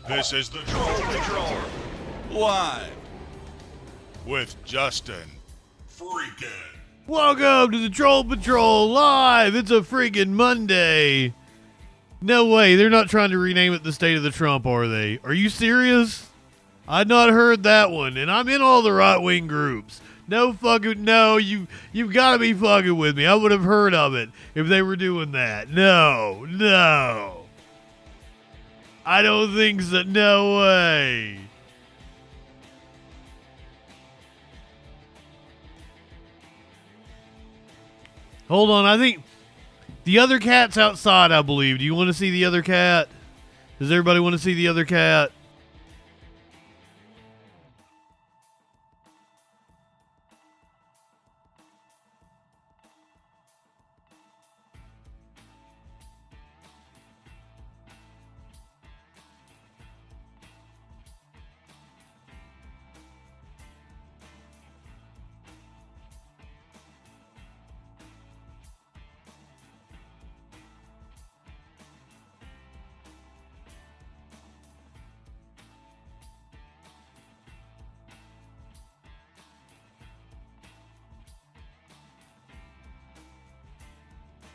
This is the Troll Patrol, live with Justin Freakin. Welcome to the Troll Patrol Live. It's a freaking Monday. No way, they're not trying to rename it the State of the Trump, are they? Are you serious? I'd not heard that one, and I'm in all the right-wing groups. No fucking, no, you've got to be fucking with me. I would have heard of it if they were doing that. No. I don't think so. No way. Hold on, I think the other cat's outside, I believe. Do you want to see the other cat? Does everybody want to see the other cat?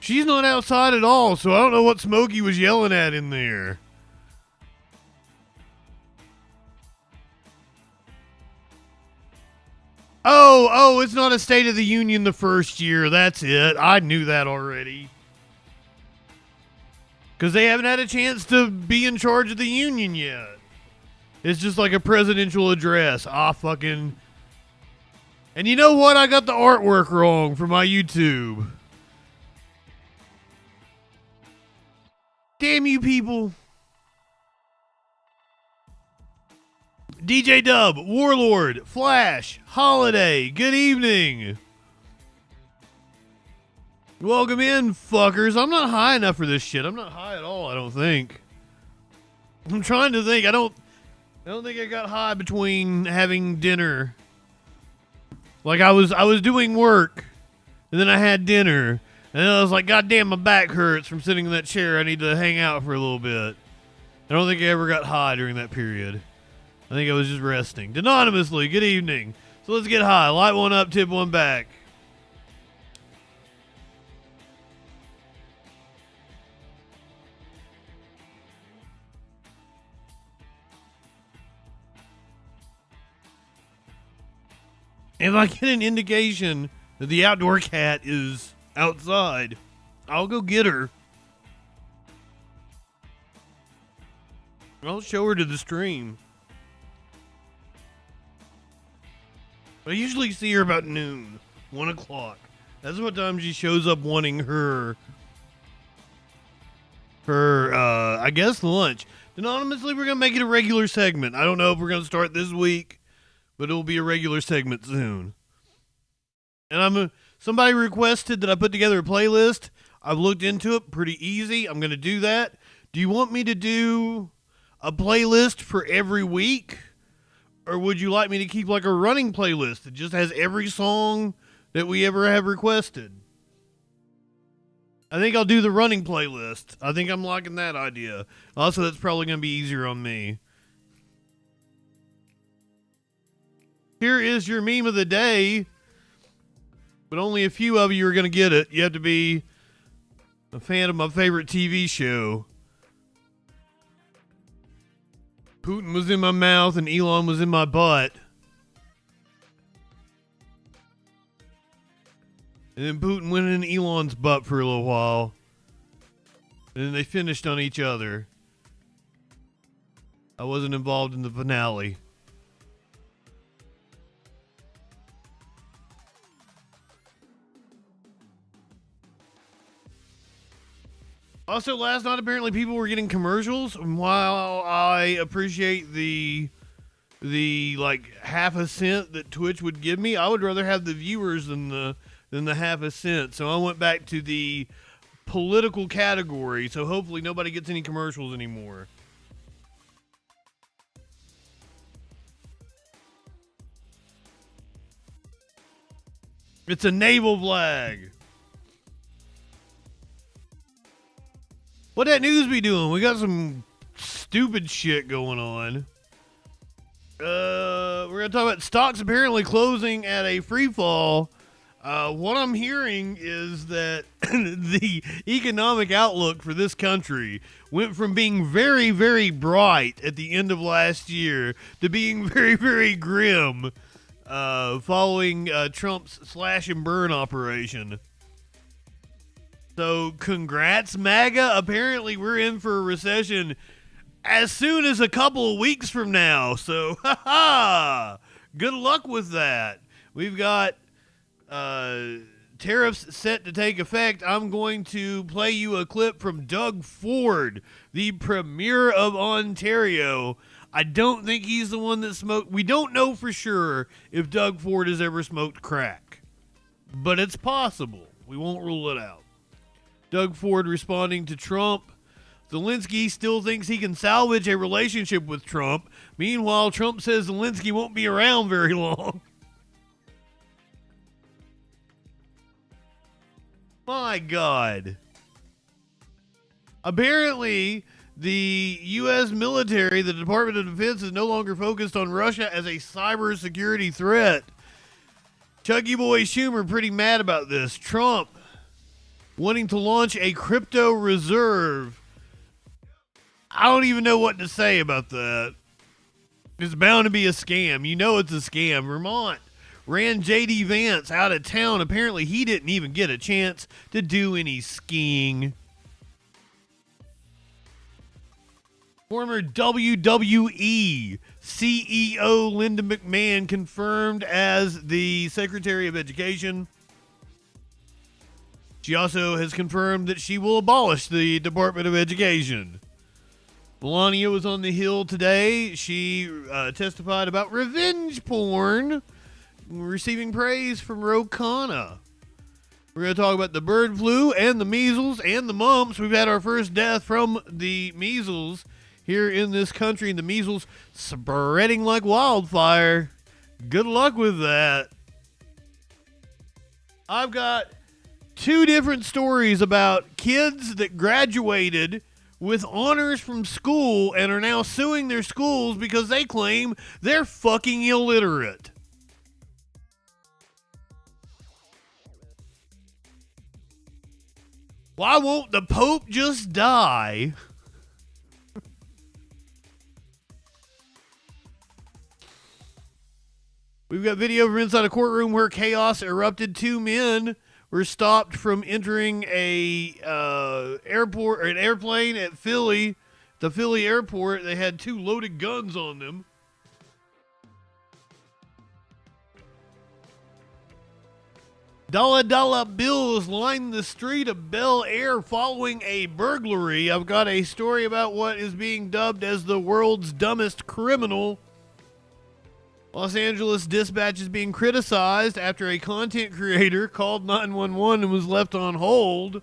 She's not outside at all, so I don't know what Smokey was yelling at in there. Oh, it's not a State of the Union the first year. That's it. I knew that already. Because they haven't had a chance to be in charge of the union yet. It's just like a presidential address. Fucking. And you know what? I got the artwork wrong for my YouTube. Damn you people. DJ Dub, Warlord, Flash, Holiday, good evening. Welcome in, fuckers. I'm not high enough for this shit. I'm not high at all, I don't think. I'm trying to think. I don't think I got high between having dinner. Like I was doing work, and then I had dinner, and then I was like, God damn, my back hurts from sitting in that chair. I need to hang out for a little bit. I don't think I ever got high during that period. I think I was just resting. Anonymously, good evening. So let's get high. Light one up, tip one back. If I get an indication that the outdoor cat is outside, I'll go get her. I'll show her to the stream. I usually see her about noon, 1 o'clock. That's what time she shows up wanting her I guess lunch. Anonymously, we're going to make it a regular segment. I don't know if we're going to start this week, but it'll be a regular segment soon. And somebody requested that I put together a playlist. I've looked into it, pretty easy. I'm going to do that. Do you want me to do a playlist for every week? Or would you like me to keep like a running playlist that just has every song that we ever have requested? I think I'll do the running playlist. I think I'm liking that idea. Also, that's probably going to be easier on me. Here is your meme of the day. But only a few of you are going to get it. You have to be a fan of my favorite TV show. Putin was in my mouth and Elon was in my butt. And then Putin went in Elon's butt for a little while. And then they finished on each other. I wasn't involved in the finale. Also, last night, apparently people were getting commercials. And while I appreciate the like half a cent that Twitch would give me, I would rather have the viewers than the half a cent. So I went back to the political category. So hopefully nobody gets any commercials anymore. It's a naval flag. What that news be doing? We got some stupid shit going on. We're going to talk about stocks apparently closing at a free fall. What I'm hearing is that the economic outlook for this country went from being very, very bright at the end of last year to being very, very grim following Trump's slash and burn operation. So congrats, MAGA. Apparently we're in for a recession as soon as a couple of weeks from now. So, good luck with that. We've got tariffs set to take effect. I'm going to play you a clip from Doug Ford, the Premier of Ontario. I don't think he's the one that smoked. We don't know for sure if Doug Ford has ever smoked crack, but it's possible. We won't rule it out. Doug Ford responding to Trump. Zelensky still thinks he can salvage a relationship with Trump. Meanwhile, Trump says Zelensky won't be around very long. My God. Apparently, the U.S. military, the Department of Defense, is no longer focused on Russia as a cybersecurity threat. Chuggy Boy Schumer pretty mad about this. Trump wanting to launch a crypto reserve. I don't even know what to say about that. It's bound to be a scam. You know it's a scam. Vermont ran J.D. Vance out of town. Apparently he didn't even get a chance to do any skiing. Former WWE CEO Linda McMahon confirmed as the Secretary of Education. She also has confirmed that she will abolish the Department of Education. Melania was on the Hill today. She testified about revenge porn, receiving praise from Ro Khanna. We're going to talk about the bird flu and the measles and the mumps. We've had our first death from the measles here in this country, and the measles spreading like wildfire. Good luck with that. I've got two different stories about kids that graduated with honors from school and are now suing their schools because they claim they're fucking illiterate. Why won't the Pope just die? We've got video from inside a courtroom where chaos erupted. Two men were stopped from entering an airplane at Philly, the Philly airport. They had two loaded guns on them. Dollar bills lined the street of Bel Air following a burglary. I've got a story about what is being dubbed as the world's dumbest criminal. Los Angeles dispatch is being criticized after a content creator called 911 and was left on hold.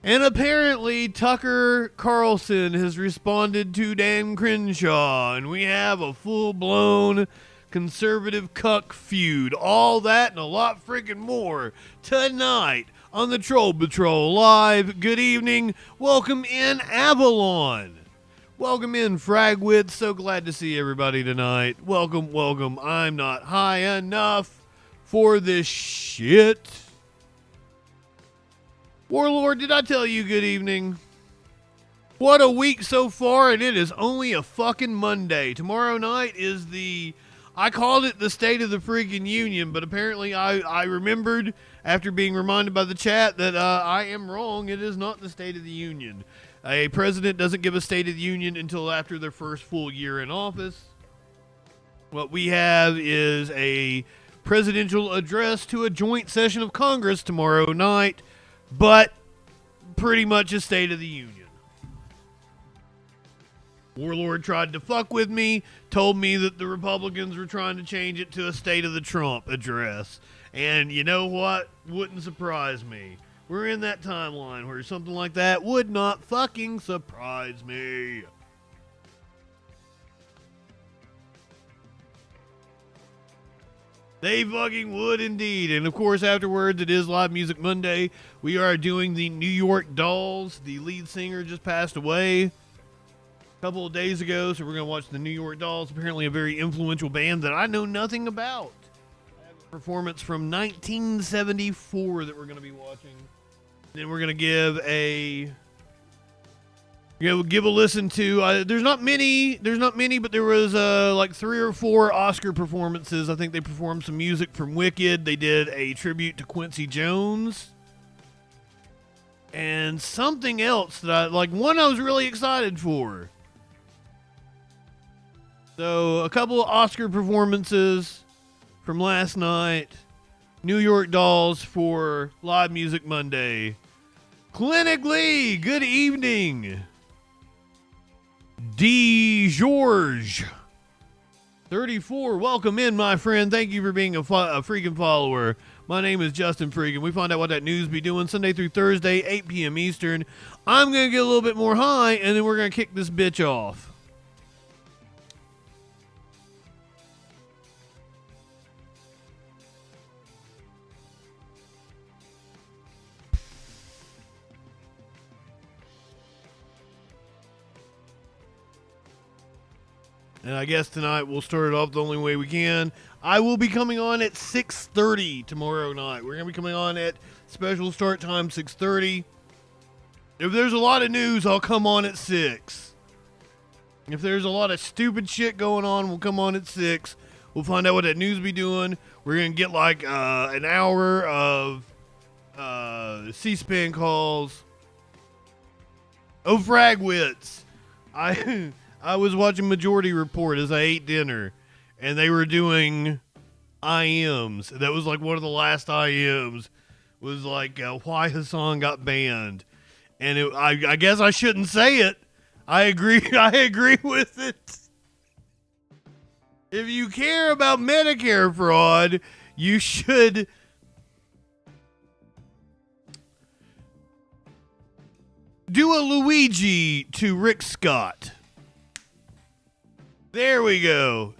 And apparently Tucker Carlson has responded to Dan Crenshaw, and we have a full-blown conservative cuck feud. All that and a lot freaking more tonight on the Troll Patrol Live. Good evening. Welcome in, Avalon. Welcome in, Fragwit. So glad to see everybody tonight. Welcome, welcome. I'm not high enough for this shit. Warlord, did I tell you good evening? What a week so far, and it is only a fucking Monday. Tomorrow night is I called it the State of the Freakin' Union, but apparently I remembered after being reminded by the chat that I am wrong. It is not the State of the Union. A president doesn't give a State of the Union until after their first full year in office. What we have is a presidential address to a joint session of Congress tomorrow night, but pretty much a State of the Union. Warlord tried to fuck with me, told me that the Republicans were trying to change it to a State of the Trump address. And you know what? Wouldn't surprise me. We're in that timeline where something like that would not fucking surprise me. They fucking would indeed. And of course, afterwards, it is Live Music Monday. We are doing the New York Dolls. The lead singer just passed away. couple of days ago, so we're going to watch the New York Dolls, apparently a very influential band that I know nothing about. I have a performance from 1974 that we're going to be watching. Then we're going to give a listen to, there's not many, but there was like 3 or 4 Oscar performances. I think they performed some music from Wicked. They did a tribute to Quincy Jones. And something else that one I was really excited for. So, a couple of Oscar performances from last night. New York Dolls for Live Music Monday. Clinic Lee, good evening. D. George, 34, welcome in, my friend. Thank you for being a freaking follower. My name is Justin Freakin. We find out what that news be doing Sunday through Thursday, 8 p.m. Eastern. I'm going to get a little bit more high, and then we're going to kick this bitch off. And I guess tonight we'll start it off the only way we can. I will be coming on at 6:30 tomorrow night. We're going to be coming on at special start time, 6:30. If there's a lot of news, I'll come on at 6. If there's a lot of stupid shit going on, we'll come on at 6. We'll find out what that news be doing. We're going to get like an hour of C-SPAN calls. Oh, Fragwits. I was watching Majority Report as I ate dinner, and they were doing IMs. That was like one of the last IMs, was like why Hassan got banned. And I guess I shouldn't say it. I agree with it. If you care about Medicare fraud, you should do a Luigi to Rick Scott. There we go.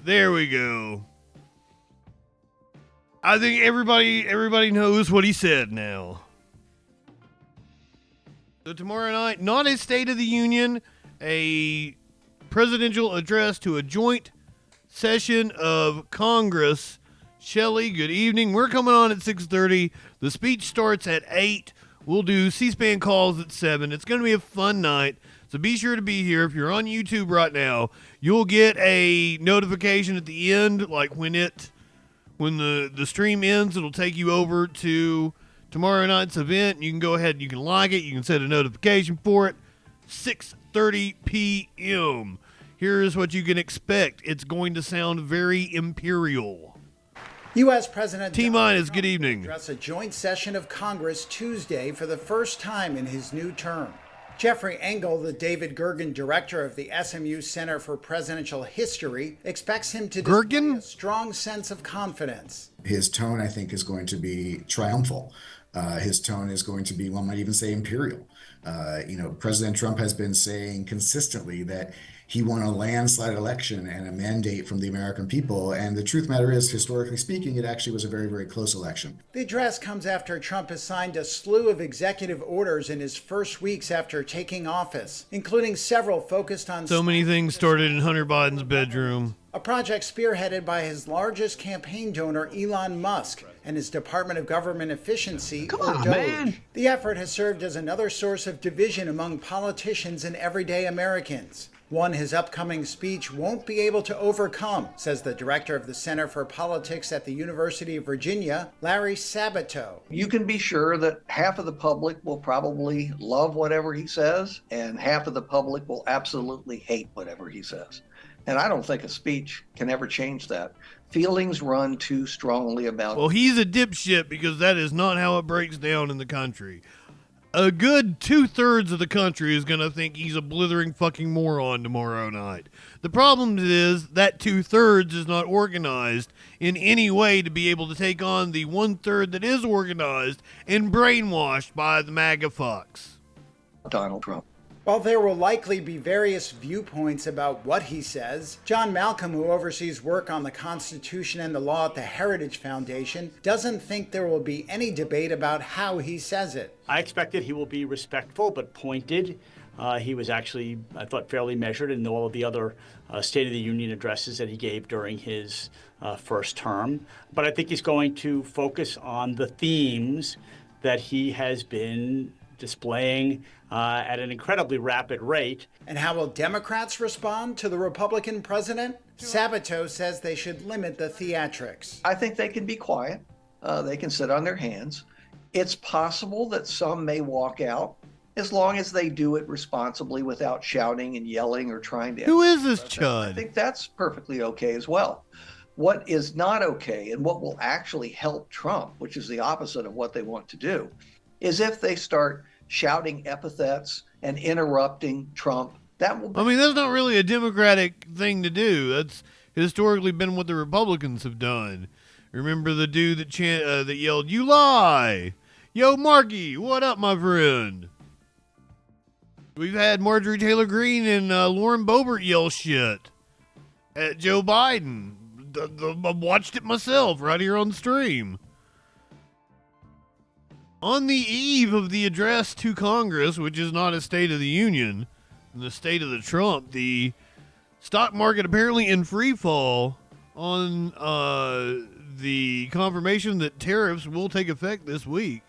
I think everybody knows what he said now. So tomorrow night, not a State of the Union, a presidential address to a joint session of Congress. Shelley, good evening. We're coming on at 6:30. The speech starts at 8. We'll do C-SPAN calls at 7. It's going to be a fun night. So be sure to be here. If you're on YouTube right now, you'll get a notification at the end, like when the stream ends, it'll take you over to tomorrow night's event. You can go ahead and you can like it. You can set a notification for it. 6:30 p.m. Here's what you can expect. It's going to sound very imperial. U.S. President T-minus, good evening. Address a joint session of Congress Tuesday for the first time in his new term. Jeffrey Engel, the David Gergen director of the SMU Center for Presidential History, expects him to display a strong sense of confidence. His tone, I think, is going to be triumphal. His tone is going to be, one might even say, imperial. President Trump has been saying consistently that he won a landslide election and a mandate from the American people. And the truth matter is, historically speaking, it actually was a very, very close election. The address comes after Trump has signed a slew of executive orders in his first weeks after taking office, including several focused on... So many things started in Hunter Biden's bedroom. A project spearheaded by his largest campaign donor, Elon Musk, and his Department of Government Efficiency, or DOGE. Man. The effort has served as another source of division among politicians and everyday Americans. One his upcoming speech won't be able to overcome, says the director of the Center for Politics at the University of Virginia, Larry Sabato. You can be sure that half of the public will probably love whatever he says, and half of the public will absolutely hate whatever he says. And I don't think a speech can ever change that. Feelings run too strongly about... Well, he's a dipshit because that is not how it breaks down in the country. A good 2/3 of the country is going to think he's a blithering fucking moron tomorrow night. The problem is that 2/3 is not organized in any way to be able to take on the 1/3 that is organized and brainwashed by the MAGA fucks. Donald Trump. While there will likely be various viewpoints about what he says, John Malcolm, who oversees work on the Constitution and the law at the Heritage Foundation, doesn't think there will be any debate about how he says it. I expect that he will be respectful but pointed. He was actually, I thought, fairly measured in all of the other State of the Union addresses that he gave during his first term. But I think he's going to focus on the themes that he has been displaying at an incredibly rapid rate. And how will Democrats respond to the Republican president? Sabato says they should limit the theatrics. I think they can be quiet. They can sit on their hands. It's possible that some may walk out as long as they do it responsibly without shouting and yelling or trying to. Who is this I chud? think that's perfectly okay as well. What is not okay, and what will actually help Trump, which is the opposite of what they want to do, is if they start shouting epithets and interrupting Trump. That will. I mean, that's not really a Democratic thing to do. That's historically been what the Republicans have done. Remember the dude that yelled, "You lie! Yo, Marky, what up, my friend?" We've had Marjorie Taylor Greene and Lauren Boebert yell shit at Joe Biden. I watched it myself right here on the stream. On the eve of the address to Congress, which is not a State of the Union, the state of the Trump, the stock market apparently in free fall on the confirmation that tariffs will take effect this week.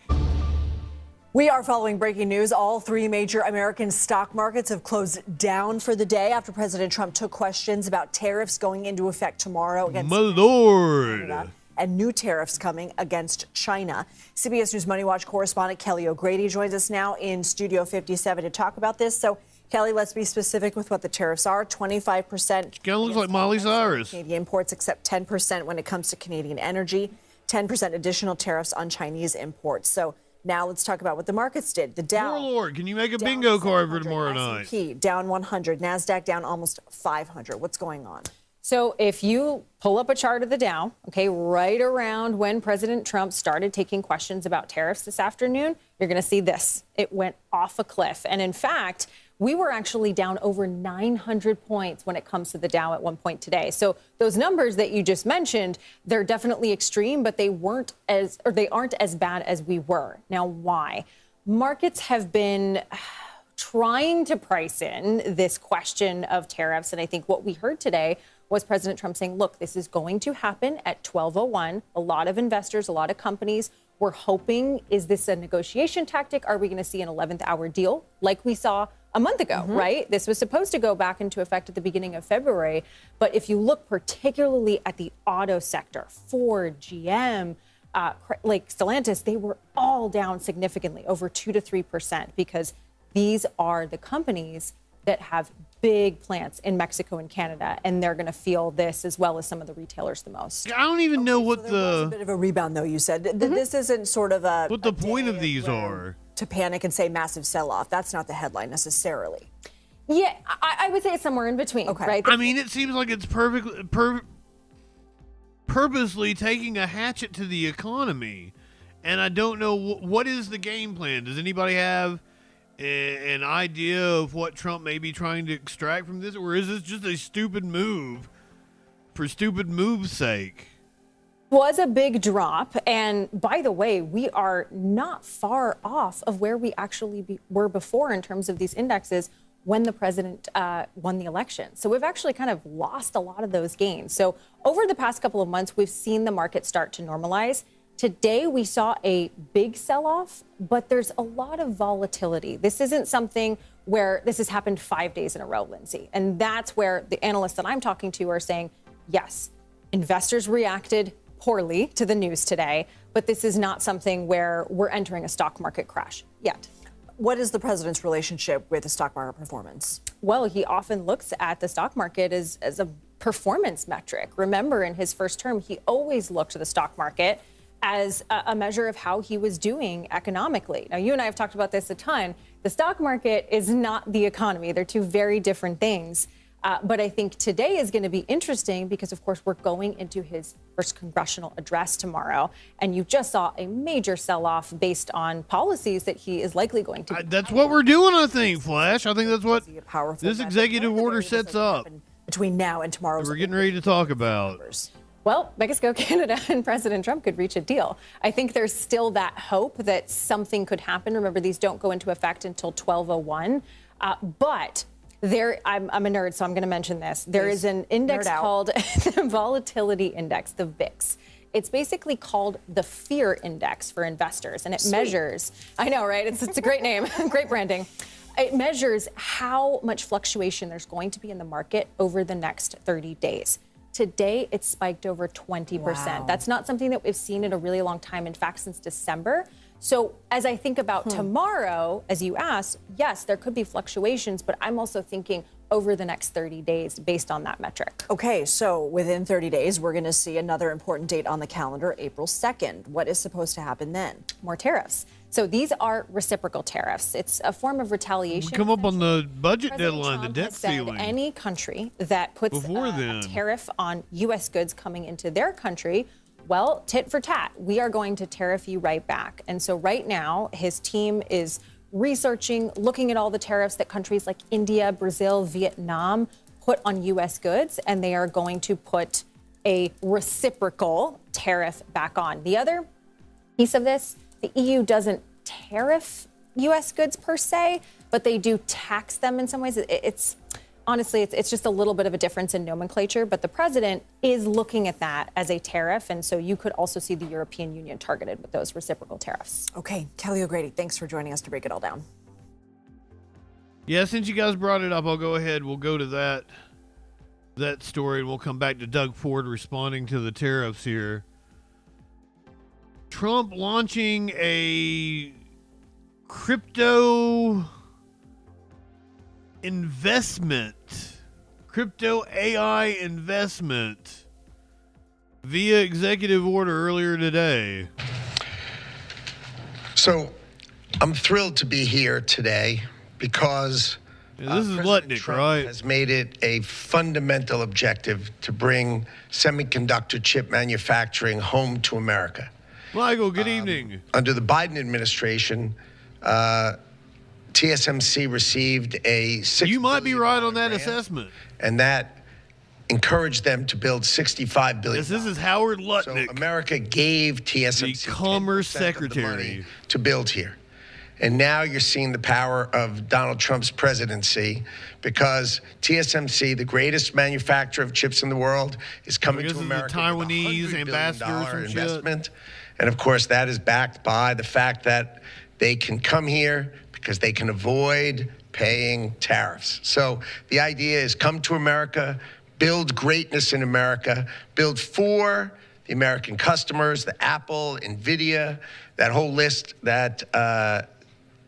We are following breaking news. All three major American stock markets have closed down for the day after President Trump took questions about tariffs going into effect tomorrow against My Lord. Canada and new tariffs coming against China. CBS News Money Watch correspondent Kelly O'Grady joins us now in Studio 57 to talk about this. So, Kelly, let's be specific with what the tariffs are. 25%. Kind of looks like Miley Cyrus. Canadian imports, except 10% when it comes to Canadian energy. 10% additional tariffs on Chinese imports. So now let's talk about what the markets did. The Dow. Poor Lord, can you make a bingo card for tomorrow night? S&P down 100. NASDAQ down almost 500. What's going on? So if you pull up a chart of the Dow, okay, right around when President Trump started taking questions about tariffs this afternoon, you're going to see this. It went off a cliff. And in fact, we were actually down over 900 points when it comes to the Dow at one point today. So those numbers that you just mentioned, they're definitely extreme, but they aren't as bad as we were. Now, why? Markets have been trying to price in this question of tariffs. And I think what we heard today was President Trump saying, look, this is going to happen at 12:01. A lot of investors, a lot of companies were hoping, is this a negotiation tactic? Are we going to see an 11th hour deal like we saw a month ago, right? This was supposed to go back into effect at the beginning of February. But if you look particularly at the auto sector, Ford, GM, like Stellantis, they were all down significantly, over 2 to 3%, because these are the companies that have big plants in Mexico and Canada, and they're going to feel this as well as some of the retailers the most. I don't even know what So there was a bit of a rebound, though, you said. This isn't sort of what the point of these are. To panic and say massive sell-off. That's not the headline necessarily. Yeah, I would say it's somewhere in between, right? I mean, it seems like it's purposely taking a hatchet to the economy, and I don't know what is the game plan. Does anybody have an idea of what Trump may be trying to extract from this, or is this just a stupid move for stupid move's sake? Was a big drop, and by the way, we are not far off of where we actually were before in terms of these indexes when the president won the election. So we've actually kind of lost a lot of those gains. So over the past couple of months, we've seen the market start to normalize. Today, we saw a big sell-off, but there's a lot of volatility. This isn't something where this has happened 5 days in a row, Lindsay. And that's where the analysts that I'm talking to are saying, yes, investors reacted poorly to the news today, but this is not something where we're entering a stock market crash yet. What is the president's relationship with the stock market performance? Well, he often looks at the stock market as a performance metric. Remember, in his first term, he always looked at the stock market as a measure of how he was doing economically. Now, you and I have talked about this a ton. The stock market is not the economy. They're two very different things. But I think today is going to be interesting because, of course, we're going into his first congressional address tomorrow. And you just saw a major sell-off based on policies that he is likely going to. That's what we're doing, I think, Flash. I think that's what this executive order sets up. Between now and tomorrow. We're getting ready to talk about. Well, Mexico, Canada, and President Trump could reach a deal. I think there's still that hope that something could happen. Remember, these don't go into effect until 12:01. But I'm a nerd, so I'm going to mention this. There is an index called the Volatility Index, the VIX. It's basically called the Fear Index for investors, and it measures. I know, right? It's a great name, great branding. It measures how much fluctuation there's going to be in the market over the next 30 days. Today, it's spiked over 20%. Wow. That's not something that we've seen in a really long time, in fact, since December. So as I think about tomorrow, as you asked, yes, there could be fluctuations, but I'm also thinking over the next 30 days based on that metric. Okay, so within 30 days, we're going to see another important date on the calendar, April 2nd. What is supposed to happen then? More tariffs. So these are reciprocal tariffs. It's a form of retaliation. We come up on the budget President deadline, Trump the debt has said ceiling. any country that puts a tariff on U.S. goods coming into their country, well, tit for tat, we are going to tariff you right back. And so right now, his team is researching, looking at all the tariffs that countries like India, Brazil, Vietnam put on U.S. goods, and they are going to put a reciprocal tariff back on. The other piece of this, the EU doesn't tariff U.S. goods per se, but they do tax them in some ways. Honestly, it's just a little bit of a difference in nomenclature, but the president is looking at that as a tariff, and so you could also see the European Union targeted with those reciprocal tariffs. Okay, Kelly O'Grady, thanks for joining us to break it all down. Yeah, since you guys brought it up, I'll go ahead. We'll go to that story, and we'll come back to Doug Ford responding to the tariffs here. Trump launching a crypto AI investment via executive order earlier today. So I'm thrilled to be here today because this is President Lutnick, Trump right? has made it a fundamental objective to bring semiconductor chip manufacturing home to America. Michael, good evening. Under the Biden administration, TSMC received a $6 You might be billion right on that grant, assessment. and that encouraged them to build $65 billion. This is Howard So Lutnick, America gave TSMC the Commerce 10% of the Secretary, money to build here. And now you're seeing the power of Donald Trump's presidency, because TSMC, the greatest manufacturer of chips in the world, is coming to America the Taiwanese with a $100 ambassadors billion and shit. investment. And of course, that is backed by the fact that they can come here because they can avoid paying tariffs. So the idea is come to America, build greatness in America, build for the American customers, the Apple, NVIDIA, that whole list that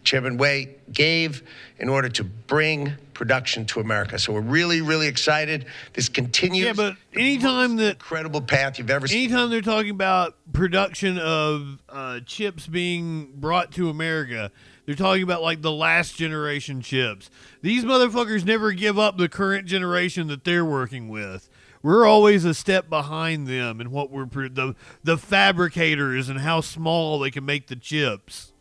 Chairman Wei gave in order to bring production to America. So we're really, really excited. This continues. Yeah, but anytime that incredible path you've ever seen. anytime they're talking about production of chips being brought to America, they're talking about like the last generation chips. These motherfuckers never give up the current generation that they're working with. We're always a step behind them in what we're the fabricators and how small they can make the chips.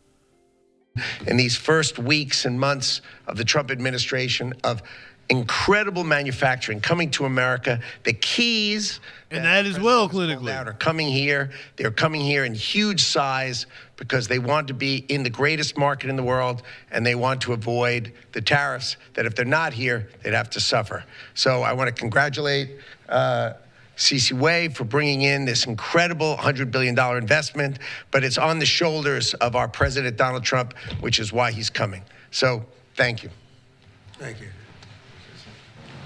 In these first weeks and months of the Trump administration, of incredible manufacturing coming to America, the keys And that as well, President clinically. are coming here. They're coming here in huge size because they want to be in the greatest market in the world, and they want to avoid the tariffs that if they're not here, they'd have to suffer. So I want to congratulate CC Wei for bringing in this incredible $100 billion investment, but it's on the shoulders of our President Donald Trump, which is why he's coming. So thank you. Thank you.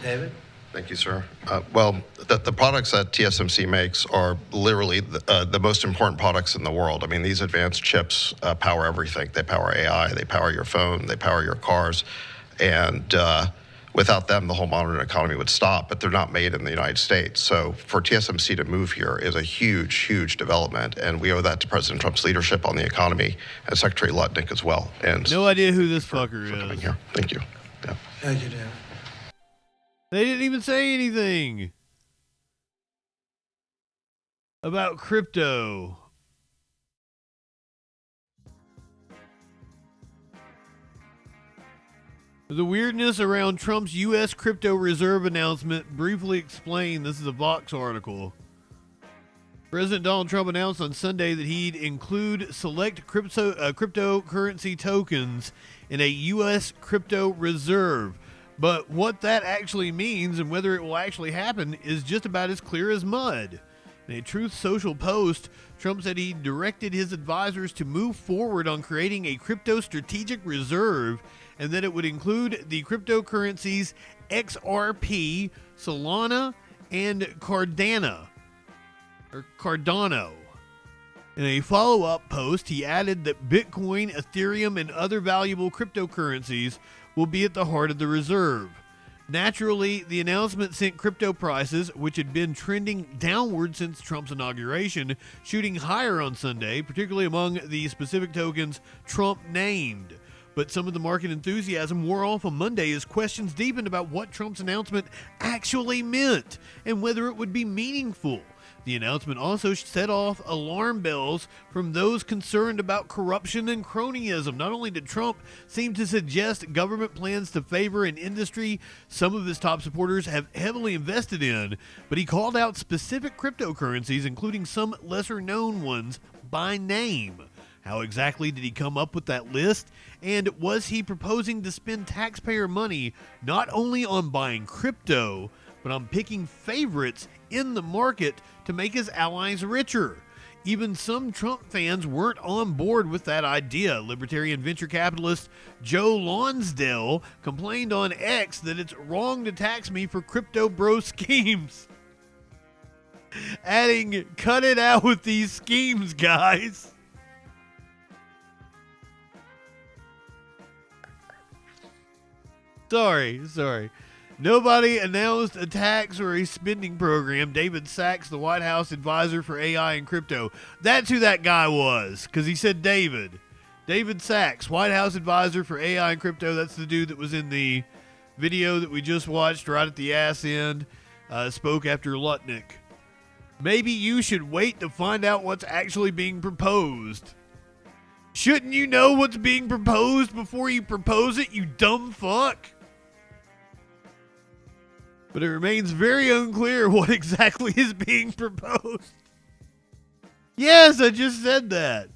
David? Thank you, sir. Well, the products that TSMC makes are literally the most important products in the world. I mean, these advanced chips power everything. They power AI, they power your phone, they power your cars. And without them, the whole modern economy would stop, but they're not made in the United States. So for TSMC to move here is a huge, huge development. And we owe that to President Trump's leadership on the economy and Secretary Lutnick as well. And No idea who this fucker for coming is. here. Thank you. Yeah. Thank you, David. They didn't even say anything about crypto. The weirdness around Trump's U.S. crypto reserve announcement briefly explained. This is a Vox article. President Donald Trump announced on Sunday that he'd include select cryptocurrency tokens in a U.S. crypto reserve. But what that actually means and whether it will actually happen is just about as clear as mud. In a Truth Social post, Trump said he directed his advisors to move forward on creating a crypto strategic reserve and that it would include the cryptocurrencies XRP, Solana, and Cardano. In a follow-up post, he added that Bitcoin, Ethereum, and other valuable cryptocurrencies will be at the heart of the reserve. Naturally, the announcement sent crypto prices, which had been trending downward since Trump's inauguration, shooting higher on Sunday, particularly among the specific tokens Trump named. But some of the market enthusiasm wore off on Monday as questions deepened about what Trump's announcement actually meant and whether it would be meaningful. The announcement also set off alarm bells from those concerned about corruption and cronyism. Not only did Trump seem to suggest government plans to favor an industry some of his top supporters have heavily invested in, but he called out specific cryptocurrencies, including some lesser-known ones, by name. How exactly did he come up with that list? And was he proposing to spend taxpayer money not only on buying crypto, but on picking favorites in the market to make his allies richer? Even some Trump fans weren't on board with that idea. Libertarian venture capitalist Joe Lonsdale complained on X that it's wrong to tax me for crypto bro schemes. Adding, cut it out with these schemes, guys. Sorry. Nobody announced a tax or a spending program. David Sachs, the White House advisor for AI and crypto. That's who that guy was, because he said David. David Sachs, White House advisor for AI and crypto. That's the dude that was in the video that we just watched right at the ass end. Spoke after Lutnick. Maybe you should wait to find out what's actually being proposed. Shouldn't you know what's being proposed before you propose it, you dumb fuck? But it remains very unclear what exactly is being proposed. Yes, I just said that.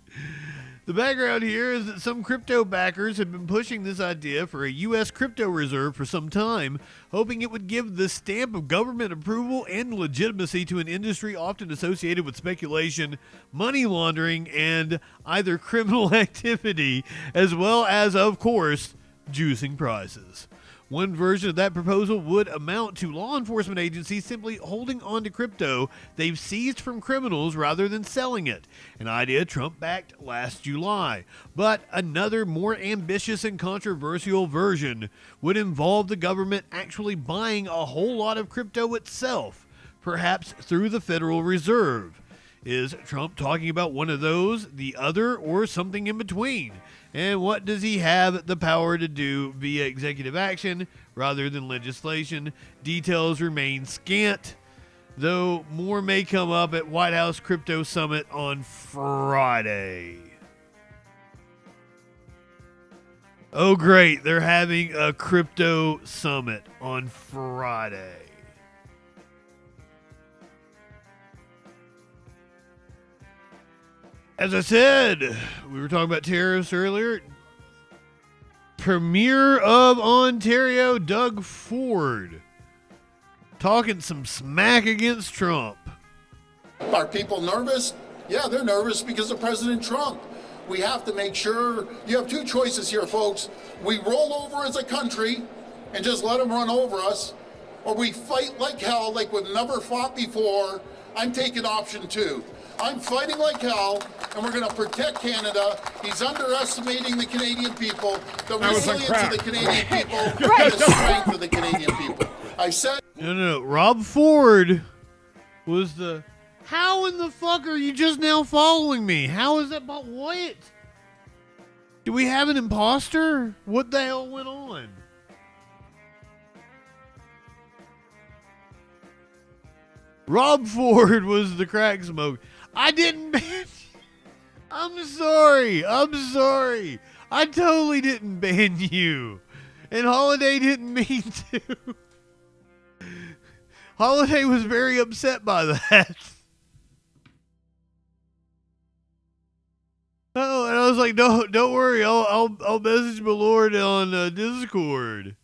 The background here is that some crypto backers have been pushing this idea for a U.S. crypto reserve for some time, hoping it would give the stamp of government approval and legitimacy to an industry often associated with speculation, money laundering, and either criminal activity, as well as, of course, juicing prices. One version of that proposal would amount to law enforcement agencies simply holding on to crypto they've seized from criminals rather than selling it, an idea Trump backed last July. But another more ambitious and controversial version would involve the government actually buying a whole lot of crypto itself, perhaps through the Federal Reserve. Is Trump talking about one of those, the other, or something in between? And what does he have the power to do via executive action rather than legislation? Details remain scant, though more may come up at White House Crypto Summit on Friday. Oh, great. They're having a crypto summit on Friday. As I said, we were talking about tariffs earlier. Premier of Ontario, Doug Ford, talking some smack against Trump. Are people nervous? Yeah, they're nervous because of President Trump. We have to make sure you have two choices here, folks. We roll over as a country and just let them run over us, or we fight like hell, like we've never fought before. I'm taking option 2. I'm fighting like hell, and we're going to protect Canada. He's underestimating the Canadian people, the resilience of the Canadian people, and the strength of the Canadian people. I said... No. Rob Ford was the... How in the fuck are you just now following me? How is that about what? Do we have an imposter? What the hell went on? Rob Ford was the crack smoke. I didn't ban you. I'm sorry. I totally didn't ban you. And Holiday didn't mean to. Holiday was very upset by that. was like, don't worry, I'll message my lord on Discord.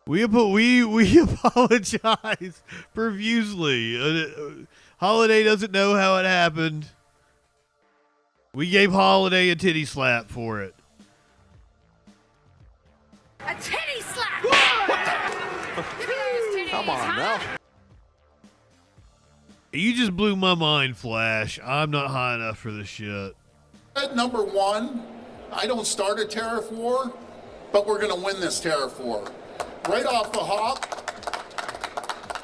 We apologize profusely. Holiday doesn't know how it happened. We gave Holiday a titty slap for it. A titty slap! Come on now. You just blew my mind, Flash. I'm not high enough for this shit. Number one, I don't start a tariff war, but we're going to win this tariff war. Right off the hop,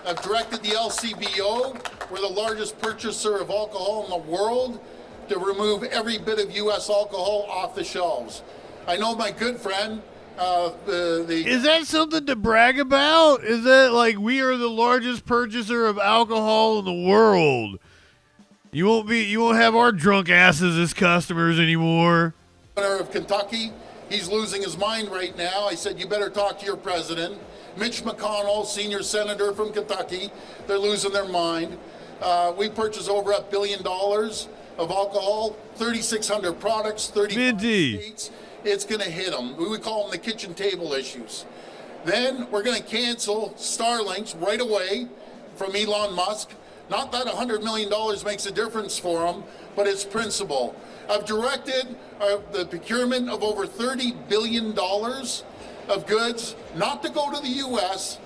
I've directed the LCBO, we're the largest purchaser of alcohol in the world, to remove every bit of U.S. alcohol off the shelves. I know my good friend, Is that something to brag about? Is that like we are the largest purchaser of alcohol in the world? You won't have our drunk asses as customers anymore. Governor of Kentucky, he's losing his mind right now. I said, you better talk to your president. Mitch McConnell, senior senator from Kentucky, they're losing their mind. We purchased over $1 billion of alcohol, 3,600 products, 35 states. It's going to hit them. We call them the kitchen table issues. Then we're going to cancel Starlinks right away from Elon Musk. Not that $100 million makes a difference for him, but it's principle. I've directed the procurement of over $30 billion of goods not to go to the U.S.,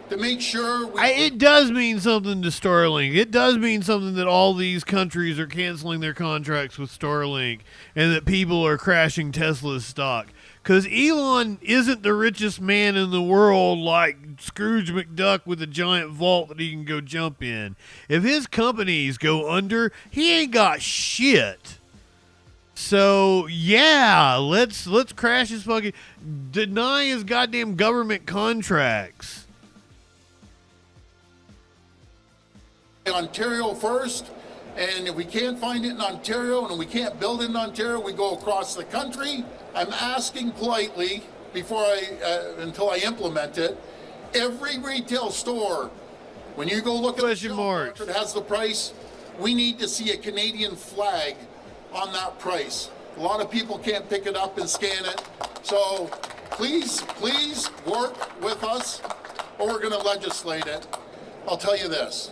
to make sure it does mean something to Starlink. It does mean something that all these countries are canceling their contracts with Starlink and that people are crashing Tesla's stock. Because Elon isn't the richest man in the world like Scrooge McDuck with a giant vault that he can go jump in. If his companies go under, he ain't got shit. So, yeah, let's crash his fucking... Deny his goddamn government contracts. Ontario first, and if we can't find it in Ontario and we can't build it in Ontario, we go across the country. I'm asking politely until I implement it. Every retail store, when you go look at the shelf, it has the price. We need to see a Canadian flag on that price. A lot of people can't pick it up and scan it. So please work with us, or we're going to legislate it. I'll tell you this.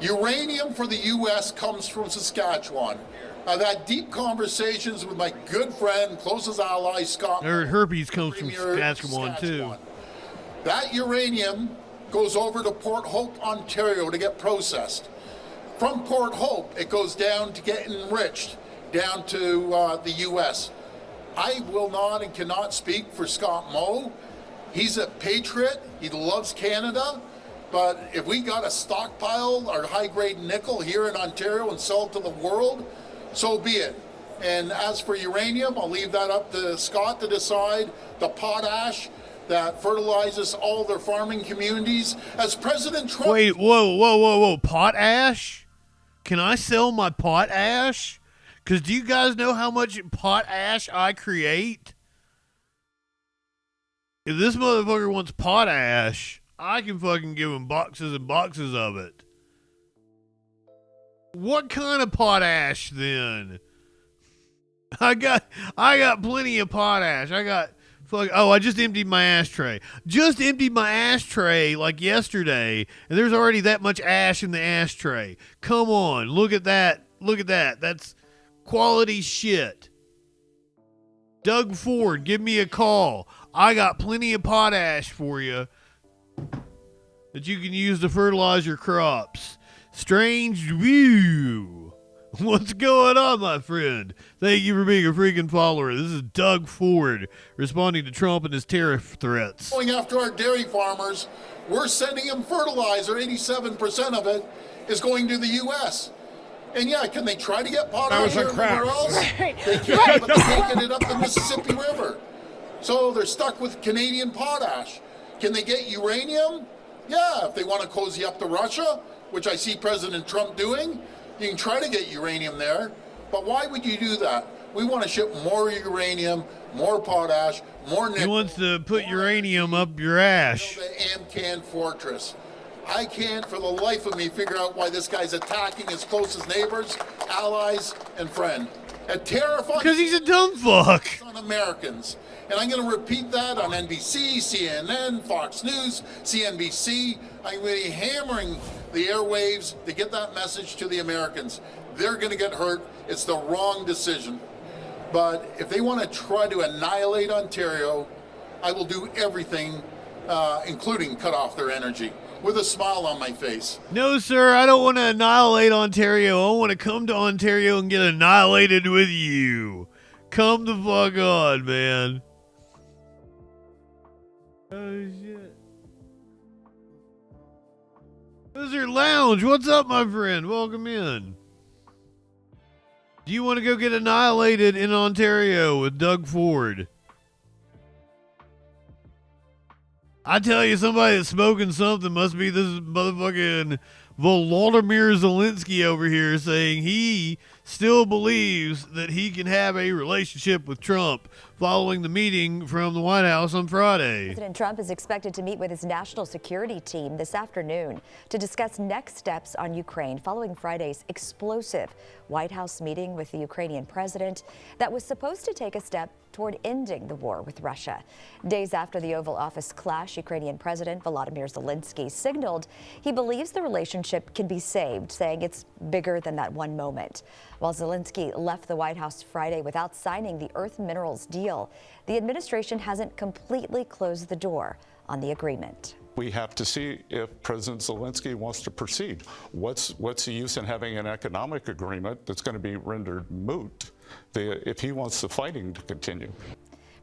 Uranium for the U.S. comes from Saskatchewan. I've had deep conversations with my good friend, closest ally, Scott. Herpes comes from Saskatchewan, too. That uranium goes over to Port Hope, Ontario to get processed. From Port Hope, it goes down to get enriched, down to the U.S. I will not and cannot speak for Scott Moe. He's a patriot. He loves Canada. But if we got to stockpile our high-grade nickel here in Ontario and sell it to the world, so be it. And as for uranium, I'll leave that up to Scott to decide. The potash that fertilizes all their farming communities. As President Trump... Wait, whoa. Potash? Can I sell my potash? Because do you guys know how much potash I create? If this motherfucker wants potash... I can fucking give him boxes and boxes of it. What kind of potash then? I got plenty of potash. I just emptied my ashtray. Just emptied my ashtray like yesterday, and there's already that much ash in the ashtray. Come on, look at that. That's quality shit. Doug Ford, give me a call. I got plenty of potash for you that you can use to fertilize your crops. Strange view. What's going on, my friend? Thank you for being a freaking follower. This is Doug Ford responding to Trump and his tariff threats. Going after our dairy farmers, we're sending them fertilizer. 87% of it is going to the U.S. And yeah, can they try to get potash everywhere else? They can, but they can't get it up the Mississippi River. So they're stuck with Canadian potash. Can they get uranium? Yeah, if they want to cozy up to Russia, which I see President Trump doing, you can try to get uranium there. But why would you do that? We want to ship more uranium, more potash, more nickel. He wants to put uranium up your ass. The Amcan Fortress. I can't for the life of me figure out why this guy's attacking his closest neighbors, allies, and friend. A terrifying Because he's a dumb fuck. on Americans. And I'm going to repeat that on NBC, CNN, Fox News, CNBC. I'm going to be hammering the airwaves to get that message to the Americans. They're going to get hurt. It's the wrong decision. But if they want to try to annihilate Ontario, I will do everything, including cut off their energy, with a smile on my face. No, sir, I don't want to annihilate Ontario. I want to come to Ontario and get annihilated with you. Come the fuck on, man. Oh, shit. Wizard Lounge, what's up, my friend? Welcome in. Do you want to go get annihilated in Ontario with Doug Ford? I tell you, somebody that's smoking something must be this motherfucking Volodymyr Zelensky over here saying he still believes that he can have a relationship with Trump following the meeting from the White House on Friday. President Trump is expected to meet with his national security team this afternoon to discuss next steps on Ukraine following Friday's explosive White House meeting with the Ukrainian president that was supposed to take a step toward ending the war with Russia. Days after the Oval Office clash, Ukrainian President Volodymyr Zelensky signaled he believes the relationship can be saved, saying it's bigger than that one moment. While Zelensky left the White House Friday without signing the Earth Minerals deal, the administration hasn't completely closed the door on the agreement. We have to see if President Zelensky wants to proceed. What's the use in having an economic agreement that's going to be rendered moot if he wants the fighting to continue?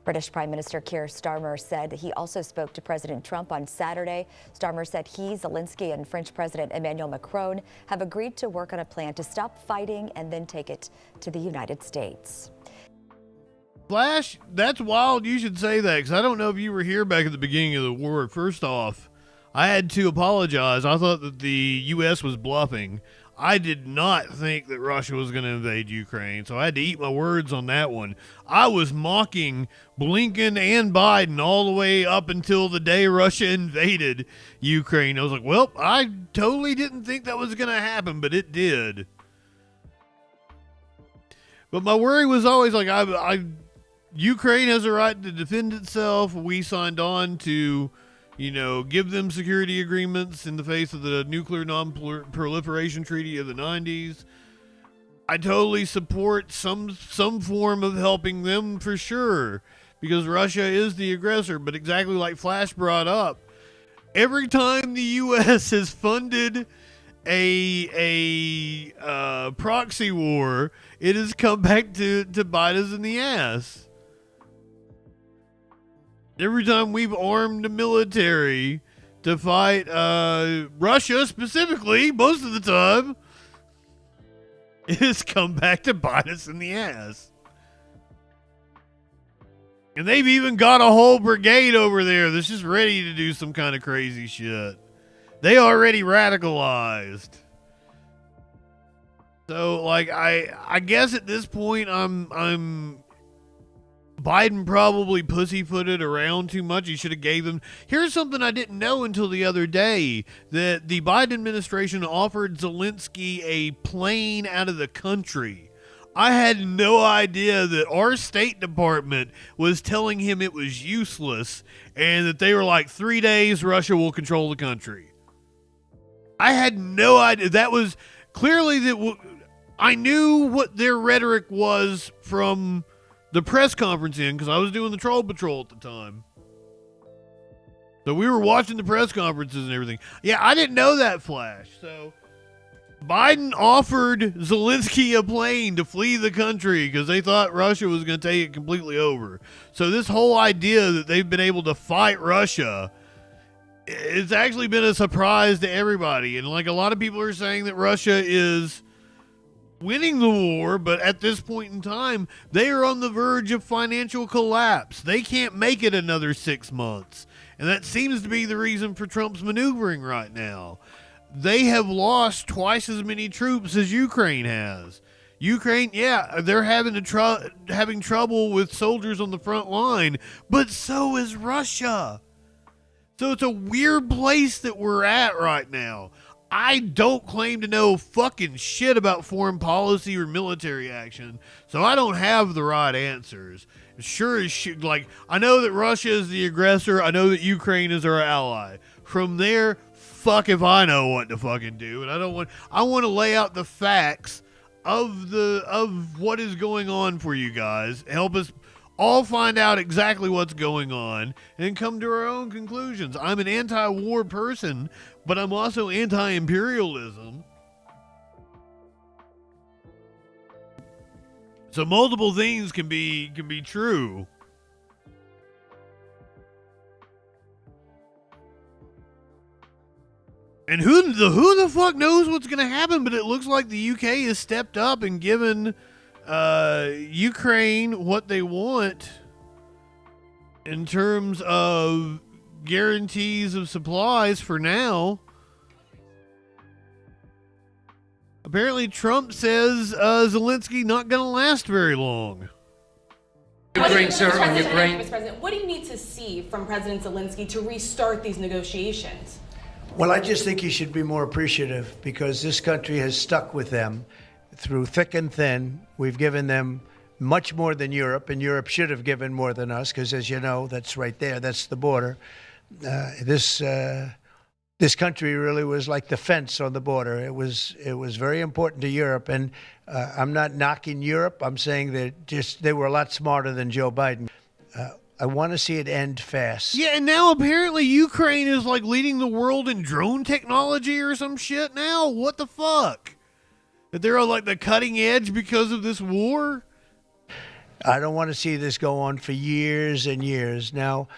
British Prime Minister Keir Starmer said he also spoke to President Trump on Saturday. Starmer said he, Zelensky, and French President Emmanuel Macron have agreed to work on a plan to stop fighting and then take it to the United States. Flash, that's wild you should say that, because I don't know if you were here back at the beginning of the war. First off, I had to apologize. I thought that the U.S. was bluffing. I did not think that Russia was going to invade Ukraine, so I had to eat my words on that one. I was mocking Blinken and Biden all the way up until the day Russia invaded Ukraine. I was like, well, I totally didn't think that was going to happen, but it did. But my worry was always like, Ukraine has a right to defend itself. We signed on to, give them security agreements in the face of the Nuclear Non-Proliferation Treaty of the 90s. I totally support some form of helping them for sure, because Russia is the aggressor. But exactly like Flash brought up, every time the U.S. has funded a proxy war, it has come back to bite us in the ass. Every time we've armed the military to fight Russia specifically, most of the time, it has come back to bite us in the ass. And they've even got a whole brigade over there that's just ready to do some kind of crazy shit. They already radicalized. So, I guess at this point, I'm Biden probably pussyfooted around too much. He should have gave them. Here's something I didn't know until the other day, that the Biden administration offered Zelensky a plane out of the country. I had no idea that our State Department was telling him it was useless and that they were like, 3 days, Russia will control the country. I had no idea. That was clearly that I knew what their rhetoric was from the press conference because I was doing the Troll Patrol at the time. So we were watching the press conferences and everything. Yeah, I didn't know that, Flash. So Biden offered Zelensky a plane to flee the country because they thought Russia was going to take it completely over. So this whole idea that they've been able to fight Russia, it's actually been a surprise to everybody. And a lot of people are saying that Russia is winning the war, but at this point in time, they are on the verge of financial collapse. They can't make it another 6 months. And that seems to be the reason for Trump's maneuvering right now. They have lost twice as many troops as Ukraine has. Ukraine, yeah, they're having trouble with soldiers on the front line, but so is Russia. So it's a weird place that we're at right now. I don't claim to know fucking shit about foreign policy or military action, so I don't have the right answers. Sure as shit, like, I know that Russia is the aggressor. I know that Ukraine is our ally. From there, fuck if I know what to fucking do. And I want to lay out the facts of what is going on for you guys. Help us all find out exactly what's going on and come to our own conclusions. I'm an anti-war person, but I'm also anti-imperialism. So multiple things can be true. And who the fuck knows what's going to happen, but it looks like the UK has stepped up and given Ukraine what they want in terms of guarantees of supplies for now. Apparently Trump says Zelensky not going to last very long. Ukraine, sir, on Ukraine. Mr. President, what do you need to see from President Zelensky to restart these negotiations? Well, I just think he should be more appreciative because this country has stuck with them through thick and thin. We've given them much more than Europe, and Europe should have given more than us because, as you know, that's right there. That's the border. This country really was like the fence on the border. It was very important to Europe, and I'm not knocking Europe. I'm saying that they were a lot smarter than Joe Biden. I want to see it end fast. Yeah, and now apparently Ukraine is like leading the world in drone technology or some shit now. What the fuck? That they're on like the cutting edge because of this war? I don't want to see this go on for years and years. Now,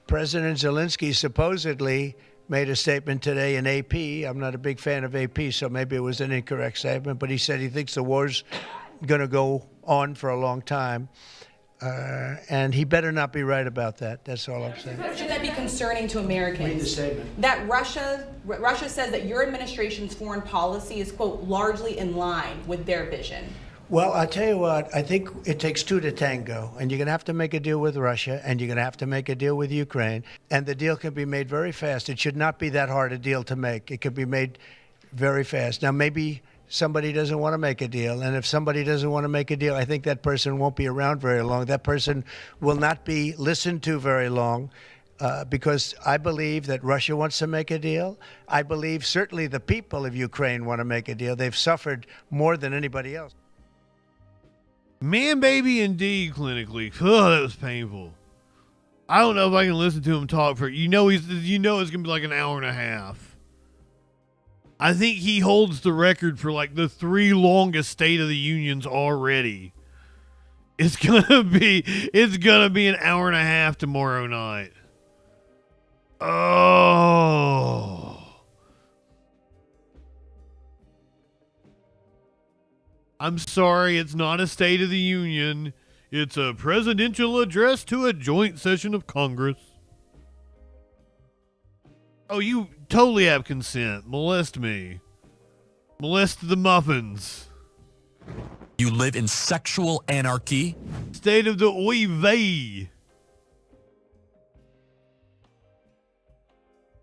President Zelensky supposedly made a statement today in AP. I'm not a big fan of AP, so maybe it was an incorrect statement, but he said he thinks the war's going to go on for a long time. And he better not be right about that. That's all I'm saying. Should that be concerning to Americans? Read the statement. That Russia says that your administration's foreign policy is, quote, largely in line with their vision. Well, I'll tell you what, I think it takes two to tango, and you're going to have to make a deal with Russia, and you're going to have to make a deal with Ukraine, and the deal can be made very fast. It should not be that hard a deal to make. It could be made very fast. Now, maybe somebody doesn't want to make a deal, and if somebody doesn't want to make a deal, I think that person won't be around very long. That person will not be listened to very long. Because I believe that Russia wants to make a deal. I believe certainly the people of Ukraine want to make a deal. They've suffered more than anybody else. Man, baby, indeed, clinically. Oh, that was painful. I don't know if I can listen to him talk for, it's going to be like an hour and a half. I think he holds the record for like the 3 longest State of the Unions already. It's going to be an hour and a half tomorrow night. Oh. I'm sorry, it's not a State of the Union. It's a presidential address to a joint session of Congress. Oh, you totally have consent. Molest me. Molest the muffins. You live in sexual anarchy? State of the oy vey.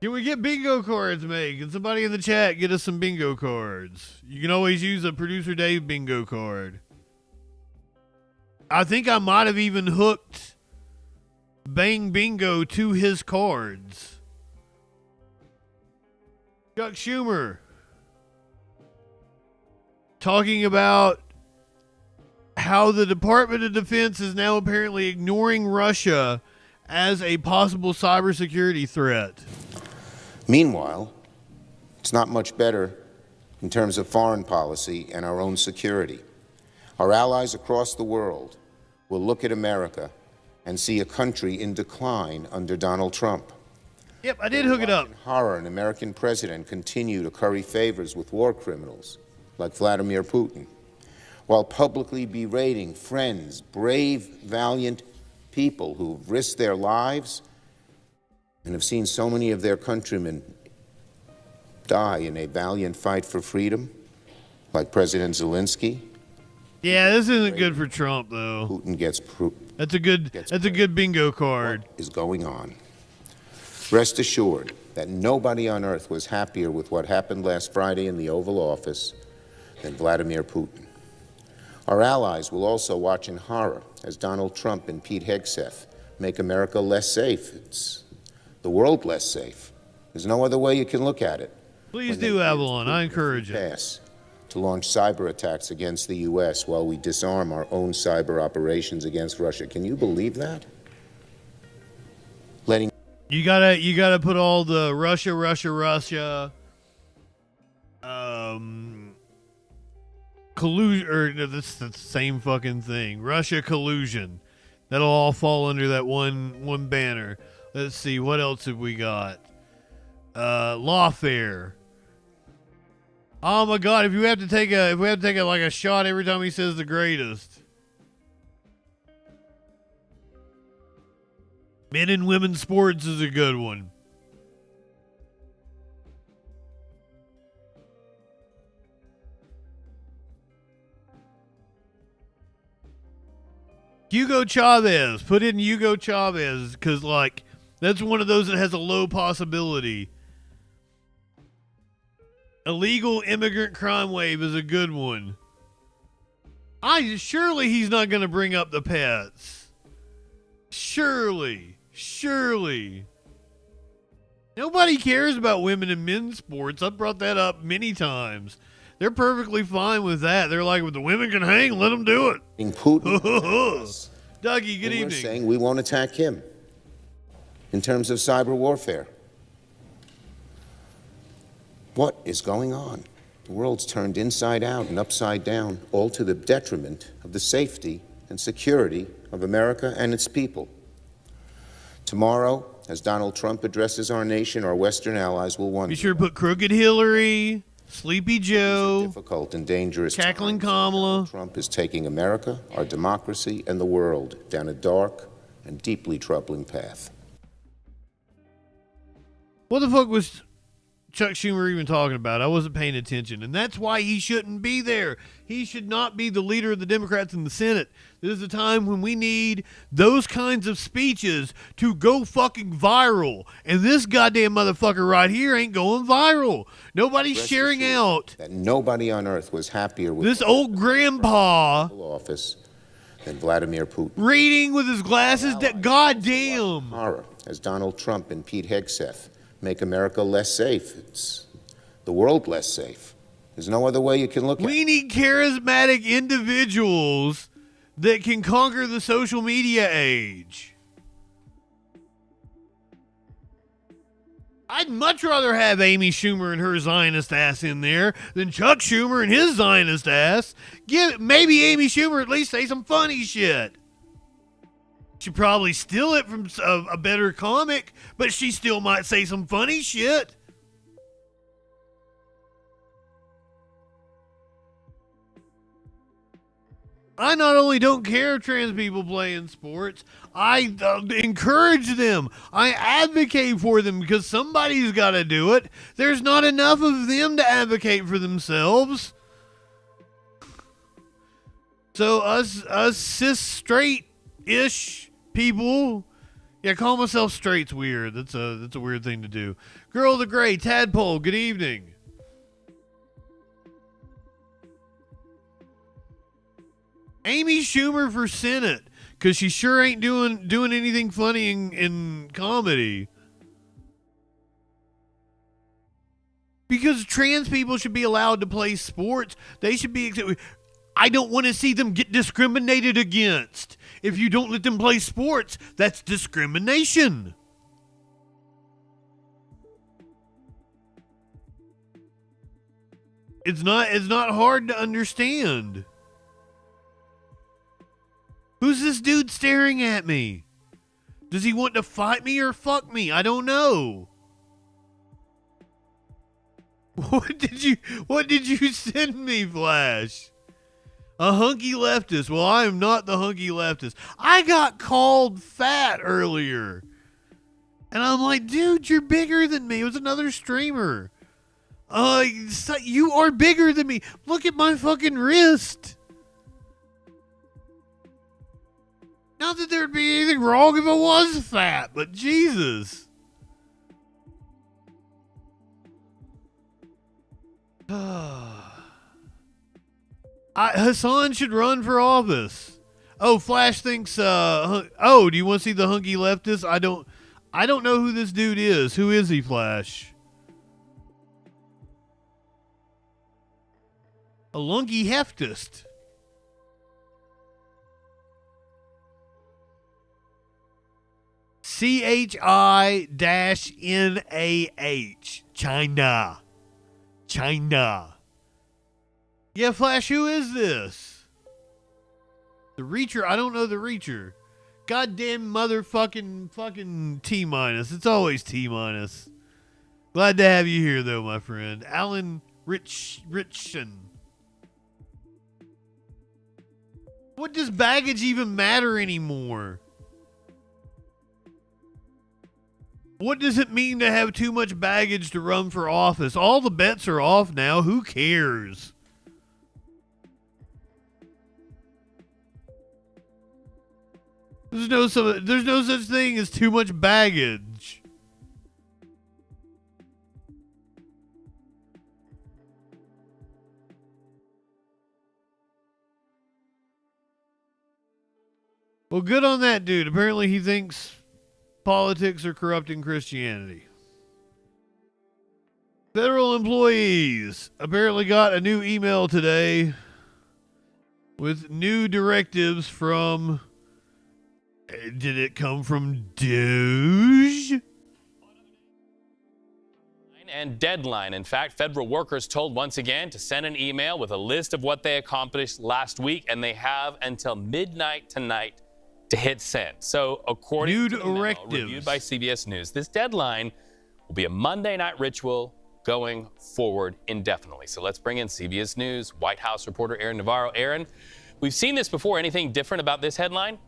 Can we get bingo cards made? Can somebody in the chat get us some bingo cards? You can always use a Producer Dave bingo card. I think I might have even hooked Bang Bingo to his cards. Chuck Schumer talking about how the Department of Defense is now apparently ignoring Russia as a possible cybersecurity threat. Meanwhile, it's not much better in terms of foreign policy and our own security. Our allies across the world will look at America and see a country in decline under Donald Trump. Yep, I did hook it up. In horror, an American president continue to curry favors with war criminals like Vladimir Putin, while publicly berating friends, brave, valiant people who've risked their lives and have seen so many of their countrymen die in a valiant fight for freedom, like President Zelensky. Yeah, this isn't good for Trump, though. Putin gets proof. That's a good bingo card. What is going on? Rest assured that nobody on earth was happier with what happened last Friday in the Oval Office than Vladimir Putin. Our allies will also watch in horror as Donald Trump and Pete Hegseth make America less safe. It's the world less safe. There's no other way you can look at it. Please do, Avalon. I encourage it. To launch cyber attacks against the U.S. while we disarm our own cyber operations against Russia. Can you believe that? You gotta put all the Russia, collusion, or no, that's the same fucking thing. Russia collusion. That'll all fall under that one banner. Let's see, what else have we got? Lawfare. Oh my God! If we have to take like a shot every time he says the greatest. Men and women's sports is a good one. Hugo Chavez. Put in Hugo Chavez because, like, that's one of those that has a low possibility. Illegal immigrant crime wave is a good one. Surely he's not going to bring up the pets. Surely. Nobody cares about women and men's sports. I've brought that up many times. They're perfectly fine with that. They're like, if the women can hang, let them do it. Putin. Dougie, good evening. We're saying we won't attack him in terms of cyber warfare. What is going on? The world's turned inside out and upside down, all to the detriment of the safety and security of America and its people. Tomorrow, as Donald Trump addresses our nation, our Western allies will wonder. Be sure to put Crooked Hillary, Sleepy Joe, difficult and dangerous Cackling Kamala. Trump is taking America, our democracy, and the world down a dark and deeply troubling path. What the fuck was Chuck Schumer even talking about? I wasn't paying attention, and that's why he shouldn't be there. He should not be the leader of the Democrats in the Senate. This is a time when we need those kinds of speeches to go fucking viral, and this goddamn motherfucker right here ain't going viral. Nobody's sharing out. That nobody on earth was happier with this old grandpa office than Vladimir Putin. Reading with his glasses. That goddamn horror as Donald Trump and Pete Hegseth make America less safe. It's the world less safe. There's no other way you can look at it. We need charismatic individuals that can conquer the social media age. I'd much rather have Amy Schumer and her Zionist ass in there than Chuck Schumer and his Zionist ass. Maybe Amy Schumer at least say some funny shit. She probably steal it from a better comic, but she still might say some funny shit. I not only don't care if trans people play in sports, I encourage them. I advocate for them because somebody's got to do it. There's not enough of them to advocate for themselves. So us cis straight-ish people, yeah, call myself straight's weird. That's a weird thing to do. Girl of the Gray, Tadpole, good evening. Amy Schumer for Senate, because she sure ain't doing anything funny in comedy. Because trans people should be allowed to play sports. They should be. I don't want to see them get discriminated against. If you don't let them play sports, that's discrimination. It's not hard to understand. Who's this dude staring at me? Does he want to fight me or fuck me? I don't know. What did you send me, Flash? A hunky leftist. Well, I am not the hunky leftist. I got called fat earlier. And I'm like, dude, you're bigger than me. It was another streamer. You are bigger than me. Look at my fucking wrist. Not that there'd be anything wrong if I was fat, but Jesus. Hassan should run for office. Oh, Flash thinks. Do you want to see the hunky leftist? I don't know who this dude is. Who is he, Flash? A lunky heftist. CHI-NAH. China. Yeah, Flash, who is this? The Reacher? I don't know the Reacher. Goddamn fucking T-. It's always T-. Glad to have you here, though, my friend. Alan Richson. What does baggage even matter anymore? What does it mean to have too much baggage to run for office? All the bets are off now. Who cares? There's no such thing as too much baggage. Well, good on that dude. Apparently he thinks politics are corrupting Christianity. Federal employees apparently got a new email today with new directives from... Did it come from Doge? And deadline. In fact, federal workers told once again to send an email with a list of what they accomplished last week, and they have until midnight tonight to hit send. So, according to the memo reviewed by CBS News, this deadline will be a Monday night ritual going forward indefinitely. So let's bring in CBS News White House reporter Aaron Navarro. Aaron, we've seen this before. Anything different about this headline?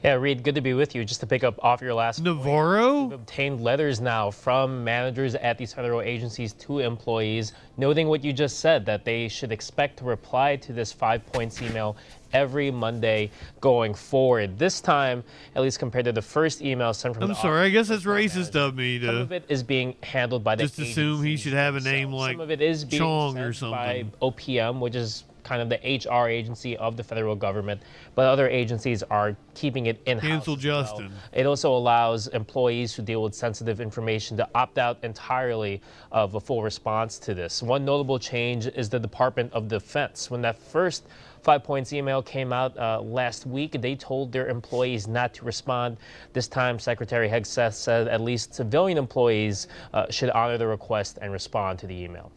Yeah, Reed, good to be with you. Just to pick up off your last Navarro? We've obtained letters now from managers at these federal agencies to employees, noting what you just said, that they should expect to reply to this 5 points email every Monday going forward. This time, at least compared to the first email sent from I'm sorry, I guess that's racist of me to... Some of it is being handled by the just assume he should have a name like some of it is being Chong sent or something. by OPM, which is kind of the HR agency of the federal government, but other agencies are keeping it in-house. Cancel Justin. Well. It also allows employees who deal with sensitive information to opt out entirely of a full response to this. One notable change is the Department of Defense. When that first 5 points email came out last week, they told their employees not to respond. This time, Secretary Hegseth said at least civilian employees should honor the request and respond to the email.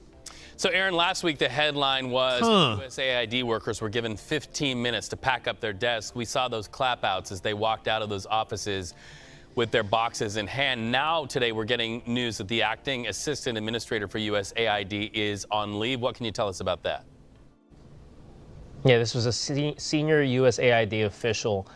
So, Aaron, last week the headline was USAID workers were given 15 minutes to pack up their desks. We saw those clapouts as they walked out of those offices with their boxes in hand. Now, today, we're getting news that the acting assistant administrator for USAID is on leave. What can you tell us about that? Yeah, this was a senior USAID official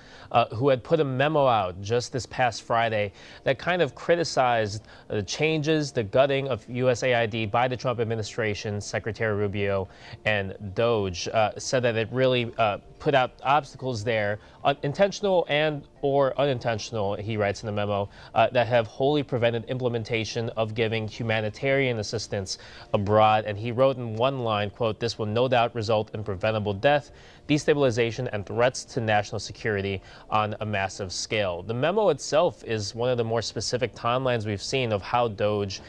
who had put a memo out just this past Friday that kind of criticized the changes, the gutting of USAID by the Trump administration, Secretary Rubio and Doge, said that it really put out obstacles there, intentional and or unintentional, he writes in the memo, that have wholly prevented implementation of giving humanitarian assistance abroad. And he wrote in one line, quote, "This will no doubt result in preventable death, destabilization, and threats to national security on a massive scale." The memo itself is one of the more specific timelines we've seen of how Doge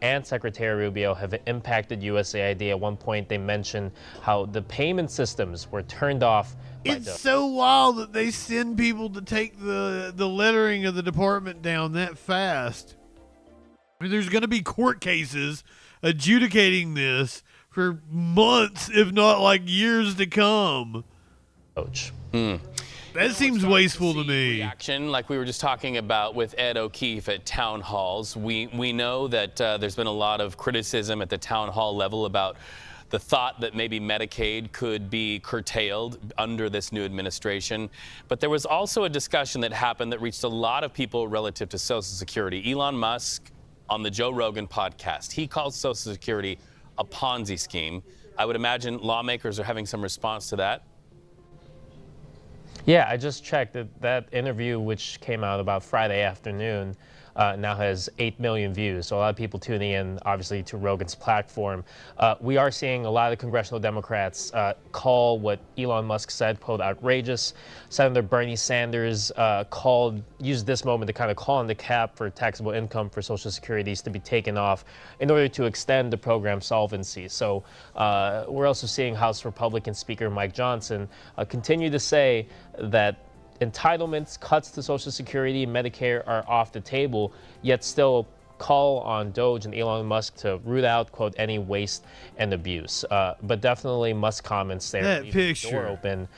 and Secretary Rubio have impacted USAID. At one point, they mentioned how the payment systems were turned off. It's so wild that they send people to take the lettering of the department down that fast. I mean, there's going to be court cases adjudicating this for months, if not like years to come. Ouch. That seems wasteful to me. Reaction, like we were just talking about with Ed O'Keefe at town halls. We know that there's been a lot of criticism at the town hall level about the thought that maybe Medicaid could be curtailed under this new administration. But there was also a discussion that happened that reached a lot of people relative to Social Security. Elon Musk on the Joe Rogan podcast, he calls Social Security a Ponzi scheme. I would imagine lawmakers are having some response to that. Yeah, I just checked that interview, which came out about Friday afternoon, now has 8 million views. So a lot of people tuning in, obviously, to Rogan's platform. We are seeing a lot of congressional Democrats call what Elon Musk said, quote, outrageous. Senator Bernie Sanders used this moment to kind of call on the cap for taxable income for Social Securities to be taken off in order to extend the program solvency. So we're also seeing House Republican Speaker Mike Johnson continue to say that entitlements, cuts to Social Security and Medicare are off the table, yet still call on Doge and Elon Musk to root out, quote, any waste and abuse. But definitely Musk comments there. That leaving picture. the door open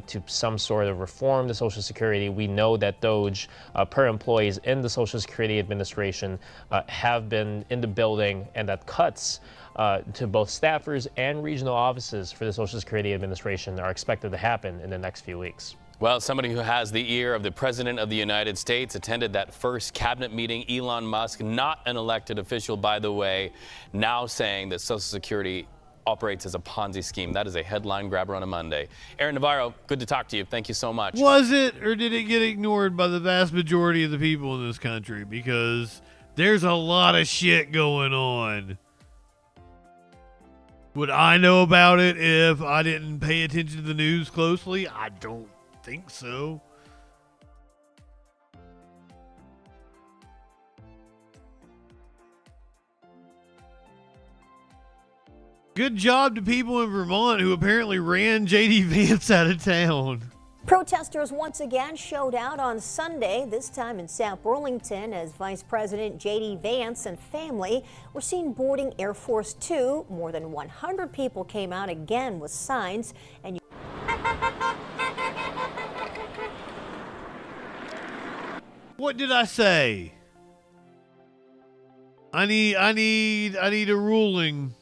to some sort of reform to Social Security. We know that Doge, per employees in the Social Security Administration, have been in the building, and that cuts to both staffers and regional offices for the Social Security Administration are expected to happen in the next few weeks. Well, somebody who has the ear of the President of the United States attended that first cabinet meeting. Elon Musk, not an elected official, by the way, now saying that Social Security operates as a Ponzi scheme. That is a headline grabber on a Monday. Aaron Navarro, good to talk to you. Thank you so much. Was it, or did it get ignored by the vast majority of the people in this country? Because there's a lot of shit going on. Would I know about it if I didn't pay attention to the news closely? I don't think so. Good job to people in Vermont who apparently ran J.D. Vance out of town. Protesters once again showed out on Sunday, this time in South Burlington, as Vice President J.D. Vance and family were seen boarding Air Force Two. More than 100 people came out again with signs and What did I say? I need a ruling.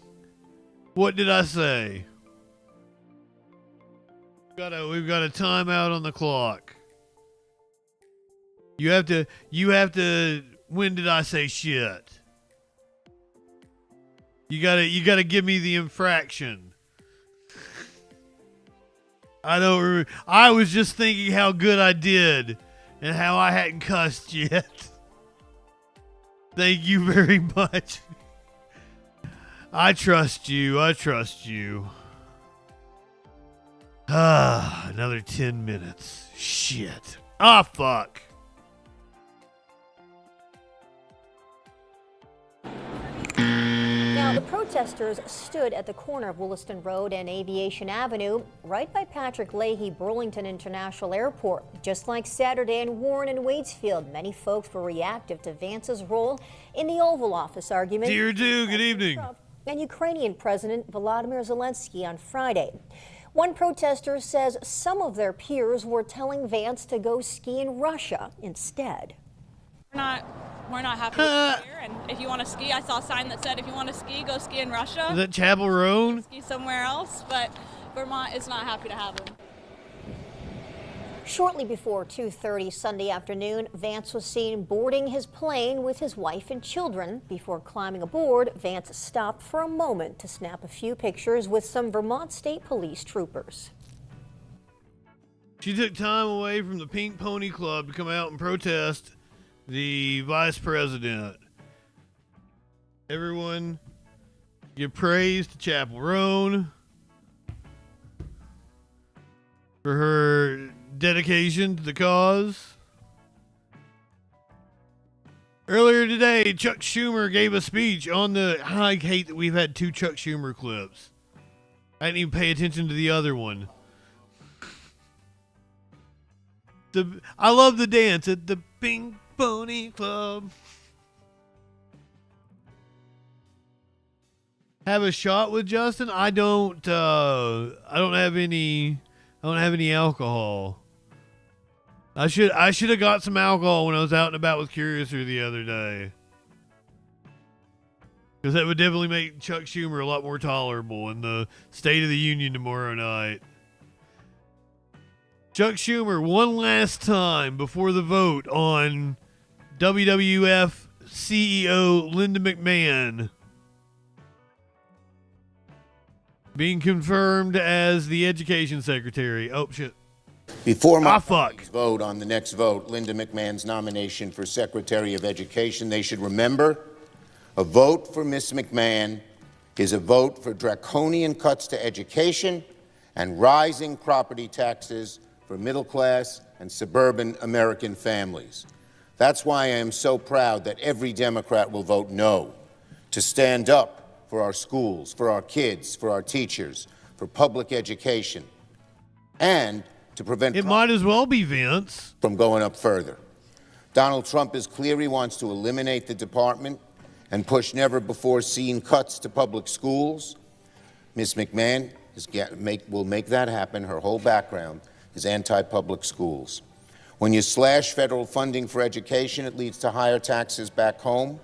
What did I say? We've got a timeout on the clock. You have to when did I say shit? You gotta give me the infraction. I don't remember. I was just thinking how good I did and how I hadn't cussed yet. Thank you very much. I trust you. Another 10 minutes. Shit. Fuck. Now, the protesters stood at the corner of Williston Road and Aviation Avenue, right by Patrick Leahy Burlington International Airport. Just like Saturday in Warren and Waitsfield, many folks were reactive to Vance's role in the Oval Office argument. Dear Dude, good evening. And Ukrainian President Volodymyr Zelensky on Friday. One protester says some of their peers were telling Vance to go ski in Russia instead. We're not happy with here, and if you want to ski, I saw a sign that said if you want to ski, go ski in Russia. Is that Chapel Roan? Ski somewhere else, but Vermont is not happy to have him. Shortly before 2:30 Sunday afternoon, Vance was seen boarding his plane with his wife and children. Before climbing aboard, Vance stopped for a moment to snap a few pictures with some Vermont State Police troopers. She took time away from the Pink Pony Club to come out and protest the vice president. Everyone give praise to Chapel Roan for her dedication to the cause. Earlier today, Chuck Schumer gave a speech on the... I hate that we've had two Chuck Schumer clips. I didn't even pay attention to the other one. I love the dance at the Pink Pony Club. Have a shot with Justin? I don't have any alcohol. I should have got some alcohol when I was out and about with Curiouser the other day. Because that would definitely make Chuck Schumer a lot more tolerable in the State of the Union tomorrow night. Chuck Schumer, one last time before the vote on WWF CEO Linda McMahon being confirmed as the education secretary. Oh, shit. Before my colleagues vote on the next vote, Linda McMahon's nomination for Secretary of Education, they should remember a vote for Ms. McMahon is a vote for draconian cuts to education and rising property taxes for middle-class and suburban American families. That's why I am so proud that every Democrat will vote no to stand up for our schools, for our kids, for our teachers, for public education, and to prevent it might as well be Vince from going up further. Donald Trump is clear he wants to eliminate the department and push never-before-seen cuts to public schools. Ms. McMahon will make that happen. Her whole background is anti-public schools. When you slash federal funding for education, it leads to higher taxes back home.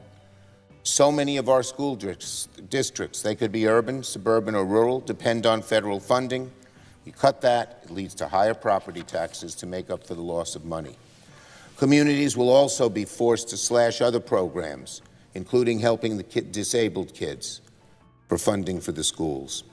So many of our school districts, they could be urban, suburban, or rural, depend on federal funding. You cut that, it leads to higher property taxes to make up for the loss of money. Communities will also be forced to slash other programs, including helping the disabled kids for funding for the schools.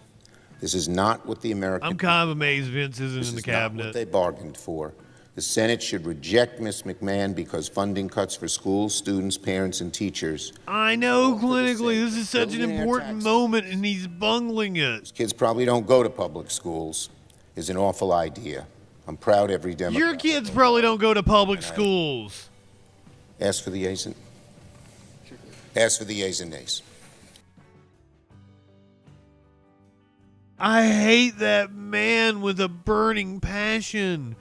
This is not what the American I'm kind of amazed Vince isn't this in the is cabinet. Not what they bargained for. The Senate should reject Ms. McMahon because funding cuts for schools, students, parents, and teachers. I know clinically this is such an important moment and he's bungling it. Kids probably don't go to public schools is an awful idea. I'm proud every Democrat. Your kids probably don't go to public schools. Ask for the yeas and nays. I hate that man with a burning passion.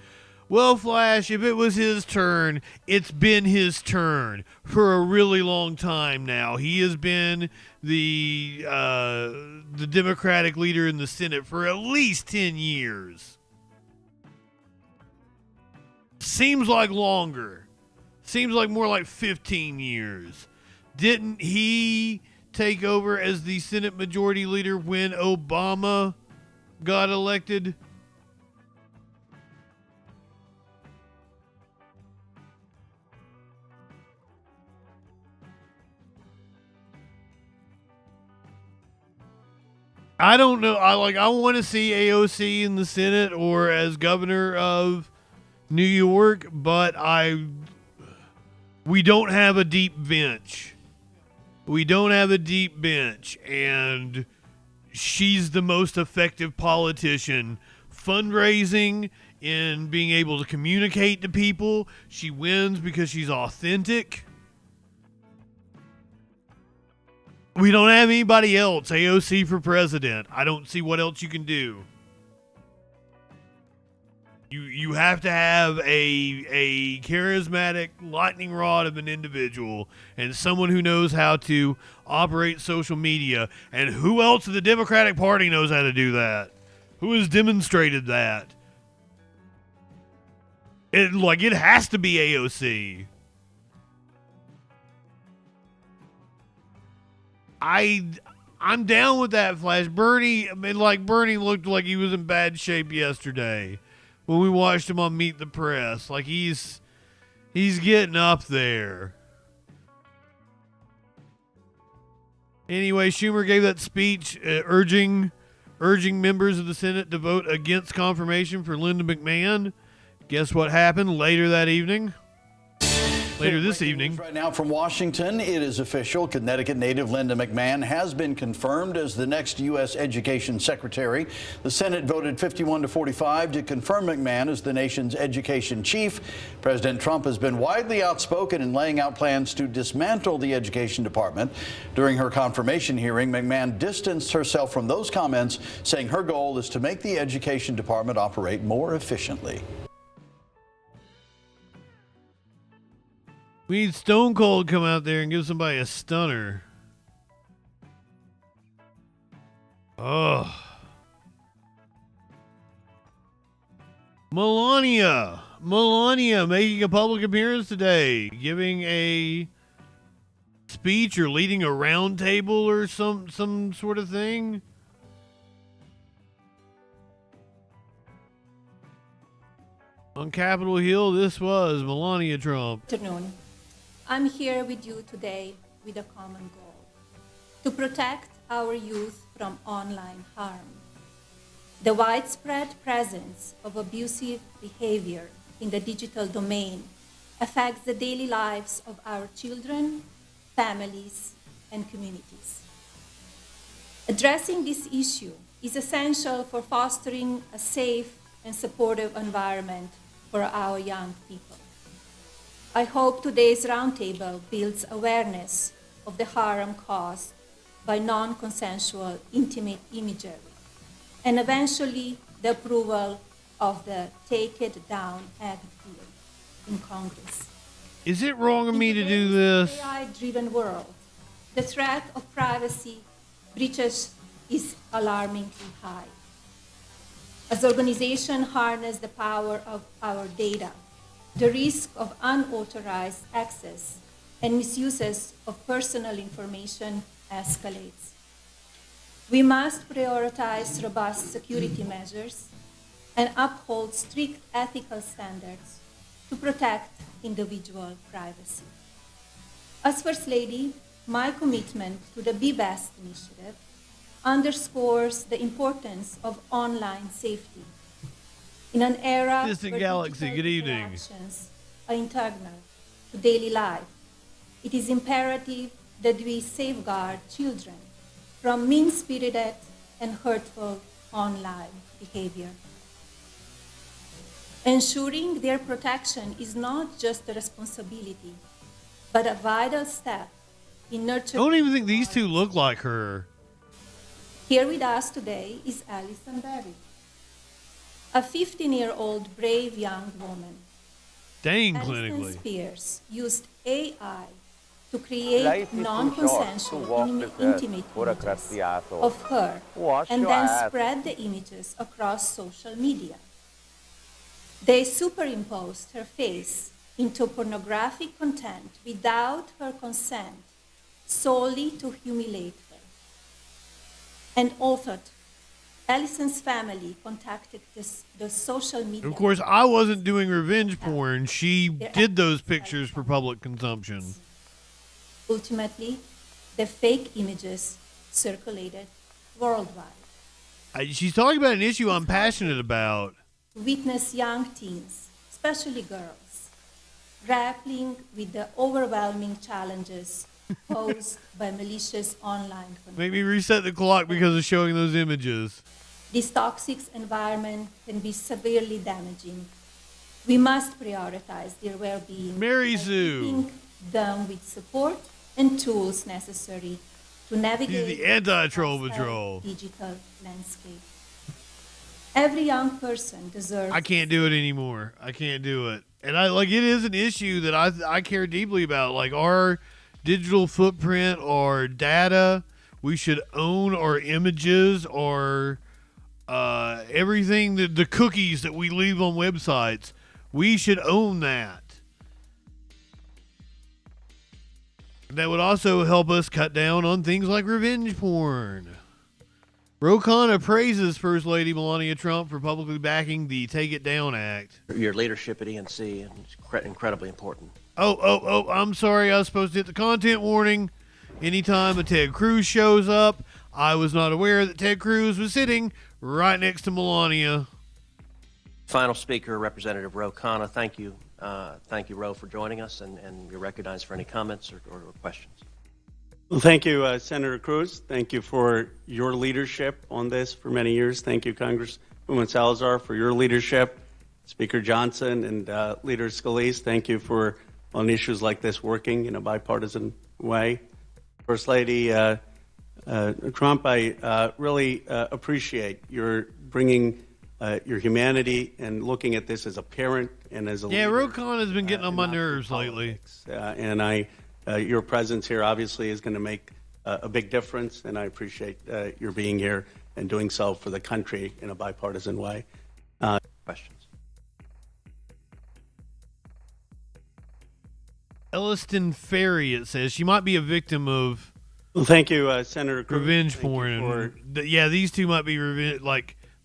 Well, Flash, if it was his turn, it's been his turn for a really long time now. He has been the Democratic leader in the Senate for at least 10 years. Seems like longer. Seems like more like 15 years. Didn't he take over as the Senate Majority Leader when Obama got elected? I don't know. I want to see AOC in the Senate or as governor of New York, but we don't have a deep bench. We don't have a deep bench, and she's the most effective politician fundraising and being able to communicate to people. She wins because she's authentic. We don't have anybody else. AOC for president. I don't see what else you can do. You have to have a charismatic lightning rod of an individual and someone who knows how to operate social media. And who else in the Democratic Party knows how to do that? Who has demonstrated that? It has to be AOC. I'm down with that, Flash. Bernie looked like he was in bad shape yesterday when we watched him on Meet the Press. Like he's getting up there. Anyway, Schumer gave that speech urging members of the Senate to vote against confirmation for Linda McMahon. Guess what happened later that evening? Later this evening. Right now from Washington, it is official. Connecticut native Linda McMahon has been confirmed as the next U.S. Education Secretary. The Senate voted 51-45 to confirm McMahon as the nation's education chief. President Trump has been widely outspoken in laying out plans to dismantle the Education Department. During her confirmation hearing, McMahon distanced herself from those comments, saying her goal is to make the Education Department operate more efficiently. We need Stone Cold to come out there and give somebody a stunner. Ugh. Melania making a public appearance today, giving a speech or leading a round table or some sort of thing. On Capitol Hill, this was Melania Trump. Good afternoon. I'm here with you today with a common goal: to protect our youth from online harm. The widespread presence of abusive behavior in the digital domain affects the daily lives of our children, families, and communities. Addressing this issue is essential for fostering a safe and supportive environment for our young people. I hope today's roundtable builds awareness of the harm caused by non-consensual intimate imagery, and eventually the approval of the Take It Down Act bill in Congress. Is it wrong of me to do this? In today's AI-driven world, the threat of privacy breaches is alarmingly high. As organizations harness the power of our data, the risk of unauthorized access and misuses of personal information escalates. We must prioritize robust security measures and uphold strict ethical standards to protect individual privacy. As First Lady, my commitment to the Be Best initiative underscores the importance of online safety. In an era Distant where Galaxy, digital good evening. interactions are integral to daily life, it is imperative that we safeguard children from mean-spirited and hurtful online behavior. Ensuring their protection is not just a responsibility, but a vital step in I nurturing. don't even think these two look like her. Here with us today is Alison Berry, a 15-year-old brave young woman. Dang, Alison clinically. Spears used AI to create non-consensual intimate images of her and then spread the images across social media. They superimposed her face into pornographic content without her consent, solely to humiliate her. And authored, Alison's family contacted the social media. Of course, I wasn't doing revenge porn. She did those pictures for public consumption. Ultimately, the fake images circulated worldwide. She's talking about an issue I'm passionate about. To witness young teens, especially girls, grappling with the overwhelming challenges posed by malicious online content. Make me reset the clock because of showing those images. This toxic environment can be severely damaging. We must prioritize their well-being, Mary Sue, equipping them with support and tools necessary to navigate the anti-troll patrol. digital landscape. Every young person deserves. I can't do it anymore. I can't do it. And it is an issue that I care deeply about. Like our digital footprint, our data. We should own our images, our everything, the cookies that we leave on websites. We should own that. That would also help us cut down on things like revenge porn. Ro Khanna praises First Lady Melania Trump for publicly backing the Take It Down Act. Your leadership at ENC is incredibly important. Oh, I'm sorry. I was supposed to hit the content warning. Anytime a Ted Cruz shows up, I was not aware that Ted Cruz was sitting right next to Melania. Final speaker, Representative Ro Khanna. Thank you. Thank you, Ro, for joining us, and you're recognized for any comments or questions. Well, thank you, Senator Cruz. Thank you for your leadership on this for many years. Thank you, Congresswoman Salazar, for your leadership. Speaker Johnson and Leader Scalise, thank you for on issues like this working in a bipartisan way. First Lady Trump, I really appreciate your bringing your humanity and looking at this as a parent and as a leader. Ro Khanna has been getting on my nerves lately. And your presence here obviously is going to make a big difference, and I appreciate your being here and doing so for the country in a bipartisan way. Questions? Elliston Ferry, it says she might be a victim of. Well, thank you, Senator Cruz. Revenge porn. These two might be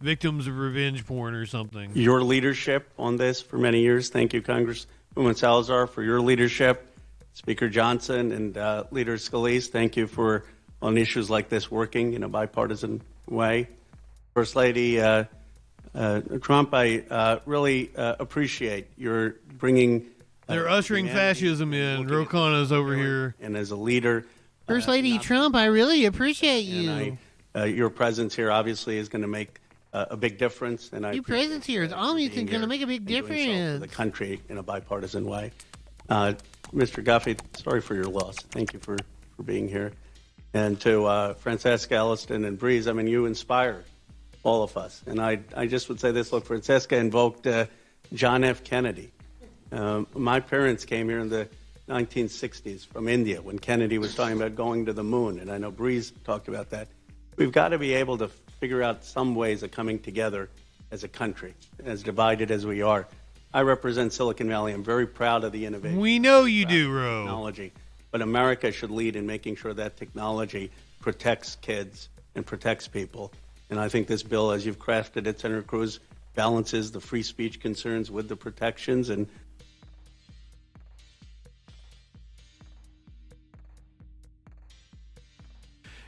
victims of revenge porn or something. Your leadership on this for many years. Thank you, Congresswoman Salazar, for your leadership. Speaker Johnson and Leader Scalise, thank you for on issues like this working in a bipartisan way. First Lady Trump, I really appreciate your bringing. They're ushering fascism in. Ro Khanna's over here. And as a leader. First Lady Trump, I really appreciate you. Your presence here obviously is going to make a big difference. And your presence here is obviously going to make a big difference. For the country in a bipartisan way. Mr. Guffey, sorry for your loss. Thank you for being here. And to Francesca, Elliston, and Breeze, I mean, you inspired all of us. And I just would say this, look, Francesca invoked John F. Kennedy. My parents came here in the 1960s from India when Kennedy was talking about going to the moon, and I know Breeze talked about that. We've got to be able to figure out some ways of coming together as a country, as divided as we are. I represent Silicon Valley. I'm very proud of the innovation. We know you do, Ro. Technology, but America should lead in making sure that technology protects kids and protects people. And I think this bill, as you've crafted it, Senator Cruz, balances the free speech concerns with the protections. And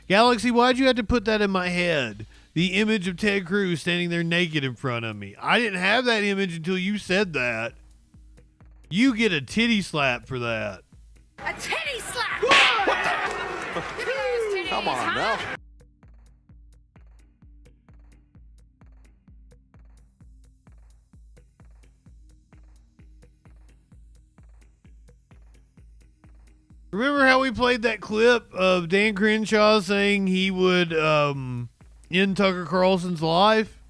Galaxy, why'd you have to put that in my head? The image of Ted Cruz standing there naked in front of me. I didn't have that image until you said that. You get a titty slap for that. A titty slap! Come on now. Remember how we played that clip of Dan Crenshaw saying he would end Tucker Carlson's life?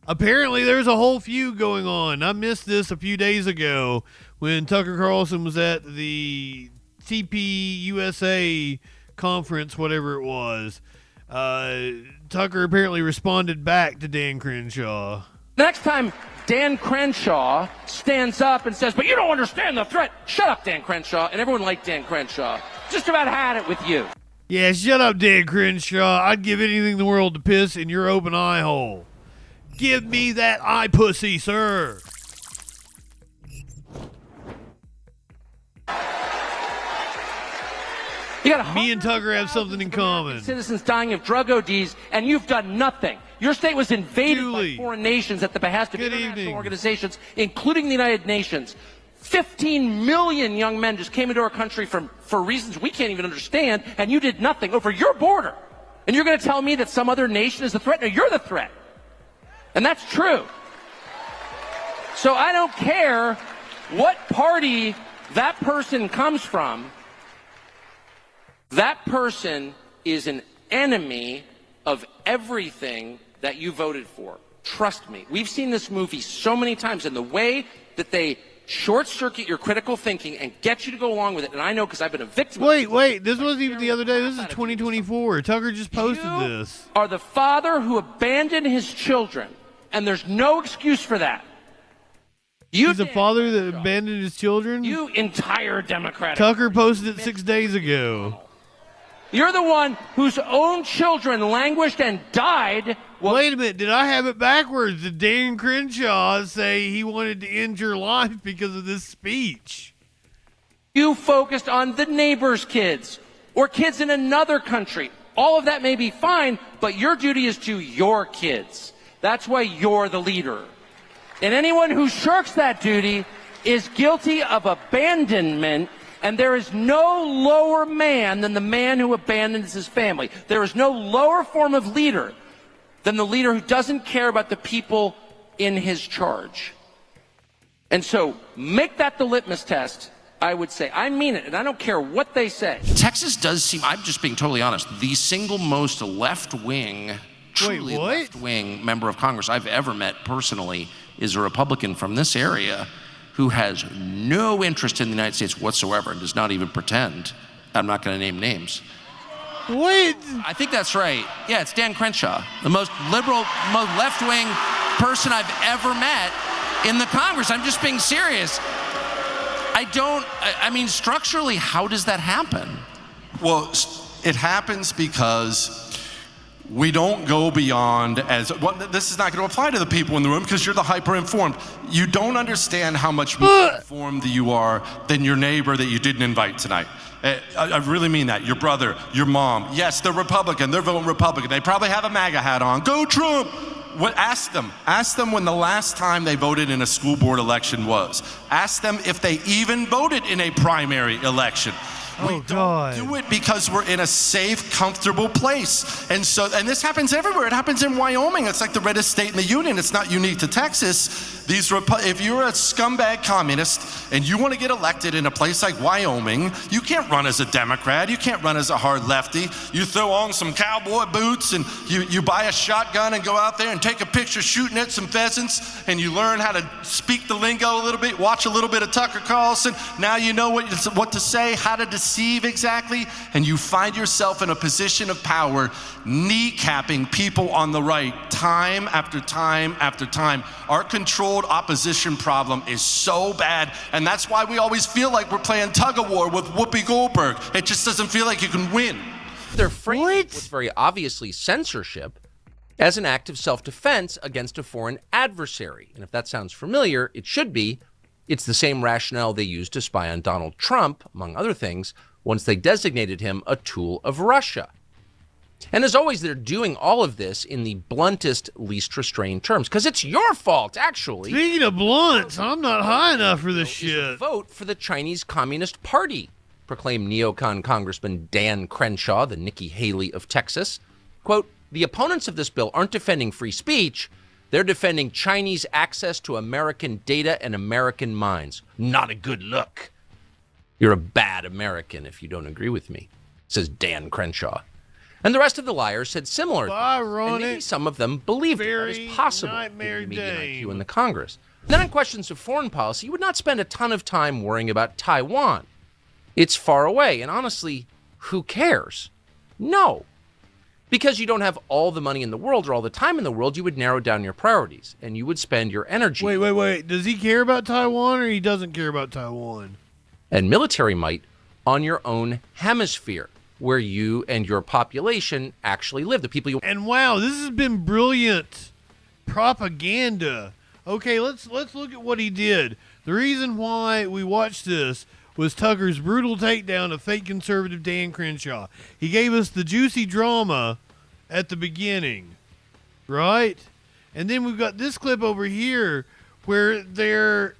Apparently there's a whole feud going on. I missed this a few days ago when Tucker Carlson was at the TPUSA conference, whatever it was. Tucker apparently responded back to Dan Crenshaw. Next time Dan Crenshaw stands up and says, but you don't understand the threat. Shut up, Dan Crenshaw. And everyone liked Dan Crenshaw. Just about had it with you. Yeah, shut up, Dan Crenshaw. I'd give anything in the world to piss in your open eye hole. Give me that eye pussy, sir. Me and Tucker have something in common. Citizens dying of drug ODs, and you've done nothing. Your state was invaded by foreign nations at the behest of international organizations, including the United Nations. 15 million young men just came into our country for reasons we can't even understand, and you did nothing over your border. And you're going to tell me that some other nation is the threat? No, you're the threat. And that's true. So I don't care what party that person comes from. That person is an enemy of everything that you voted for. Trust me. We've seen this movie so many times, and the way that they short-circuit your critical thinking and get you to go along with it, and I know because I've been a victim. Wait, this wasn't even the other day. This is 2024. Tucker just posted this. You are the father who abandoned his children, and there's no excuse for that. He's a father that abandoned his children? You entire Democratic. Tucker posted it 6 days ago. You're the one whose own children languished and died. Wait a minute. Did I have it backwards? Did Dan Crenshaw say he wanted to end your life because of this speech? You focused on the neighbor's kids or kids in another country. All of that may be fine, but your duty is to your kids. That's why you're the leader. And anyone who shirks that duty is guilty of abandonment. And there is no lower man than the man who abandons his family. There is no lower form of leader than the leader who doesn't care about the people in his charge. And so make that the litmus test, I would say. I mean it, and I don't care what they say. Texas does seem, I'm just being totally honest, the single most left-wing, truly left-wing member of Congress I've ever met personally is a Republican from this area who has no interest in the United States whatsoever and does not even pretend. I'm not going to name names. What? I think that's right. Yeah, it's Dan Crenshaw, the most liberal, most left-wing person I've ever met in the Congress. I'm just being serious. I mean, structurally, how does that happen? Well, it happens because we don't go beyond as, well, this is not going to apply to the people in the room because you're the hyper-informed. You don't understand how much more informed you are than your neighbor that you didn't invite tonight. I really mean that. Your brother, your mom. Yes, they're Republican. They're voting Republican. They probably have a MAGA hat on. Go Trump! Ask them. Ask them when the last time they voted in a school board election was. Ask them if they even voted in a primary election. We don't do it because we're in a safe, comfortable place. And this happens everywhere. It happens in Wyoming. It's like the reddest state in the union. It's not unique to Texas. If you're a scumbag communist and you want to get elected in a place like Wyoming, you can't run as a Democrat. You can't run as a hard lefty. You throw on some cowboy boots and you buy a shotgun and go out there and take a picture shooting at some pheasants, and you learn how to speak the lingo a little bit, watch a little bit of Tucker Carlson. Now you know what to say, how to deceive exactly, and you find yourself in a position of power, kneecapping people on the right time after time after time. Our controlled opposition problem is so bad, and that's why we always feel like we're playing tug-of-war with Whoopi Goldberg. It just doesn't feel like you can win. They're framing what's very obviously censorship as an act of self-defense against a foreign adversary. And if that sounds familiar, it should be. It's the same rationale they used to spy on Donald Trump, among other things, once they designated him a tool of Russia. And as always, they're doing all of this in the bluntest, least restrained terms, because it's your fault, actually. Speaking of blunts, I'm not high enough for this shit. Vote for the Chinese Communist Party, proclaimed neocon Congressman Dan Crenshaw, the Nikki Haley of Texas. Quote, the opponents of this bill aren't defending free speech. They're defending Chinese access to American data and American minds. Not a good look. You're a bad American if you don't agree with me, says Dan Crenshaw. And the rest of the liars said similar things, and maybe some of them believed it. That is possible, given the median IQ in the Congress. Then on questions of foreign policy, you would not spend a ton of time worrying about Taiwan. It's far away, and honestly, who cares? No. Because you don't have all the money in the world or all the time in the world, you would narrow down your priorities, and you would spend your energy. Wait. Does he care about Taiwan, or he doesn't care about Taiwan? And military might on your own hemisphere, where you and your population actually live, the people you... And wow, this has been brilliant propaganda. Okay, let's look at what he did. The reason why we watched this was Tucker's brutal takedown of fake conservative Dan Crenshaw. He gave us the juicy drama at the beginning, right? And then we've got this clip over here where they're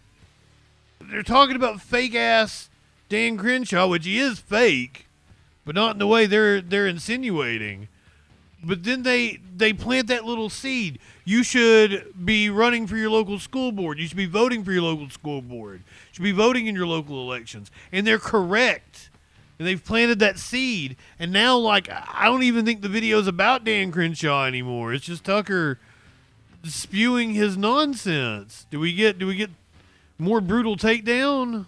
talking about fake-ass Dan Crenshaw, which he is fake, but not in the way they're insinuating. But then they plant that little seed. You should be running for your local school board. You should be voting for your local school board. You should be voting in your local elections. And they're correct. And they've planted that seed. And now, like, I don't even think the video's about Dan Crenshaw anymore. It's just Tucker spewing his nonsense. Do we get more brutal takedown?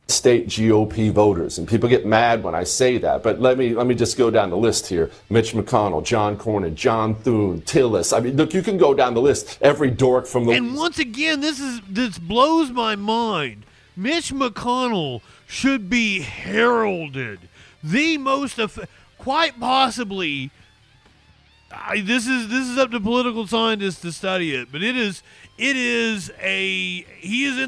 State GOP voters, and people get mad when I say that, but let me just go down the list here. Mitch McConnell, John Cornyn, John Thune, Tillis. I mean, look, you can go down the list. Every dork from the... And once again, this blows my mind. Mitch McConnell should be heralded. The most, quite possibly, this is up to political scientists to study it, but he is in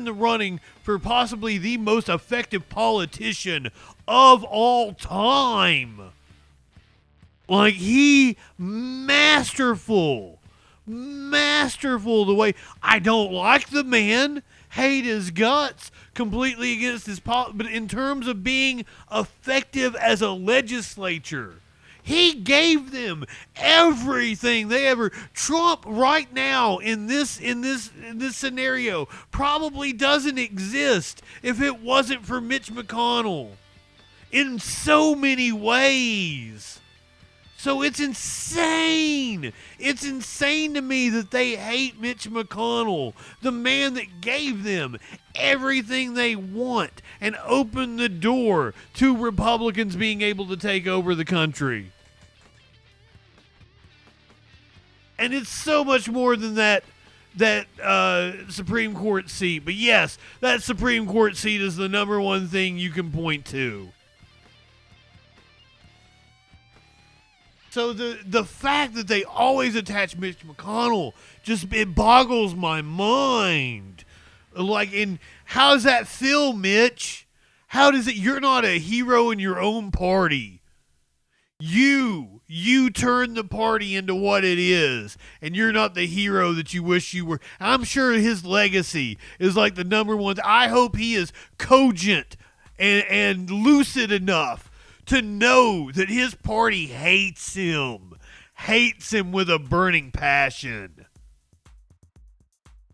the running for possibly the most effective politician of all time. Like, he masterful the way, I don't like the man, hate his guts, completely against his but in terms of being effective as a legislature, he gave them everything they ever. Trump right now in this scenario probably doesn't exist if it wasn't for Mitch McConnell in so many ways. So it's insane. It's insane to me that they hate Mitch McConnell, the man that gave them everything they want and opened the door to Republicans being able to take over the country. And it's so much more than that Supreme Court seat. But yes, that Supreme Court seat is the number one thing you can point to. So the fact that they always attach Mitch McConnell it boggles my mind. Like, how does that feel, Mitch? How does it? You're not a hero in your own party. You turned the party into what it is, and you're not the hero that you wish you were. I'm sure his legacy is like the number one. I hope he is cogent and lucid enough to know that his party hates him with a burning passion.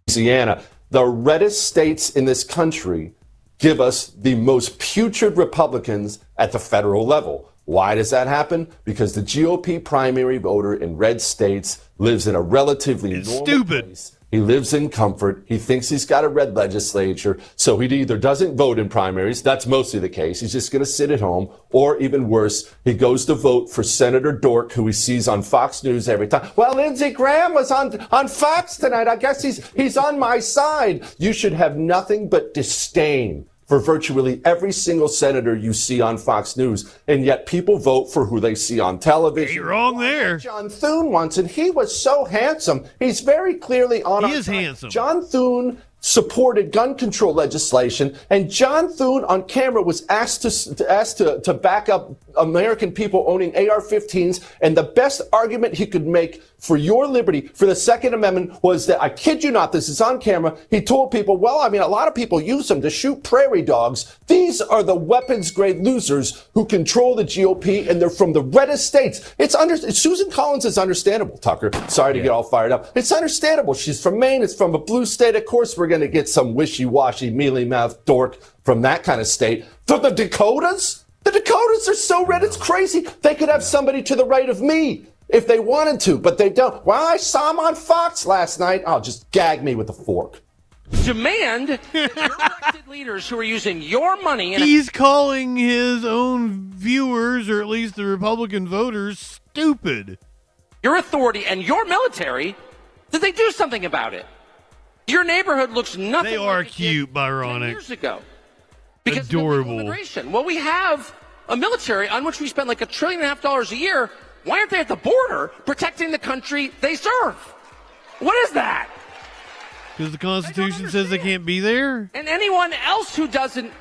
Louisiana, the reddest states in this country give us the most putrid Republicans at the federal level. Why does that happen? Because the GOP primary voter in red states lives in a relatively normal place. He lives in comfort. He thinks he's got a red legislature, so he either doesn't vote in primaries, that's mostly the case, he's just going to sit at home, or even worse, he goes to vote for Senator Dork, who he sees on Fox News every time. Well, Lindsey Graham was on Fox tonight. I guess he's on my side. You should have nothing but disdain for virtually every single senator you see on Fox News, and yet people vote for who they see on television. You're wrong there. John Thune once, and he was so handsome. He's very clearly on our side. He is handsome. John Thune supported gun control legislation, and John Thune on camera was asked to back up American people owning AR-15s, and the best argument he could make for your liberty, for the Second Amendment, was that, I kid you not, this is on camera, he told people, well, I mean, a lot of people use them to shoot prairie dogs. These are the weapons-grade losers who control the GOP, and they're from the reddest states. Susan Collins is understandable, Tucker. Sorry to get all fired up. It's understandable. She's from Maine. It's from a blue state. Of course, we're going to get some wishy-washy, mealy-mouthed dork from that kind of state. For the Dakotas? The Dakotas are so red, it's crazy. They could have somebody to the right of me if they wanted to, but they don't. Well, I saw him on Fox last night. Oh, just gag me with a fork. Demand your elected leaders who are using your money. He's calling his own viewers, or at least the Republican voters, stupid. Your authority and your military, that they do something about it. Your neighborhood looks nothing They are like cute, Byronic. 10 years ago. Because adorable. Of immigration. Well, we have a military on which we spend like $1.5 trillion a year. Why aren't they at the border protecting the country they serve? What is that? Because the Constitution says they can't be there? And anyone else who doesn't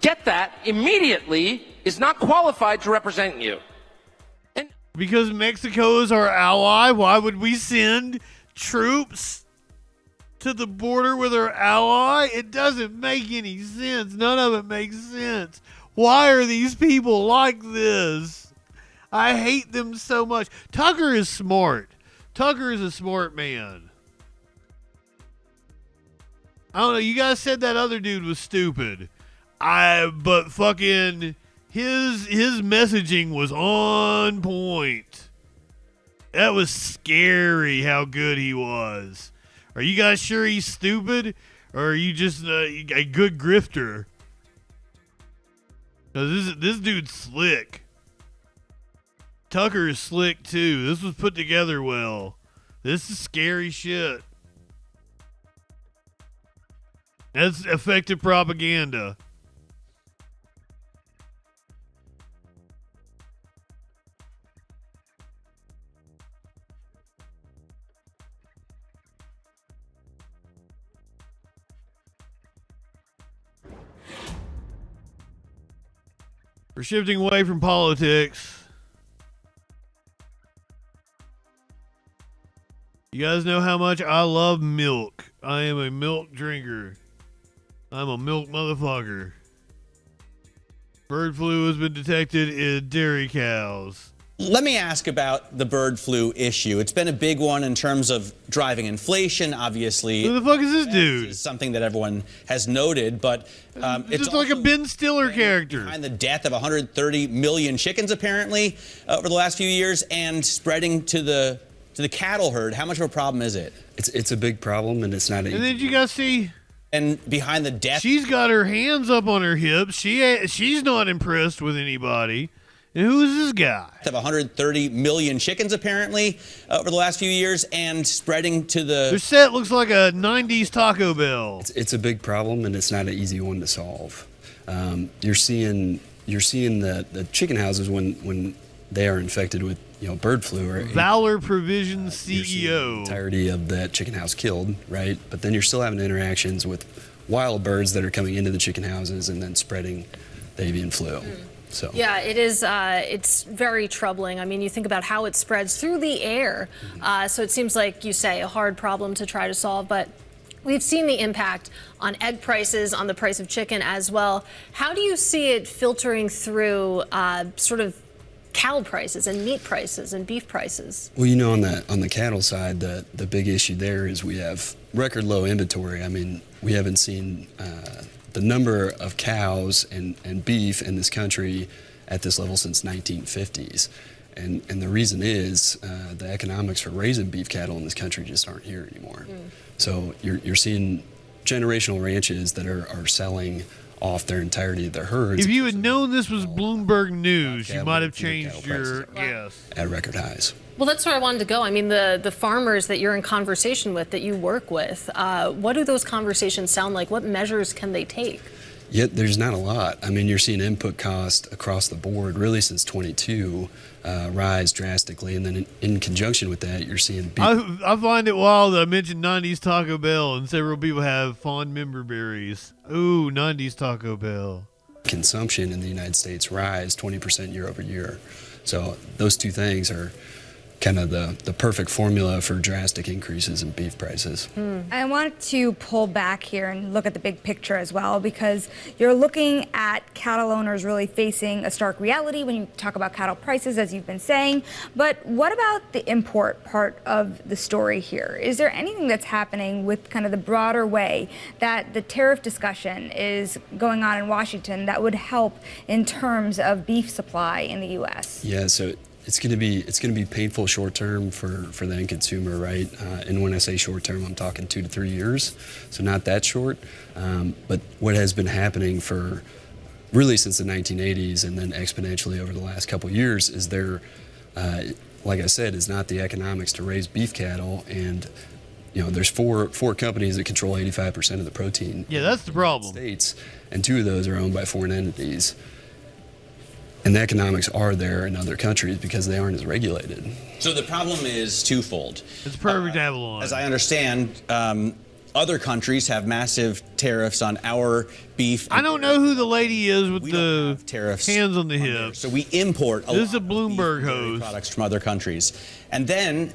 get that immediately is not qualified to represent you. Because Mexico is our ally, why would we send troops to the border with our ally? It doesn't make any sense. None of it makes sense. Why are these people like this? I hate them so much. Tucker is smart. Tucker is a smart man. I don't know. You guys said that other dude was stupid. But fucking his messaging was on point. That was scary how good he was. Are you guys sure he's stupid, or are you just a good grifter? Because this dude's slick. Tucker is slick too. This was put together well. This is scary shit. That's effective propaganda. We're shifting away from politics. You guys know how much I love milk. I am a milk drinker. I'm a milk motherfucker. Bird flu has been detected in dairy cows. Let me ask about the bird flu issue. It's been a big one in terms of driving inflation, obviously. Who the fuck is this dude? It's something that everyone has noted, but it's just like a Ben Stiller character. Behind the death of 130 million chickens, apparently, over the last few years, and spreading to the cattle herd. How much of a problem is it? It's a big problem, and it's not easy. And then you guys see... And behind the death... She's got her hands up on her hips. She's not impressed with anybody. And who is this guy? Of 130 million chickens, apparently, over the last few years, and spreading to the... Their set looks like a 90s Taco Bell. It's a big problem, and it's not an easy one to solve. You're seeing the chicken houses when they are infected with bird flu or Valor Provision CEO. entirety of that chicken house killed, right? But then you're still having interactions with wild birds that are coming into the chicken houses and then spreading the avian flu. So yeah, it is. It's very troubling. I mean, you think about how it spreads through the air. So it seems like you say a hard problem to try to solve, but we've seen the impact on egg prices, on the price of chicken as well. How do you see it filtering through sort of cow prices and meat prices and beef prices? well, on the cattle side, the big issue there is we have record low inventory. I mean, we haven't seen the number of cows and beef in this country at this level since 1950s. And the reason is the economics for raising beef cattle in this country just aren't here anymore. So you're seeing generational ranches that are selling off their entirety of their herds. If you had known this was Bloomberg News, you might have changed your guess. At record highs. Well, that's where I wanted to go. I mean, the farmers that you're in conversation with, that you work with, what do those conversations sound like? What measures can they take? Yet there's not a lot. I mean, you're seeing input cost across the board, really since 22, rise drastically, and then in conjunction with that, you're seeing beef. I find it wild that I mentioned 90s Taco Bell, and several people have fond memories. Ooh, 90s Taco Bell. Consumption in the United States rise 20% year over year. So those two things are kind of the perfect formula for drastic increases in beef prices. I want to pull back here and look at the big picture as well, because you're looking at cattle owners really facing a stark reality when you talk about cattle prices, as you've been saying. But what about the import part of the story here? Is there anything that's happening with kind of the broader way that the tariff discussion is going on in Washington that would help in terms of beef supply in the U.S.? Yeah, so it's going to be painful short term for the end consumer, right? And when I say short term, I'm talking 2 to 3 years, so not that short. But what has been happening for really since the 1980s and then exponentially over the last couple of years is like I said, is not the economics to raise beef cattle, and there's four companies that control 85% of the protein. Yeah, that's the problem. States, and 2 of those are owned by foreign entities. And the economics are there in other countries because they aren't as regulated. So the problem is twofold. It's perfect Avalon. As I understand, other countries have massive tariffs on our beef. I don't know who the lady is with the tariffs hands on the hips. So we import This is a Bloomberg hose. products from other countries. And then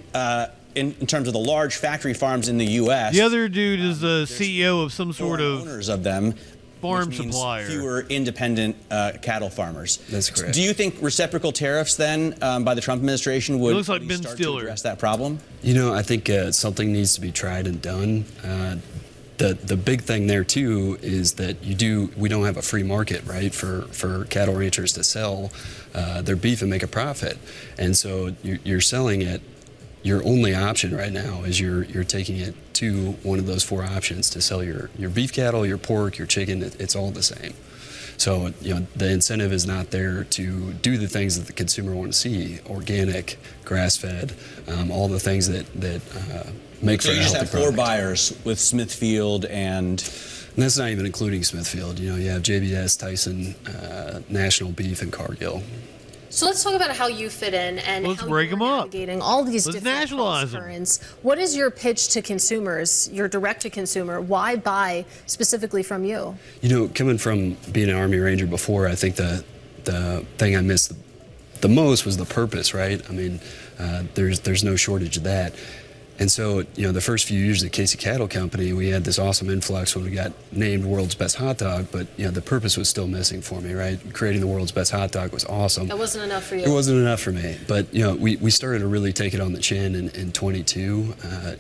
in terms of the large factory farms in the U.S. The other dude is the CEO of some sort of owners of them. Farm which means supplier. Fewer independent cattle farmers. That's correct. Do you think reciprocal tariffs then by the Trump administration would looks like Ben start Stiller. to address that problem? I think something needs to be tried and done. The big thing there too is that we don't have a free market, right, for cattle ranchers to sell their beef and make a profit, and so you're selling it. Your only option right now is you're taking it to one of those 4 options to sell your beef cattle, your pork, your chicken. It's all the same. So the incentive is not there to do the things that the consumer want to see: organic, grass-fed, all the things that make for a healthy product. So you just have 4 buyers with Smithfield and that's not even including Smithfield. You have JBS, Tyson, National Beef, and Cargill. So let's talk about how you fit in and Let's how break you're 'em up. navigating all these Let's different nationalize 'em. currents. What is your pitch to consumers, your direct-to-consumer? Why buy specifically from you? Coming from being an Army Ranger before, I think the thing I missed the most was the purpose, right? I mean, there's no shortage of that. And so, the first few years at Casey Cattle Company, we had this awesome influx when we got named world's best hot dog, but, the purpose was still missing for me, right? Creating the world's best hot dog was awesome. That wasn't enough for you. It wasn't enough for me, but, we started to really take it on the chin in 22.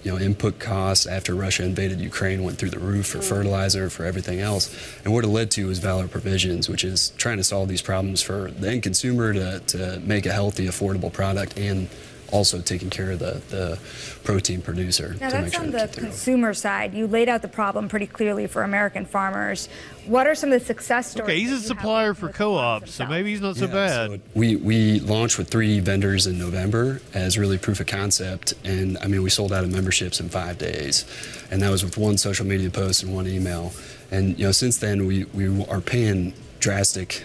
Input costs after Russia invaded Ukraine went through the roof for fertilizer, for everything else. And what it led to was Valor Provisions, which is trying to solve these problems for the end consumer to make a healthy, affordable product, and also taking care of the protein producer. Now, to make that's sure on they the keep their own. consumer side. You laid out the problem pretty clearly for American farmers. What are some of the success stories? Okay, he's a that you have supplier working for with co-ops, so maybe he's not so bad. So we launched with 3 vendors in November as really proof of concept, and we sold out of memberships in 5 days, and that was with 1 social media post and 1 email. And since then we are paying drastic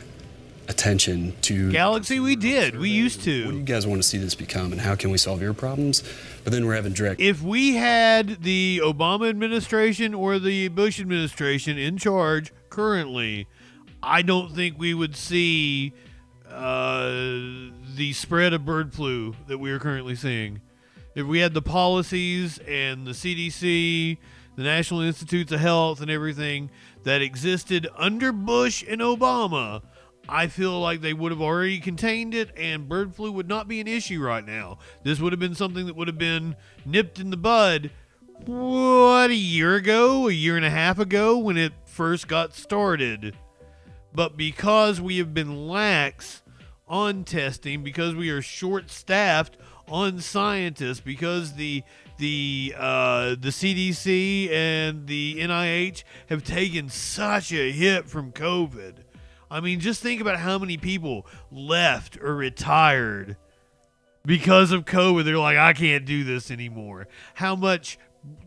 attention to Galaxy. We did. We used to. what do you guys want to see this become, and how can we solve your problems? But then we're having direct. If we had the Obama administration or the Bush administration in charge currently, I don't think we would see the spread of bird flu that we are currently seeing. If we had the policies and the CDC, the National Institutes of Health, and everything that existed under Bush and Obama, I feel like they would have already contained it, and bird flu would not be an issue right now. This would have been something that would have been nipped in the bud, what, a year ago, a year and a half ago, when it first got started. But because we have been lax on testing, because we are short-staffed on scientists, because the CDC and the NIH have taken such a hit from COVID. I mean, just think about how many people left or retired because of COVID. They're like, I can't do this anymore. How much,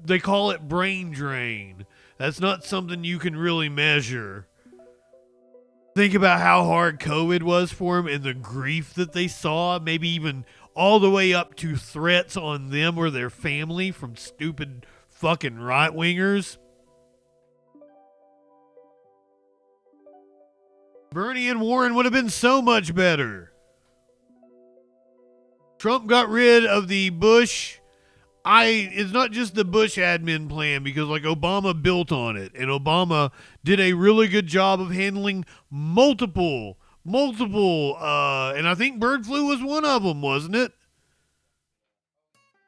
they call it brain drain. That's not something you can really measure. Think about how hard COVID was for them and the grief that they saw, maybe even all the way up to threats on them or their family from stupid fucking right-wingers. Bernie and Warren would have been so much better. Trump got rid of the Bush. It's not just the Bush admin plan, because like Obama built on it, and Obama did a really good job of handling multiple, and I think bird flu was one of them, wasn't it?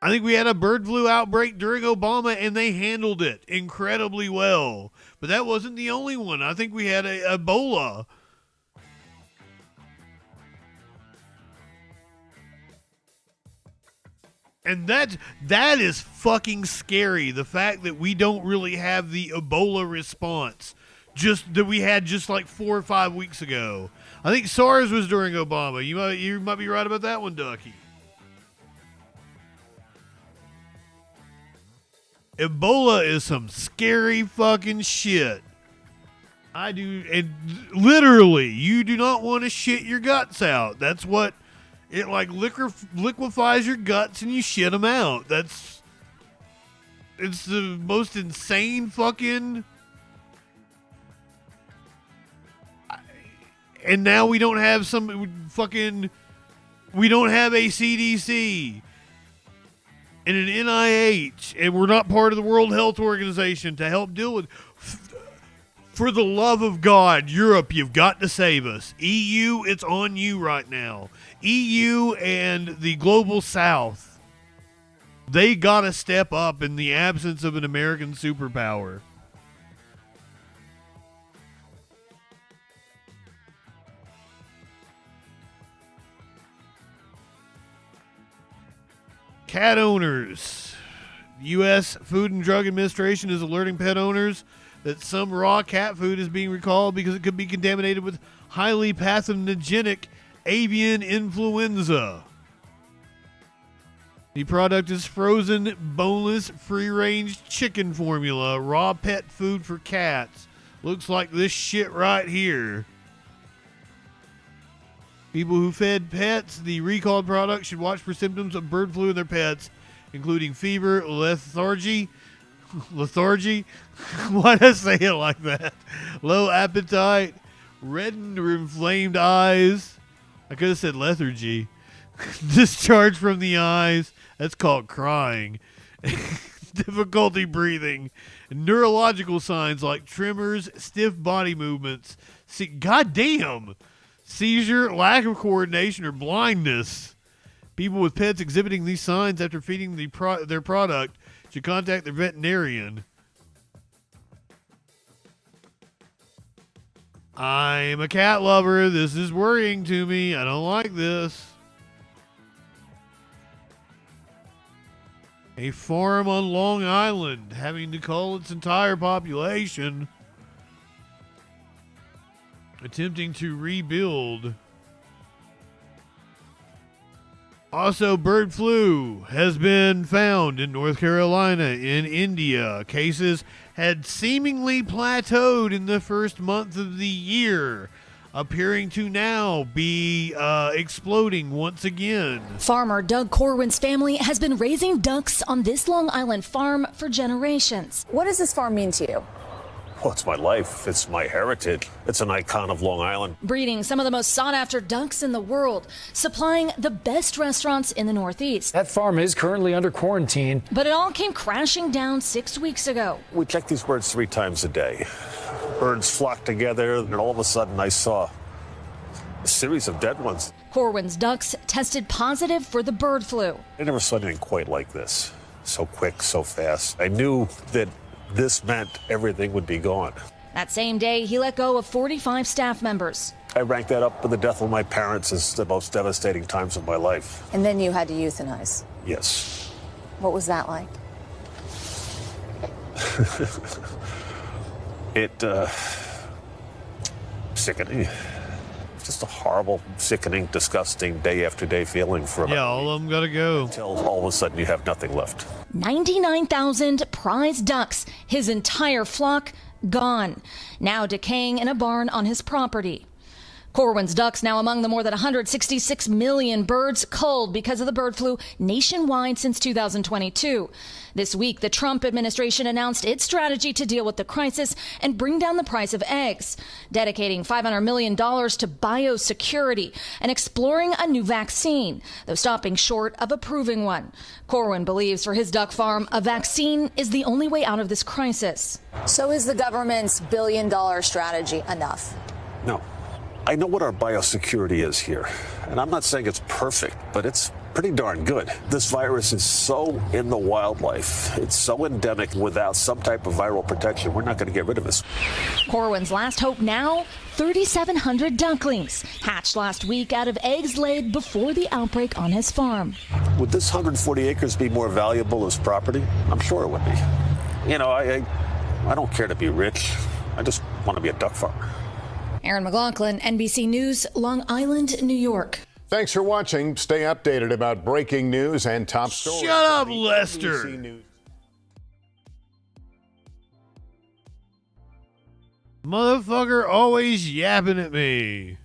I think we had a bird flu outbreak during Obama, and they handled it incredibly well. But that wasn't the only one. I think we had Ebola. And that is fucking scary. The fact that we don't really have the Ebola response just that we had just like 4 or 5 weeks ago. I think SARS was during Obama. You might be right about that one, Ducky. Ebola is some scary fucking shit. I do, and literally, you do not want to shit your guts out. That's what it like liquefies your guts and you shit them out. It's the most insane fucking. And now we don't have we don't have a CDC and an NIH, and we're not part of the World Health Organization to help deal with. For the love of God, Europe, you've got to save us. EU, it's on you right now. EU and the global South, they got to step up in the absence of an American superpower. Cat owners. U.S. Food and Drug Administration is alerting pet owners that some raw cat food is being recalled because it could be contaminated with highly pathogenic avian influenza. The product is frozen, boneless, free-range chicken formula, raw pet food for cats. Looks like this shit right here. People who fed pets the recalled product should watch for symptoms of bird flu in their pets, including fever, lethargy. Why did I say it like that? Low appetite, reddened or inflamed eyes. I could have said lethargy. Discharge from the eyes. That's called crying. Difficulty breathing. Neurological signs like tremors, stiff body movements. Goddamn. Seizure, lack of coordination, or blindness. People with pets exhibiting these signs after feeding their product should contact their veterinarian. I'm a cat lover. This is worrying to me. I don't like this. A farm on Long Island having to call its entire population, attempting to rebuild. Also, bird flu has been found in North Carolina, in India. Cases had seemingly plateaued in the first month of the year. appearing to now be exploding once again. Farmer Doug Corwin's family has been raising ducks on this Long Island farm for generations. What does this farm mean to you? Well, it's my life. It's my heritage. It's an icon of Long Island. Breeding some of the most sought-after ducks in the world, supplying the best restaurants in the Northeast. That farm is currently under quarantine. But it all came crashing down 6 weeks ago. We check these birds 3 times a day. Birds flock together, and all of a sudden I saw a series of dead ones. Corwin's ducks tested positive for the bird flu. I never saw anything quite like this. So quick, so fast. I knew that this meant everything would be gone. That same day, he let go of 45 staff members. I rank that up with the death of my parents as the most devastating times of my life. And then you had to euthanize. Yes. What was that like? Sickening. Just a horrible, sickening, disgusting day after day feeling for Yeah, all of them gotta go. Until all of a sudden you have nothing left. 99,000 prize ducks, his entire flock gone, now decaying in a barn on his property. Corwin's ducks now among the more than 166 million birds culled because of the bird flu nationwide since 2022. This week, the Trump administration announced its strategy to deal with the crisis and bring down the price of eggs, dedicating $500 million to biosecurity and exploring a new vaccine, though stopping short of approving one. Corwin believes for his duck farm, a vaccine is the only way out of this crisis. So is the government's billion-dollar strategy enough? No. I know what our biosecurity is here, and I'm not saying it's perfect, but it's pretty darn good. This virus is so in the wildlife. It's so endemic. Without some type of viral protection, we're not going to get rid of this. Corwin's last hope now, 3,700 ducklings hatched last week out of eggs laid before the outbreak on his farm. Would this 140 acres be more valuable as property? I'm sure it would be. You know, I don't care to be rich. I just want to be a duck farmer. Aaron McLaughlin, NBC News, Long Island, New York. Thanks for watching. Stay updated about breaking news and top stories. Shut up, Lester. Motherfucker always yapping at me.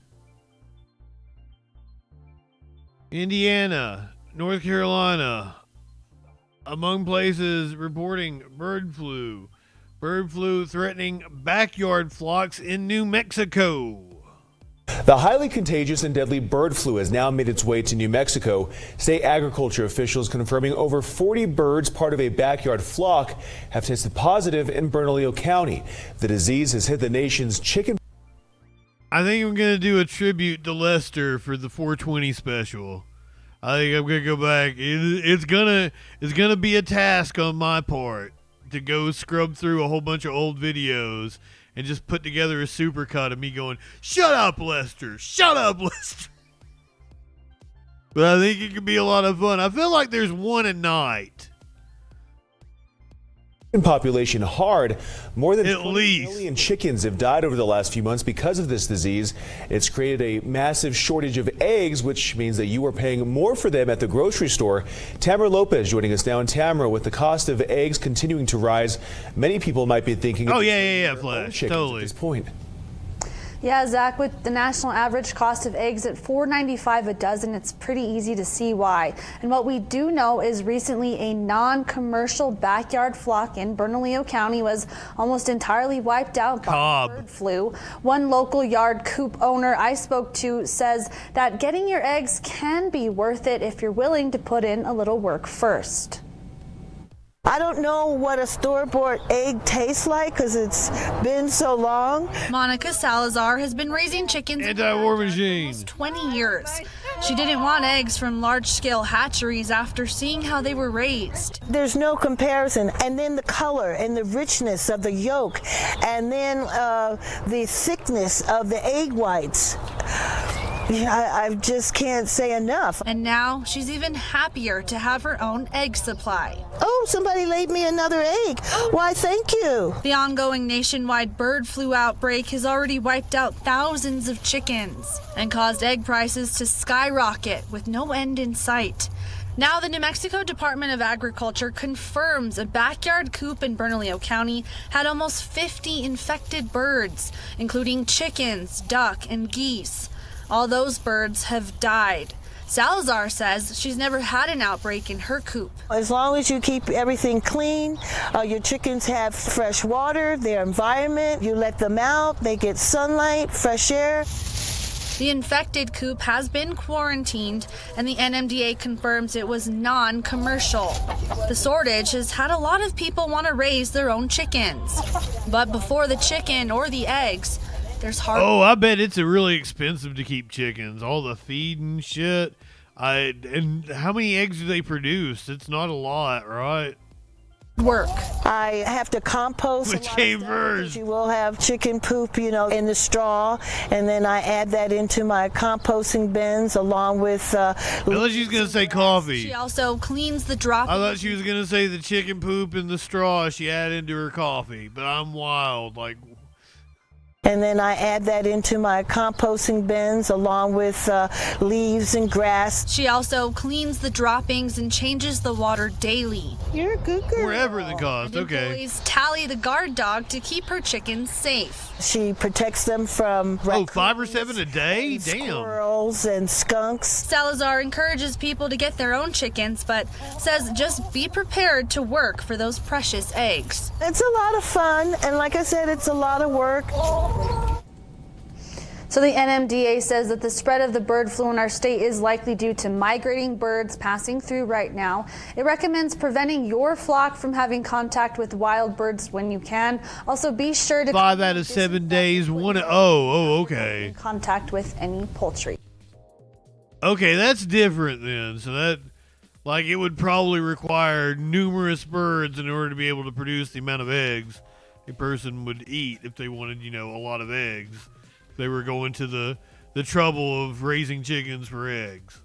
Indiana, North Carolina, among places reporting bird flu. Bird flu threatening backyard flocks in New Mexico. The highly contagious and deadly bird flu has now made its way to New Mexico. State agriculture officials confirming over 40 birds, part of a backyard flock, have tested positive in Bernalillo County. The disease has hit the nation's chicken. I think I'm going to do a tribute to Lester for the 420 special. I think I'm going to go back. It's gonna be a task on my part to go scrub through a whole bunch of old videos and just put together a supercut of me going, "Shut up, Lester! Shut up, Lester!" But I think it could be a lot of fun. I feel like there's one a night. Population hard. More than 20 million chickens have died over the last few months because of this disease. It's created a massive shortage of eggs, which means that you are paying more for them at the grocery store. Tamara Lopez joining us now. And Tamara, with the cost of eggs continuing to rise, many people might be thinking of Flash, totally. At this point. Yeah, Zach, with the national average cost of eggs at $4.95 a dozen, it's pretty easy to see why. And what we do know is recently a non-commercial backyard flock in Bernalillo County was almost entirely wiped out by bird flu. One local yard coop owner I spoke to says that getting your eggs can be worth it if you're willing to put in a little work first. I don't know what a store-bought egg tastes like because it's been so long. Monica Salazar has been raising chickens Anti-war for machine. almost 20 years. She didn't want eggs from large-scale hatcheries after seeing how they were raised. There's no comparison. And then the color and the richness of the yolk, and then the thickness of the egg whites. I just can't say enough. And now she's even happier to have her own egg supply. Oh, somebody laid me another egg. Why, thank you. The ongoing nationwide bird flu outbreak has already wiped out thousands of chickens and caused egg prices to skyrocket with no end in sight. Now, the New Mexico Department of Agriculture confirms a backyard coop in Bernalillo County had almost 50 infected birds, including chickens, duck, and geese. All those birds have died. Salazar says she's never had an outbreak in her coop. As long as you keep everything clean, your chickens have fresh water, their environment, you let them out, they get sunlight, fresh air. The infected coop has been quarantined, and the NMDA confirms it was non-commercial. The shortage has had a lot of people want to raise their own chickens. But before the chicken or the eggs, there's hard... Oh, I bet it's really expensive to keep chickens. All the feed and shit. And how many eggs do they produce? It's not a lot, right? Work. I have to compost. Which came first? You will have chicken poop, in the straw, and then I add that into my composting bins along with. I thought she was gonna say coffee. She also cleans the drop. I thought she was gonna say the chicken poop and the straw she added into her coffee, but I'm wild. And then I add that into my composting bins along with leaves and grass. She also cleans the droppings and changes the water daily. You're a good girl. Wherever the cost, okay. Employees tally the guard dog to keep her chickens safe. She protects them from 5 or 7 a day? Damn. Squirrels and skunks. Salazar encourages people to get their own chickens, but says just be prepared to work for those precious eggs. It's a lot of fun, and like I said, it's a lot of work. So the NMDA says that the spread of the bird flu in our state is likely due to migrating birds passing through right now. It recommends preventing your flock from having contact with wild birds when you can. Also, be sure to 5 out of 7 days, okay. Contact with any poultry. Okay, that's different then. So that, it would probably require numerous birds in order to be able to produce the amount of eggs a person would eat if they wanted, a lot of eggs. They were going to the trouble of raising chickens for eggs.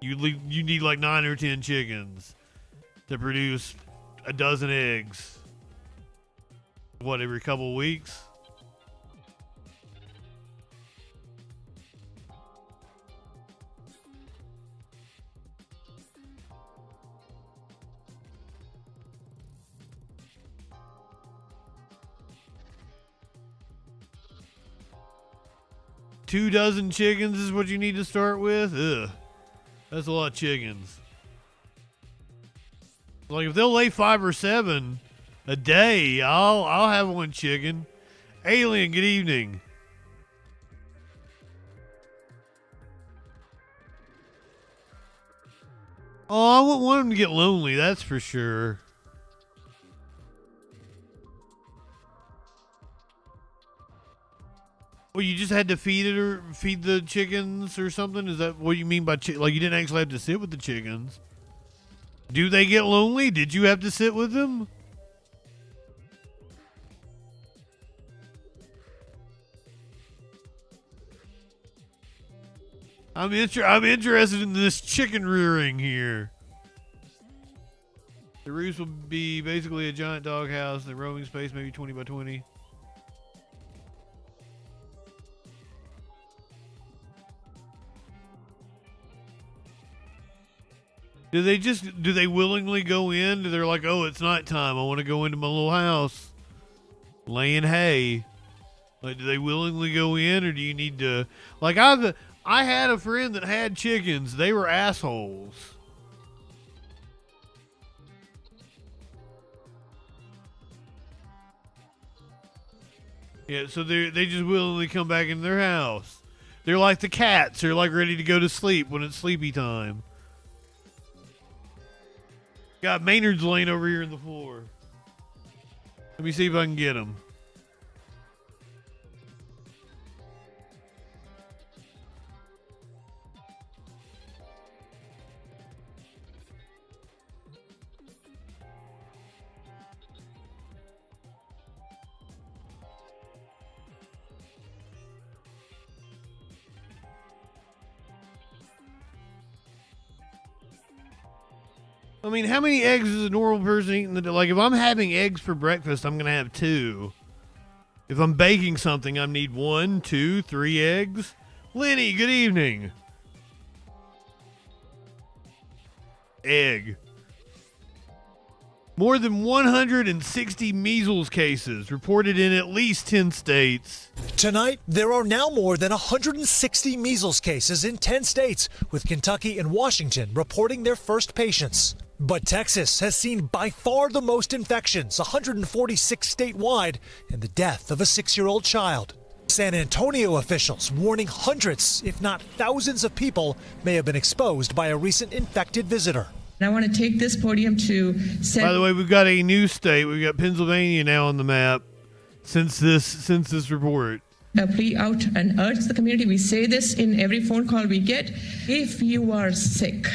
You need 9 or 10 chickens to produce a dozen eggs. Every couple of weeks? Two dozen chickens is what you need to start with? Ugh. That's a lot of chickens. If they'll lay 5 or 7 a day, I'll have one chicken. Alien, good evening. Oh, I wouldn't want them to get lonely, that's for sure. Well, you just had to feed the chickens or something? Is that what you mean by you didn't actually have to sit with the chickens? Do they get lonely? Did you have to sit with them? I'm interested in this chicken rearing here. The roost will be basically a giant doghouse. The roaming space maybe 20 by 20. Do they willingly go in? They're like, oh, it's nighttime. I want to go into my little house, laying hay. Do they willingly go in, or do you need to? I had a friend that had chickens. They were assholes. Yeah, so they just willingly come back into their house. They're like the cats. They're ready to go to sleep when it's sleepy time. Got Maynard's laying over here in the floor. Let me see if I can get him. I mean, how many eggs is a normal person eating? If I'm having eggs for breakfast, I'm going to have 2. If I'm baking something, I need 1, 2, 3 eggs. Lenny, good evening. egg. More than 160 measles cases reported in at least 10 states. Tonight, there are now more than 160 measles cases in 10 states, with Kentucky and Washington reporting their first patients. But Texas has seen by far the most infections, 146 statewide, and the death of a 6-year-old child. San Antonio officials warning hundreds, if not thousands of people may have been exposed by a recent infected visitor. I want to take this podium to send. By the way, we've got a new state. We've got Pennsylvania now on the map since this report. Plea out and urge the community. We say this in every phone call we get. If you are sick,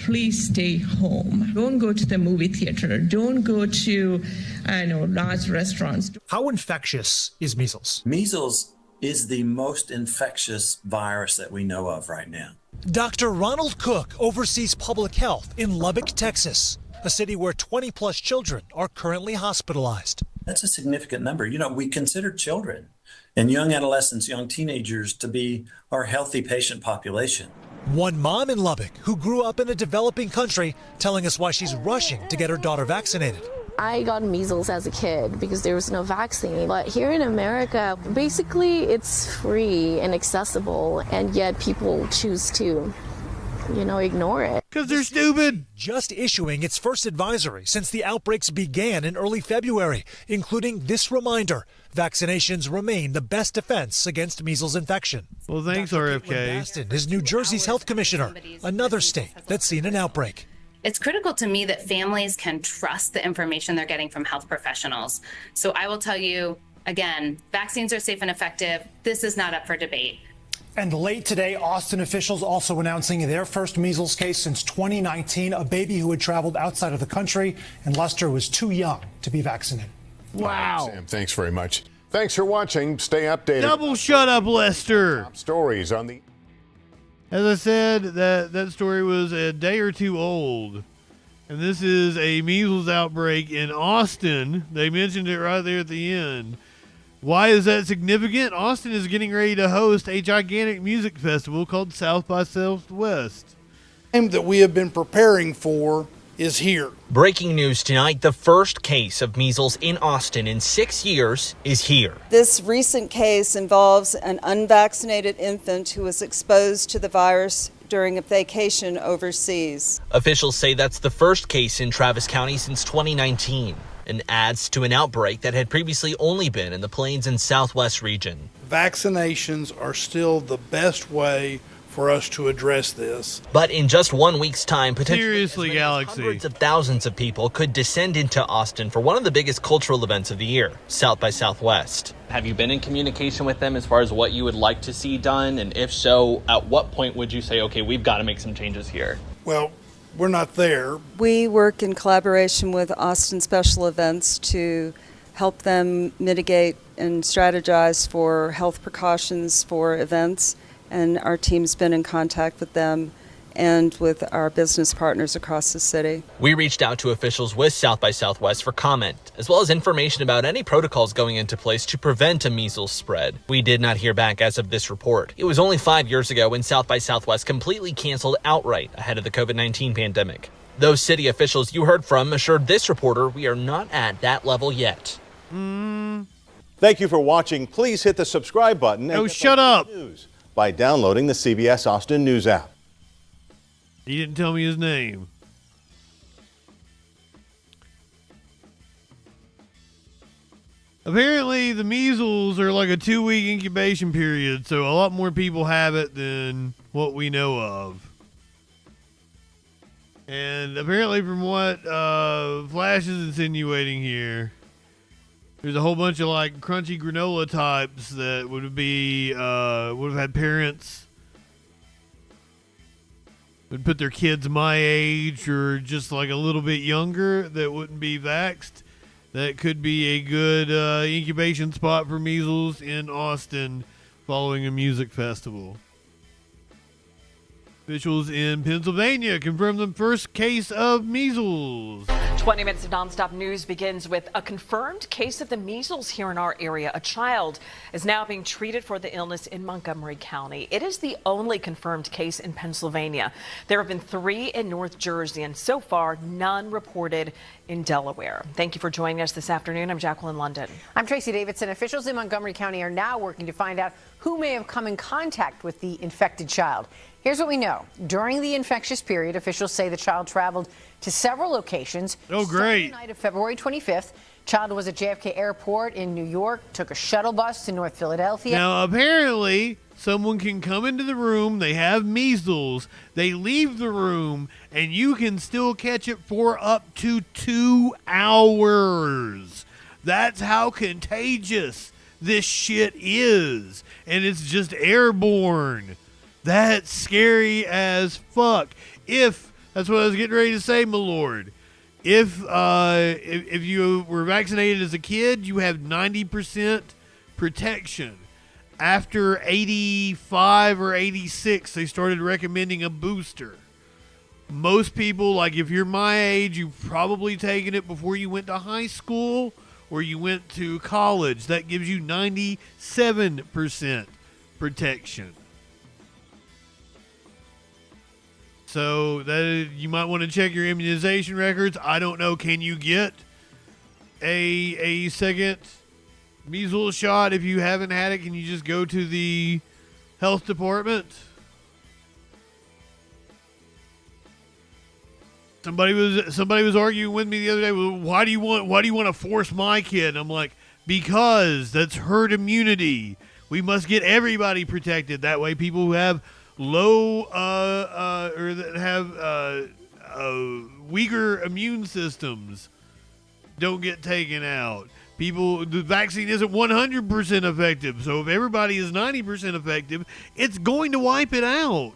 please stay home. Don't go to the movie theater. Don't go to, large restaurants. How infectious is measles? Measles is the most infectious virus that we know of right now. Dr. Ronald Cook oversees public health in Lubbock, Texas, a city where 20-plus children are currently hospitalized. That's a significant number. We consider children and young adolescents, young teenagers to be our healthy patient population. One mom in Lubbock who grew up in a developing country telling us why she's rushing to get her daughter vaccinated. I got measles as a kid because there was no vaccine. But here in America, basically it's free and accessible, and yet people choose to, ignore it. Because they're stupid. Just issuing its first advisory since the outbreaks began in early February, including this reminder: vaccinations remain the best defense against measles infection. Well, thanks, Dr. RFK. Caitlin Baston is New Jersey's health commissioner, another state that's seen an outbreak. It's critical to me that families can trust the information they're getting from health professionals. So I will tell you, again, vaccines are safe and effective. This is not up for debate. And late today, Austin officials also announcing their first measles case since 2019, a baby who had traveled outside of the country, and Lester was too young to be vaccinated. Wow. Sam, thanks very much. Thanks for watching. Stay updated. Double shut up, Lester. Top stories on the... As I said, that story was a day or two old. And this is a measles outbreak in Austin. They mentioned it right there at the end. Why is that significant? Austin is getting ready to host a gigantic music festival called South by Southwest. That we have been preparing for is here. Breaking news tonight, the first case of measles in Austin in 6 years is here. This recent case involves an unvaccinated infant who was exposed to the virus during a vacation overseas. Officials say that's the first case in Travis County since 2019 and adds to an outbreak that had previously only been in the Plains and Southwest region. Vaccinations are still the best way for us to address this. But in just 1 week's time, potentially Galaxy, hundreds of thousands of people could descend into Austin for one of the biggest cultural events of the year, South by Southwest. Have you been in communication with them as far as what you would like to see done? And if so, at what point would you say, okay, we've got to make some changes here? Well, we're not there. We work in collaboration with Austin Special Events to help them mitigate and strategize for health precautions for events. And our team's been in contact with them and with our business partners across the city. We reached out to officials with South by Southwest for comment, as well as information about any protocols going into place to prevent a measles spread. We did not hear back as of this report. It was only 5 years ago when South by Southwest completely canceled outright ahead of the COVID-19 pandemic. Those city officials you heard from assured this reporter we are not at that level yet. Thank you for watching. Please hit the subscribe button. Oh, shut up. News by downloading the CBS Austin News app. He didn't tell me his name. Apparently, the measles are like a 2-week incubation period, so a lot more people have it than what we know of. And apparently, from what Flash is insinuating here, there's a whole bunch of like crunchy granola types that would have had parents would put their kids my age or just like a little bit younger that wouldn't be vaxxed. That could be a good incubation spot for measles in Austin following a music festival. Officials in Pennsylvania confirmed the first case of measles. 20 minutes of nonstop news begins with a confirmed case of the measles here in our area. A child is now being treated for the illness in Montgomery County. It is the only confirmed case in Pennsylvania. There have been 3 in North Jersey, and so far, none reported in Delaware. Thank you for joining us this afternoon. I'm Jacqueline London. I'm Tracy Davidson. Officials in Montgomery County are now working to find out who may have come in contact with the infected child. Here's what we know. During the infectious period, officials say the child traveled to several locations. Oh, great. Sunday night of February 25th, child was at JFK Airport in New York, took a shuttle bus to North Philadelphia. Now, apparently, someone can come into the room, they have measles, they leave the room, and you can still catch it for up to 2 hours. That's how contagious this shit is. And it's just airborne. That's scary as fuck. That's what I was getting ready to say, my lord. If you were vaccinated as a kid, you have 90% protection. After 85 or 86, they started recommending a booster. Most people, like if you're my age, you've probably taken it before you went to high school or you went to college. That gives you 97% protection. So that you might want to check your immunization records. I don't know. Can you get a second measles shot if you haven't had it? Can you just go to the health department? Somebody was arguing with me the other day. Well, why do you want to force my kid? I'm like, because that's herd immunity. We must get everybody protected. That way, people who have low or that have weaker immune systems don't get taken out. The vaccine isn't 100% effective, so if everybody is 90% effective, it's going to wipe it out.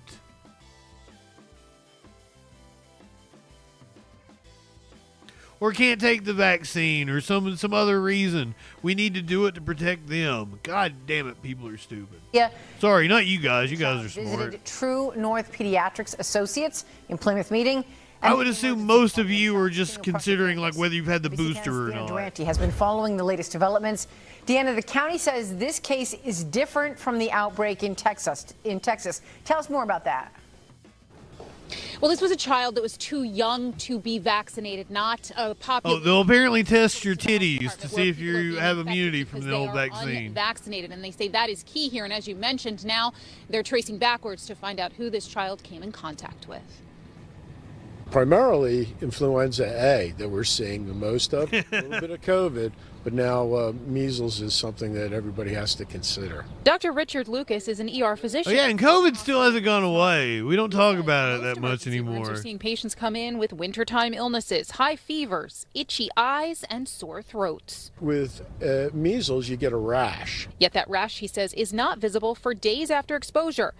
Or can't take the vaccine or some other reason. We need to do it to protect them. God damn it, people are stupid. Yeah. Sorry, not you guys. You guys are smart. Visited True North Pediatrics Associates in Plymouth meeting. I would assume most of you are just considering like whether you've had the booster or not. Durante has been following the latest developments. Deanna, the county says this case is different from the outbreak in Texas. Tell us more about that. Well, this was a child that was too young to be vaccinated, not a population. Oh, they'll apparently test your titties to see if you have immunity from the old vaccine. Unvaccinated, and they say that is key here. And as you mentioned, now they're tracing backwards to find out who this child came in contact with. Primarily influenza A that we're seeing the most of, a little bit of COVID, but now measles is something that everybody has to consider. Dr. Richard Lucas is an ER physician. Oh, yeah, and COVID still hasn't gone away. We don't talk about it that much anymore. We're seeing patients come in with wintertime illnesses, high fevers, itchy eyes, and sore throats. With measles, you get a rash. Yet that rash, he says, is not visible for days after exposure.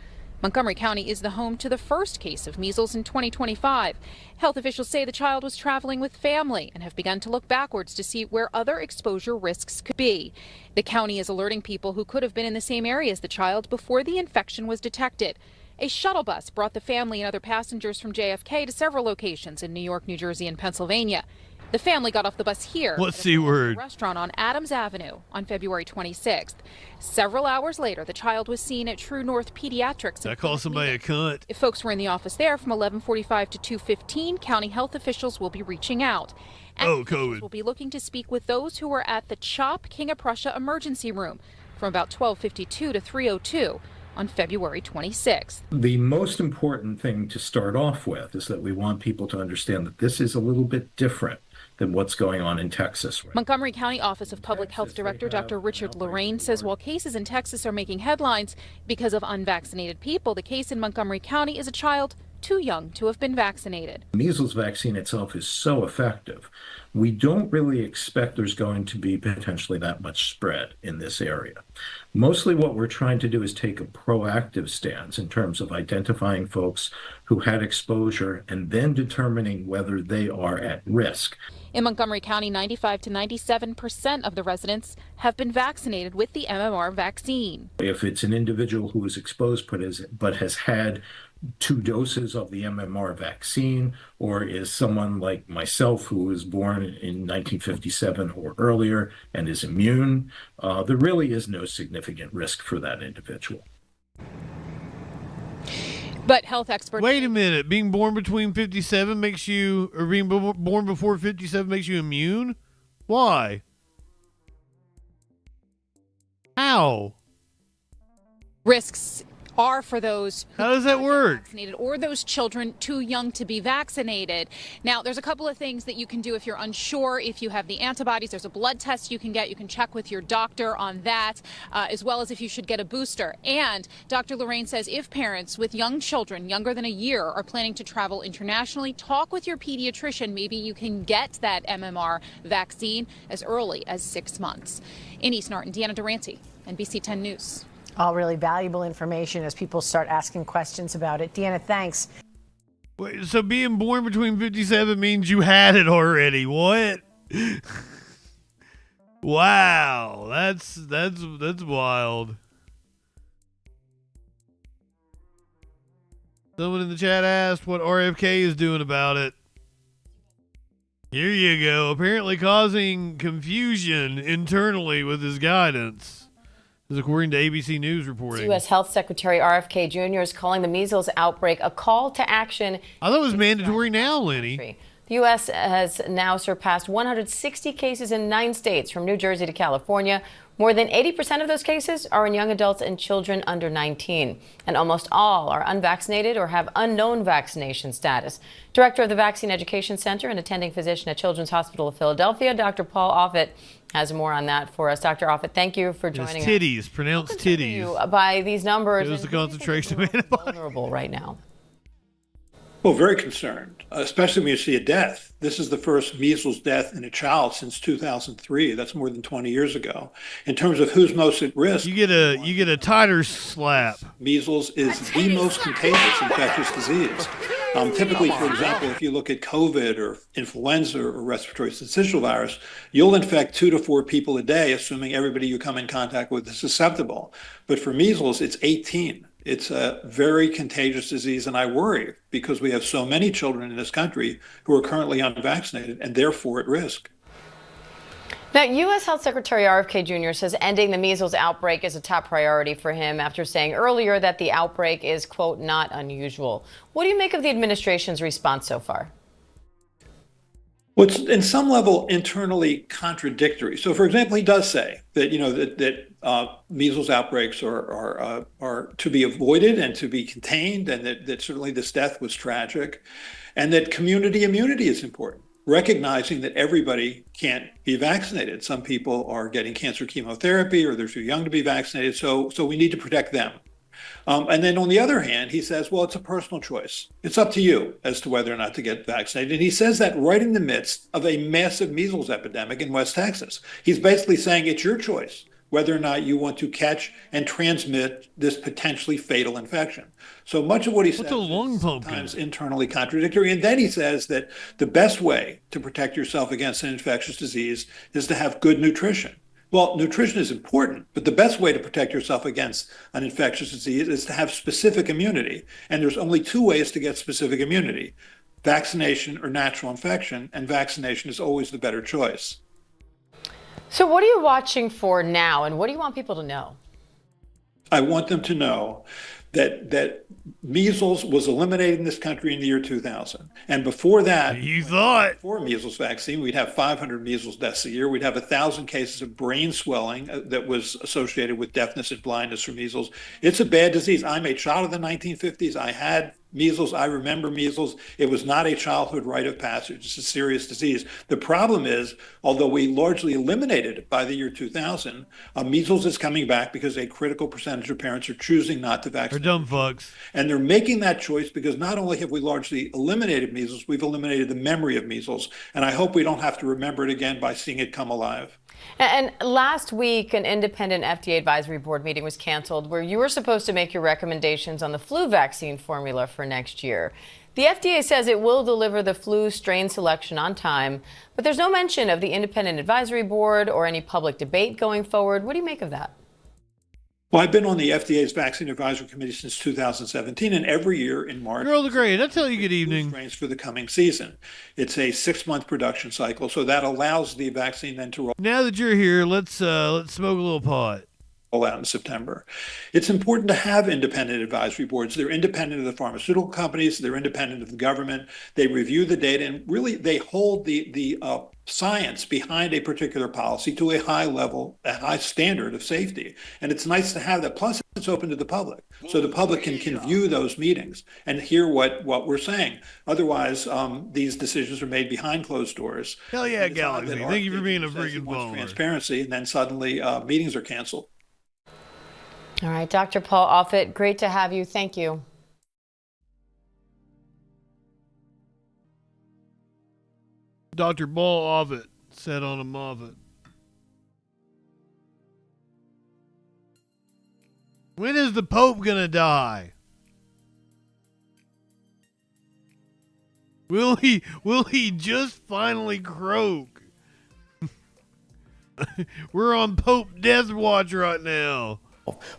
Montgomery County is the home to the first case of measles in 2025. Health officials say the child was traveling with family and have begun to look backwards to see where other exposure risks could be. The county is alerting people who could have been in the same area as the child before the infection was detected. A shuttle bus brought the family and other passengers from JFK to several locations in New York, New Jersey, and Pennsylvania. The family got off the bus here at a restaurant on Adams Avenue on February 26th. Several hours later, the child was seen at True North Pediatrics. I call somebody a cunt. If folks were in the office there from 11:45 to 2:15, county health officials will be reaching out. And COVID. Will be looking to speak with those who were at the CHOP King of Prussia emergency room from about 12:52 to 3:02. On February 26th. The most important thing to start off with is that we want people to understand that this is a little bit different than what's going on in Texas. Montgomery County Office of Public Health Director Dr. Richard Lorraine says while cases in Texas are making headlines because of unvaccinated people, the case in Montgomery County is a child too young to have been vaccinated. The measles vaccine itself is so effective. We don't really expect there's going to be potentially that much spread in this area. Mostly what we're trying to do is take a proactive stance in terms of identifying folks who had exposure and then determining whether they are at risk. In Montgomery County, 95 to 97% of the residents have been vaccinated with the MMR vaccine. If it's an individual who is exposed but has had 2 doses of the MMR vaccine, or is someone like myself who was born in 1957 or earlier and is immune, there really is no significant risk for that individual. But health experts. Wait a minute. Being born between 57 makes you, or being born before 57 makes you immune? Why? How? Risks are for those who How does that work? Vaccinated or those children too young to be vaccinated. Now, there's a couple of things that you can do if you're unsure if you have the antibodies. There's a blood test you can get. You can check with your doctor on that, as well as if you should get a booster. And Dr. Lorraine says if parents with young children, younger than a year, are planning to travel internationally, talk with your pediatrician. Maybe you can get that MMR vaccine as early as 6 months. In East Norton, Deanna Durante, NBC 10 News. All really valuable information as people start asking questions about it. Deanna, thanks. Wait, so being born between 57 means you had it already. What? Wow, that's wild. Someone in the chat asked what RFK is doing about it. Here you go. Apparently causing confusion internally with his guidance. This is according to ABC News reporting. U.S. Health Secretary RFK Jr. is calling the measles outbreak a call to action. I thought it was mandatory now, Lenny. The U.S. has now surpassed 160 cases in 9 states, from New Jersey to California. More than 80% of those cases are in young adults and children under 19. And almost all are unvaccinated or have unknown vaccination status. Director of the Vaccine Education Center and attending physician at Children's Hospital of Philadelphia, Dr. Paul Offit, has more on that for us. Dr. Offit, thank you for joining us. Titties, pronounced titties. By these numbers, it was the concentration of vulnerable right now. Well, very concerned, especially when you see a death. This is the first measles death in a child since 2003. That's more than 20 years ago. In terms of who's most at risk, you get a tighter slap. Measles is the most contagious infectious disease. Typically, for example, if you look at COVID or influenza or respiratory syncytial virus, you'll infect 2 to 4 people a day, assuming everybody you come in contact with is susceptible. But for measles, it's 18. It's a very contagious disease, and I worry because we have so many children in this country who are currently unvaccinated and therefore at risk. Now, U.S. Health Secretary RFK Jr. says ending the measles outbreak is a top priority for him after saying earlier that the outbreak is, quote, not unusual. What do you make of the administration's response so far? Well, it's in some level internally contradictory. So, for example, he does say that that measles outbreaks are to be avoided and to be contained, and that certainly this death was tragic, and that community immunity is important, recognizing that everybody can't be vaccinated. Some people are getting cancer chemotherapy or they're too young to be vaccinated, so we need to protect them. And then on the other hand, he says, well, it's a personal choice. It's up to you as to whether or not to get vaccinated. And he says that right in the midst of a massive measles epidemic in West Texas. He's basically saying it's your choice whether or not you want to catch and transmit this potentially fatal infection. So much of what he says is sometimes internally contradictory. And then he says that the best way to protect yourself against an infectious disease is to have good nutrition. Well, nutrition is important, but the best way to protect yourself against an infectious disease is to have specific immunity. And there's only 2 ways to get specific immunity: vaccination or natural infection, and vaccination is always the better choice. So what are you watching for now, and what do you want people to know? I want them to know that measles was eliminated in this country in the year 2000. And before that, before measles vaccine, we'd have 500 measles deaths a year. We'd have 1,000 cases of brain swelling that was associated with deafness and blindness from measles. It's a bad disease. I'm a child of the 1950s. I had measles. I remember measles. It was not a childhood rite of passage. It's a serious disease. The problem is, although we largely eliminated it by the year 2000, measles is coming back because a critical percentage of parents are choosing not to vaccinate. They're dumb fucks. And they're making that choice because not only have we largely eliminated measles, we've eliminated the memory of measles. And I hope we don't have to remember it again by seeing it come alive. And last week, an independent FDA advisory board meeting was canceled where you were supposed to make your recommendations on the flu vaccine formula for next year. The FDA says it will deliver the flu strain selection on time, but there's no mention of the independent advisory board or any public debate going forward. What do you make of that? Well, I've been on the FDA's Vaccine Advisory Committee since 2017, and every year in March, Girl the Great, I tell you good evening. Strains for the coming season. It's a 6-month production cycle, so that allows the vaccine then to roll. Now that you're here, let's smoke a little pot. Out in September. It's important to have independent advisory boards. They're independent of the pharmaceutical companies. They're independent of the government. They review the data, and really they hold the science behind a particular policy to a high level, a high standard of safety. And it's nice to have that. Plus, it's open to the public, so the public can view those meetings and hear what we're saying. Otherwise, these decisions are made behind closed doors. Hell yeah, Galaxy! Thank you for being a freaking baller. Transparency, and then suddenly meetings are canceled. All right, Dr. Paul Offit, great to have you. Thank you. Dr. Paul Offit said on a Moffat. When is the Pope gonna die? Will he just finally croak? We're on Pope Death Watch right now.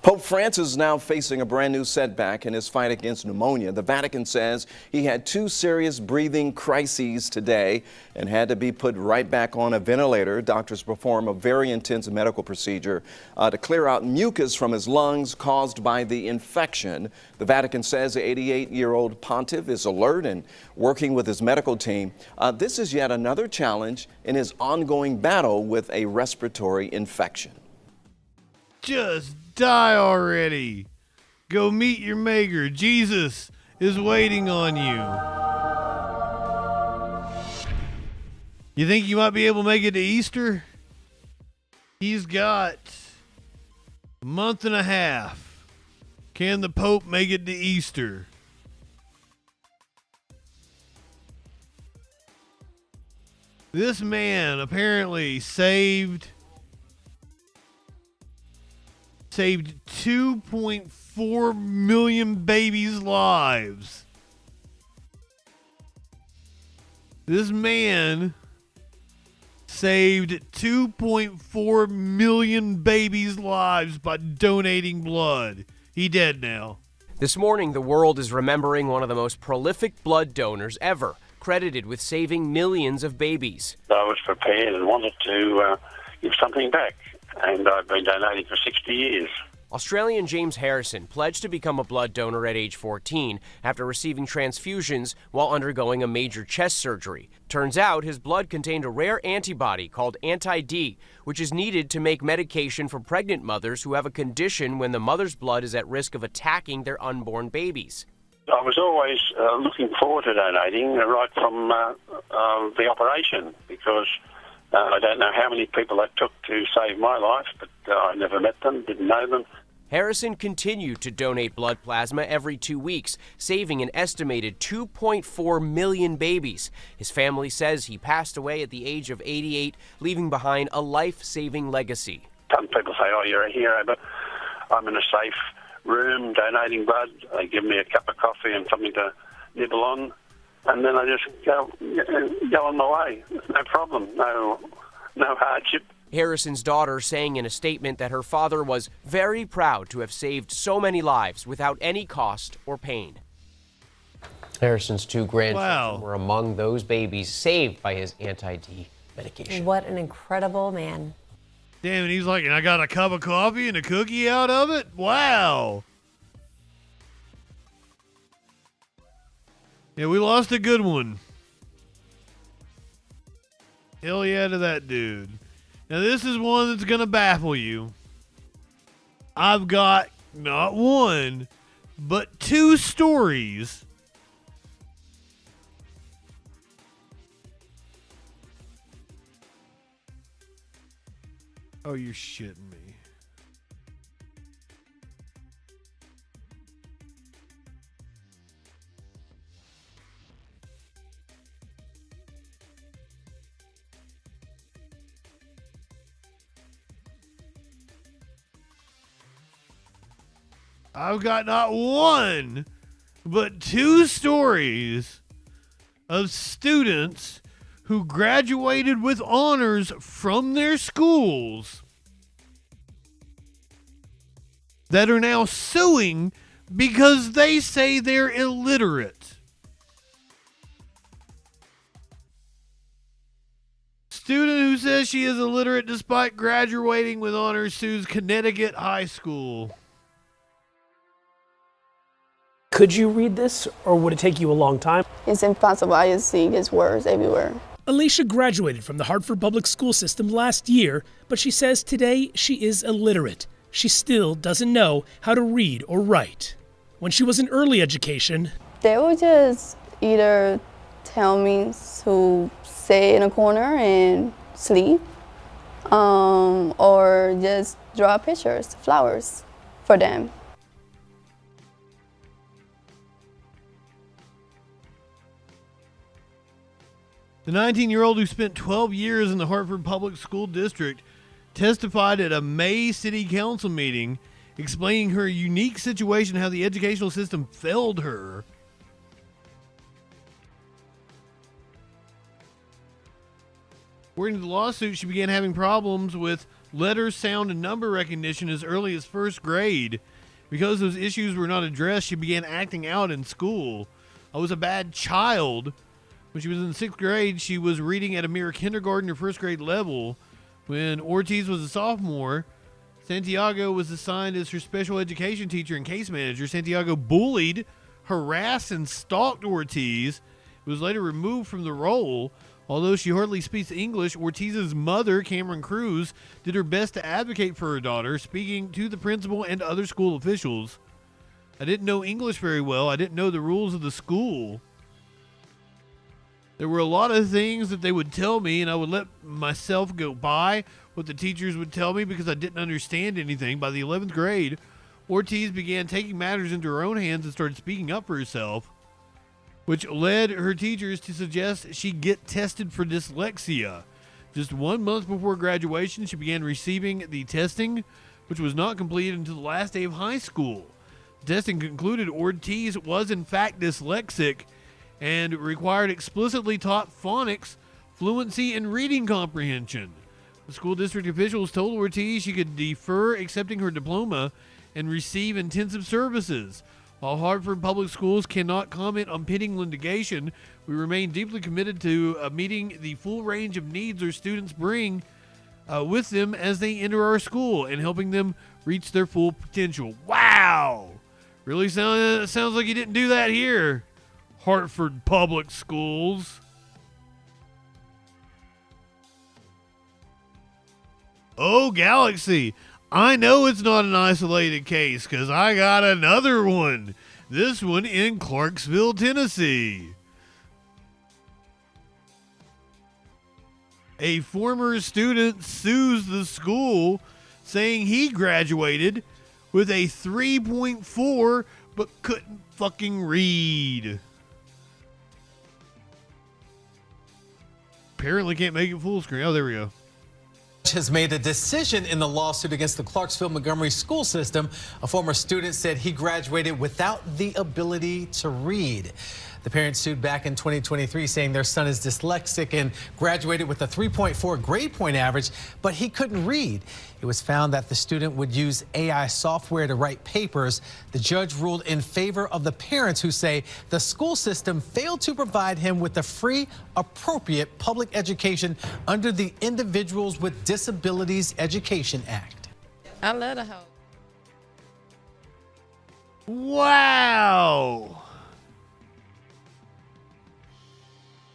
Pope Francis is now facing a brand new setback in his fight against pneumonia. The Vatican says he had 2 serious breathing crises today and had to be put right back on a ventilator. Doctors perform a very intense medical procedure to clear out mucus from his lungs caused by the infection. The Vatican says the 88-year-old pontiff is alert and working with his medical team. This is yet another challenge in his ongoing battle with a respiratory infection. Just die already. Go meet your maker. Jesus is waiting on you. You think you might be able to make it to Easter? He's got a month and a half. Can the Pope make it to Easter? This man apparently saved 2.4 million babies' lives. This man saved 2.4 million babies' lives by donating blood. He dead now. This morning, the world is remembering one of the most prolific blood donors ever, credited with saving millions of babies. I was prepared and wanted to give something back. And I've been donating for 60 years. Australian James Harrison pledged to become a blood donor at age 14 after receiving transfusions while undergoing a major chest surgery. Turns out his blood contained a rare antibody called anti-D, which is needed to make medication for pregnant mothers who have a condition when the mother's blood is at risk of attacking their unborn babies. I was always looking forward to donating right from the operation because I don't know how many people that took to save my life, but I never met them, didn't know them. Harrison continued to donate blood plasma every 2 weeks, saving an estimated 2.4 million babies. His family says he passed away at the age of 88, leaving behind a life-saving legacy. Some people say, oh, you're a hero, but I'm in a safe room donating blood. They give me a cup of coffee and something to nibble on. And then I just go on my way. No problem, no hardship. Harrison's daughter saying in a statement that her father was very proud to have saved so many lives without any cost or pain. Harrison's 2 grandchildren were among those babies saved by his anti-D medication. What an incredible man. Damn, and he's like, and I got a cup of coffee and a cookie out of it? Wow. Yeah, we lost a good one. Hell yeah to that dude. Now this is one that's going to baffle you. I've got not 1, but 2 stories. Oh, you're shitting me. I've got not 1, but 2 stories of students who graduated with honors from their schools that are now suing because they say they're illiterate. Student who says she is illiterate despite graduating with honors sues Connecticut high school. Could you read this, or would it take you a long time? It's impossible. I just see his words everywhere. Alicia graduated from the Hartford Public School System last year, but she says today she is illiterate. She still doesn't know how to read or write. When she was in early education, They would just either tell me to sit in a corner and sleep, or just draw pictures, flowers for them. The 19-year-old who spent 12 years in the Hartford Public School District testified at a May City Council meeting explaining her unique situation, how the educational system failed her. According to the lawsuit, she began having problems with letter, sound, and number recognition as early as first grade. Because those issues were not addressed, she began acting out in school. I was a bad child. When she was in 6th grade, she was reading at a mere kindergarten or first grade level. When Ortiz was a sophomore, Santiago was assigned as her special education teacher and case manager. Santiago bullied, harassed, and stalked Ortiz. It was later removed from the role. Although she hardly speaks English, Ortiz's mother, Cameron Cruz, did her best to advocate for her daughter, speaking to the principal and other school officials. I didn't know English very well. I didn't know the rules of the school. There were a lot of things that they would tell me, and I would let myself go by what the teachers would tell me because I didn't understand anything. By the 11th grade, Ortiz began taking matters into her own hands and started speaking up for herself, which led her teachers to suggest she get tested for dyslexia. Just 1 month before graduation, she began receiving the testing, which was not completed until the last day of high school. The testing concluded Ortiz was in fact dyslexic and required explicitly taught phonics, fluency, and reading comprehension. The school district officials told Ortiz she could defer accepting her diploma and receive intensive services. While Hartford Public Schools cannot comment on pending litigation, we remain deeply committed to meeting the full range of needs our students bring with them as they enter our school and helping them reach their full potential. Wow! Really sounds like you didn't do that here, Hartford Public Schools. Oh, Galaxy. I know it's not an isolated case because I got another one. This one in Clarksville, Tennessee. A former student sues the school saying he graduated with a 3.4 but couldn't fucking read. Apparently can't make it full screen. Oh, there we go. Has made a decision in the lawsuit against the Clarksville Montgomery school system. A former student said he graduated without the ability to read. The parents sued back in 2023 saying their son is dyslexic and graduated with a 3.4 grade point average, but he couldn't read. It was found that the student would use AI software to write papers. The judge ruled in favor of the parents who say the school system failed to provide him with the free, appropriate public education under the Individuals with Disabilities Education Act. I love the house. Wow.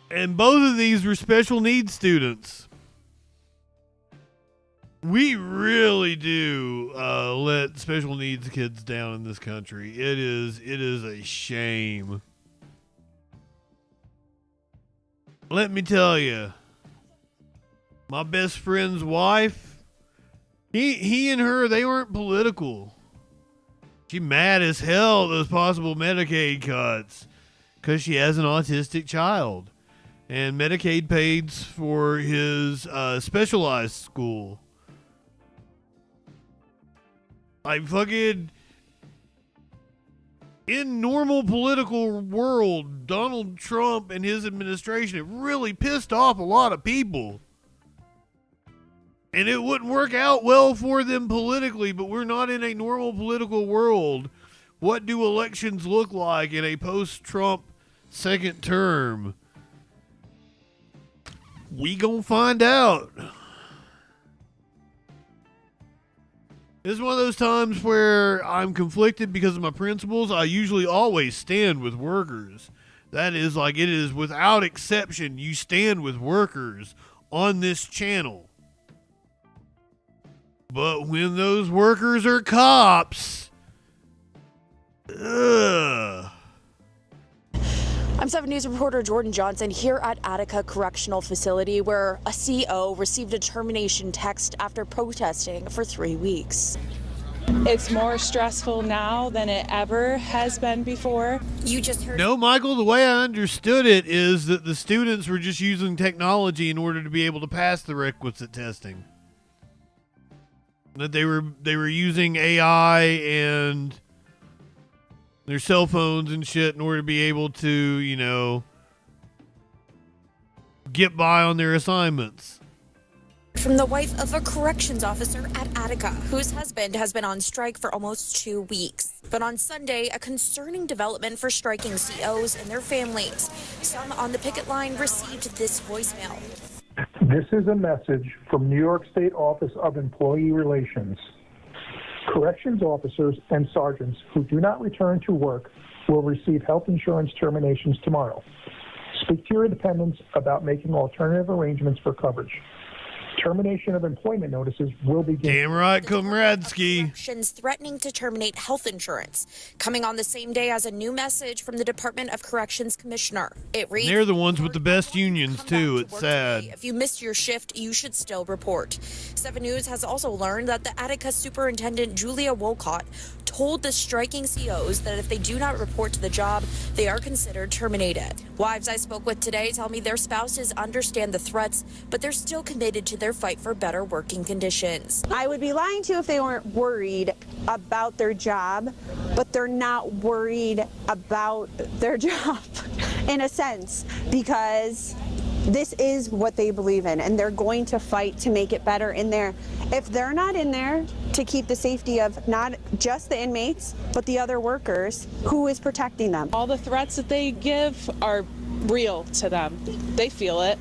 And both of these were special needs students. We really do let special needs kids down in this country. It is a shame. Let me tell you, my best friend's wife, he and her, they weren't political. She mad as hell at those possible Medicaid cuts because she has an autistic child. And Medicaid pays for his specialized school. Like fucking in normal political world, Donald Trump and his administration have really pissed off a lot of people. And it wouldn't work out well for them politically, but we're not in a normal political world. What do elections look like in a post-Trump second term? We gonna find out. This is one of those times where I'm conflicted because of my principles. I usually always stand with workers. That is like, it is without exception, you stand with workers on this channel. But when those workers are cops, ugh. I'm 7 News reporter Jordan Johnson here at Attica Correctional Facility, where a CO received a termination text after protesting for 3 weeks. It's more stressful now than it ever has been before. You just heard. No, Michael, the way I understood it is that the students were just using technology in order to be able to pass the requisite testing. That they were using AI and their cell phones and shit in order to be able to, you know, get by on their assignments. From the wife of a corrections officer at Attica, whose husband has been on strike for almost 2 weeks. But on Sunday, a concerning development for striking COs and their families. Some on the picket line received this voicemail. This is a message from New York State Office of Employee Relations. Corrections officers and sergeants who do not return to work will receive health insurance terminations tomorrow. Speak to your dependents about making alternative arrangements for coverage. Termination of employment notices will begin. Damn right, Komradsky. Corrections threatening to terminate health insurance, coming on the same day as a new message from the Department of Corrections Commissioner. It reads, they're the ones with the best unions, too. It's sad. if you missed your shift, you should still report. 7 News has also learned that the Attica Superintendent Julia Wolcott told the striking COs that if they do not report to the job, they are considered terminated. Wives I spoke with today tell me their spouses understand the threats, but they're still committed to their fight for better working conditions. I would be lying to you if they weren't worried about their job, but they're not worried about their job in a sense, because this is what they believe in, and they're going to fight to make it better in there. If they're not in there to keep the safety of not just the inmates, but the other workers, who is protecting them? All the threats that they give are real to them. They feel it.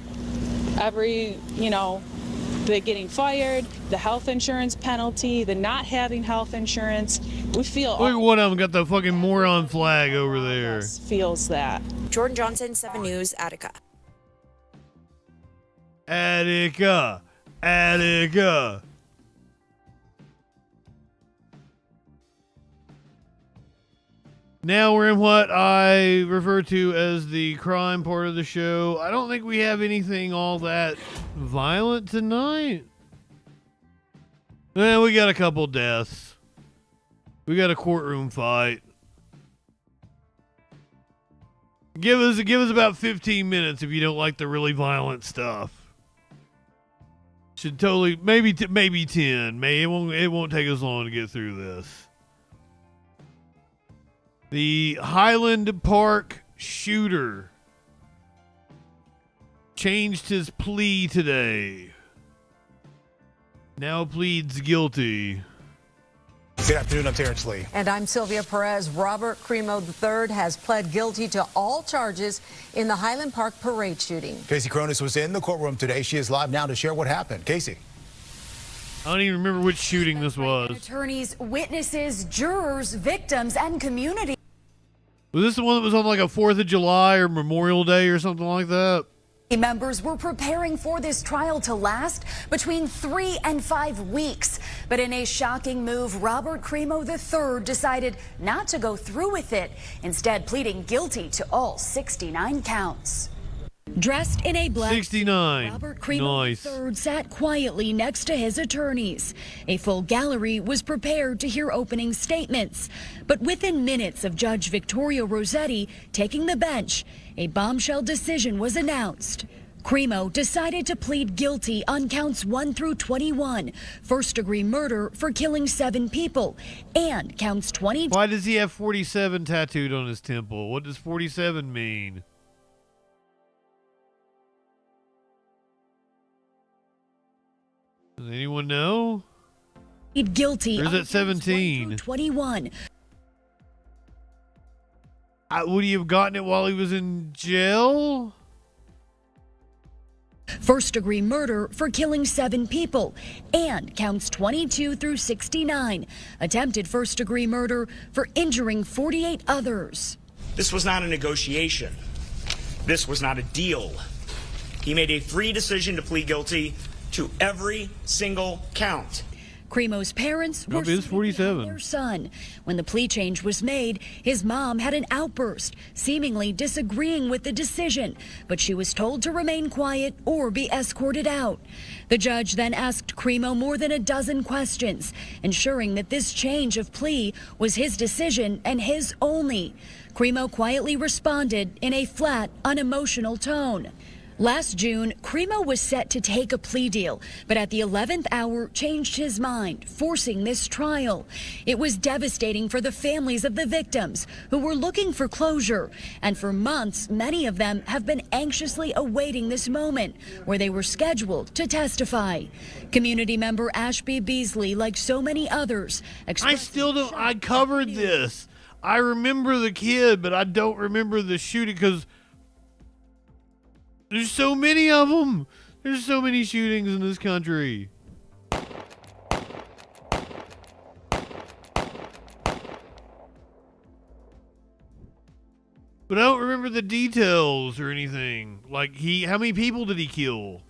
They're getting fired, the health insurance penalty, the not having health insurance. We feel. Look at one of them got the fucking moron flag over there. Feels that. Jordan Johnson, 7 News, Attica. Attica. Now we're in what I refer to as the crime part of the show. I don't think we have anything all that violent tonight. Well, we got a couple deaths. We got a courtroom fight. Give us about 15 minutes if you don't like the really violent stuff. Should totally maybe 10. It won't take us long to get through this. The Highland Park shooter changed his plea today. Now pleads guilty. Good afternoon, I'm Terrence Lee. And I'm Sylvia Perez. Robert Cremo III has pled guilty to all charges in the Highland Park parade shooting. Casey Cronus was in the courtroom today. She is live now to share what happened. Casey. I don't even remember which shooting this was. Attorneys, witnesses, jurors, victims, and community. Was this the one that was on like a 4th of July or Memorial Day or something like that? Members were preparing for this trial to last between 3 and 5 weeks. But in a shocking move, Robert Cremo III decided not to go through with it, instead pleading guilty to all 69 counts. Dressed in a black 69. Robert Cremo III sat quietly next to his attorneys. A full gallery was prepared to hear opening statements. But within minutes of Judge Victoria Rossetti taking the bench, a bombshell decision was announced. Cremo decided to plead guilty on counts 1 through 21, first-degree murder for killing 7 people, and counts 20. Why does he have 47 tattooed on his temple? What does 47 mean? Does anyone know? Guilty. Or is it 17? 21. Would he have gotten it while he was in jail? First-degree murder for killing 7 people, and counts 22 through 69. Attempted first-degree murder for injuring 48 others. This was not a negotiation. This was not a deal. He made a free decision to plead guilty to every single count. Cremo's parents were It's 47. their son. When the plea change was made, his mom had an outburst, seemingly disagreeing with the decision, but she was told to remain quiet or be escorted out. The judge then asked Cremo more than a dozen questions, ensuring that this change of plea was his decision and his only. Cremo quietly responded in a flat, unemotional tone. Last June, Cremo was set to take a plea deal, but at the 11th hour changed his mind, forcing this trial. It was devastating for the families of the victims, who were looking for closure. And for months, many of them have been anxiously awaiting this moment, where they were scheduled to testify. Community member Ashby Beasley, like so many others, I covered this. I remember the kid, but I don't remember the shooting because there's so many of them. There's so many shootings in this country. But I don't remember the details or anything. Like, how many people did he kill?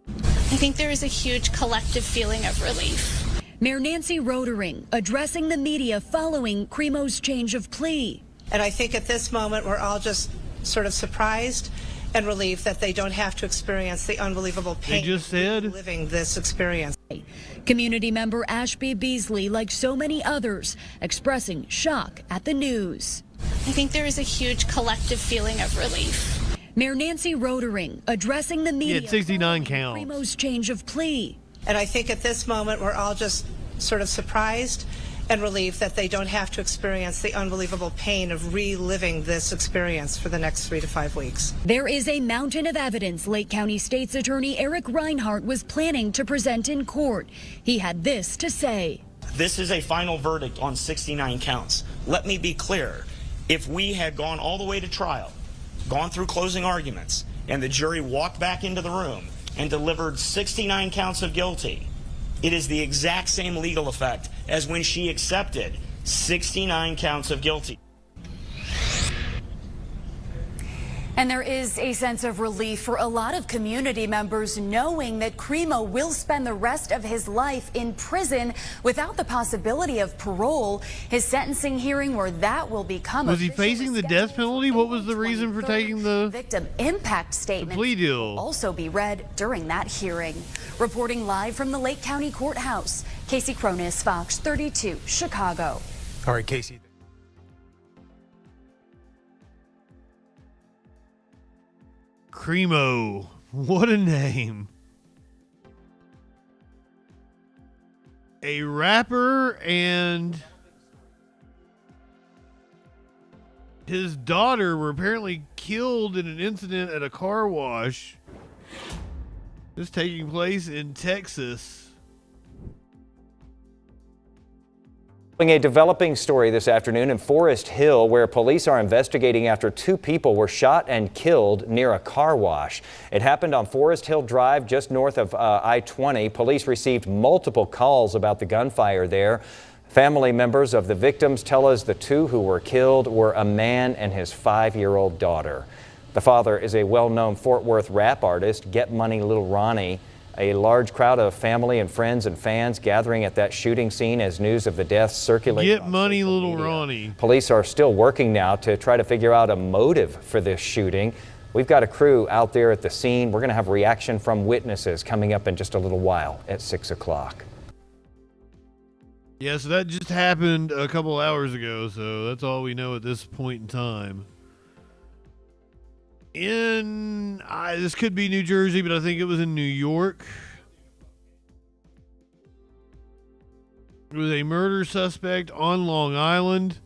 I think there is a huge collective feeling of relief. Mayor Nancy Rodering addressing the media following Cremo's change of plea. And I think at this moment we're all just sort of surprised and relieved that they don't have to experience the unbelievable pain of living this experience. Community member Ashby Beasley, like so many others, expressing shock at the news. I think there is a huge collective feeling of relief. Mayor Nancy Rodering addressing the media. 69 counts. Cremo's change of plea. And I think at this moment we're all just sort of surprised and relieved that they don't have to experience the unbelievable pain of reliving this experience for the next 3 to 5 weeks. There is a mountain of evidence Lake County State's Attorney Eric Reinhart was planning to present in court. He had this to say. This is a final verdict on 69 counts. Let me be clear. If we had gone all the way to trial, gone through closing arguments, and the jury walked back into the room and delivered 69 counts of guilty, it is the exact same legal effect as when she accepted 69 counts of guilty. And there is a sense of relief for a lot of community members knowing that Cremo will spend the rest of his life in prison without the possibility of parole. His sentencing hearing where that will become Was he facing the death penalty? What was the reason for taking the victim impact statement plea deal? Will also be read during that hearing. Reporting live from the Lake County Courthouse, Casey Cronis, Fox 32, Chicago. All right, Casey. Cremo. What a name. A rapper and his daughter were apparently killed in an incident at a car wash. This taking place in Texas. A developing story this afternoon in Forest Hill, where police are investigating after 2 people were shot and killed near a car wash. It happened on Forest Hill Drive, just north of I-20. Police received multiple calls about the gunfire there. Family members of the victims tell us the 2 who were killed were a man and his 5-year-old daughter. The father is a well-known Fort Worth rap artist, Get Money Lil Ronnie. A large crowd of family and friends and fans gathering at that shooting scene as news of the deaths circulated. Get Money Little Ronnie. Police are still working now to try to figure out a motive for this shooting. We've got a crew out there at the scene. We're going to have reaction from witnesses coming up in just a little while at 6 o'clock. Yeah, so that just happened a couple hours ago, so that's all we know at this point in time. This could be New Jersey, but I think it was in New York. It was a murder suspect on Long Island.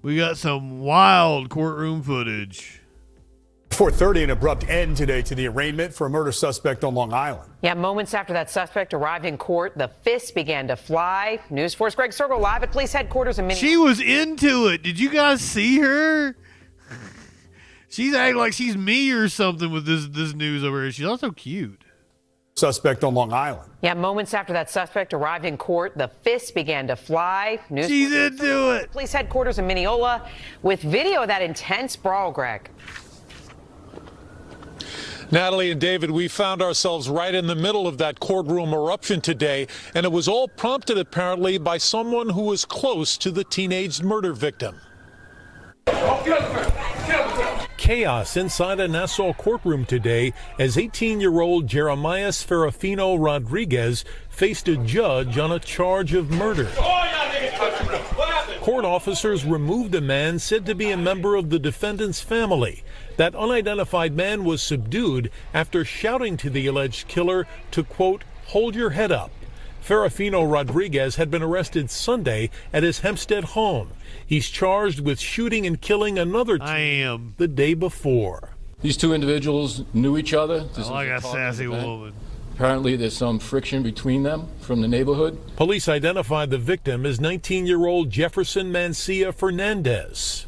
We got some wild courtroom footage. 4:30, an abrupt end today to the arraignment for a murder suspect on Long Island. Yeah, moments after that suspect arrived in court, the fists began to fly. News 4's Greg Sergel live at police headquarters in Minneapolis. She was into it. Did you guys see her? She's acting like she's me or something with this news over here. She's also cute. Suspect on Long Island. Yeah, moments after that suspect arrived in court, the fists began to fly. News She's into it. Police headquarters in Mineola with video of that intense brawl, Greg. Natalie and David, we found ourselves right in the middle of that courtroom eruption today, and it was all prompted apparently by someone who was close to the teenage murder victim. Chaos inside a Nassau courtroom today as 18-year-old Jeremiah Ferrafino Rodriguez faced a judge on a charge of murder. Court officers removed a man said to be a member of the defendant's family. That unidentified man was subdued after shouting to the alleged killer to, quote, hold your head up. Ferrafino Rodriguez had been arrested Sunday at his Hempstead home. He's charged with shooting and killing another teen the day before. These two individuals knew each other. I like a sassy woman. Apparently there's some friction between them from the neighborhood. Police identified the victim as 19-year-old Jefferson Mancia Fernandez.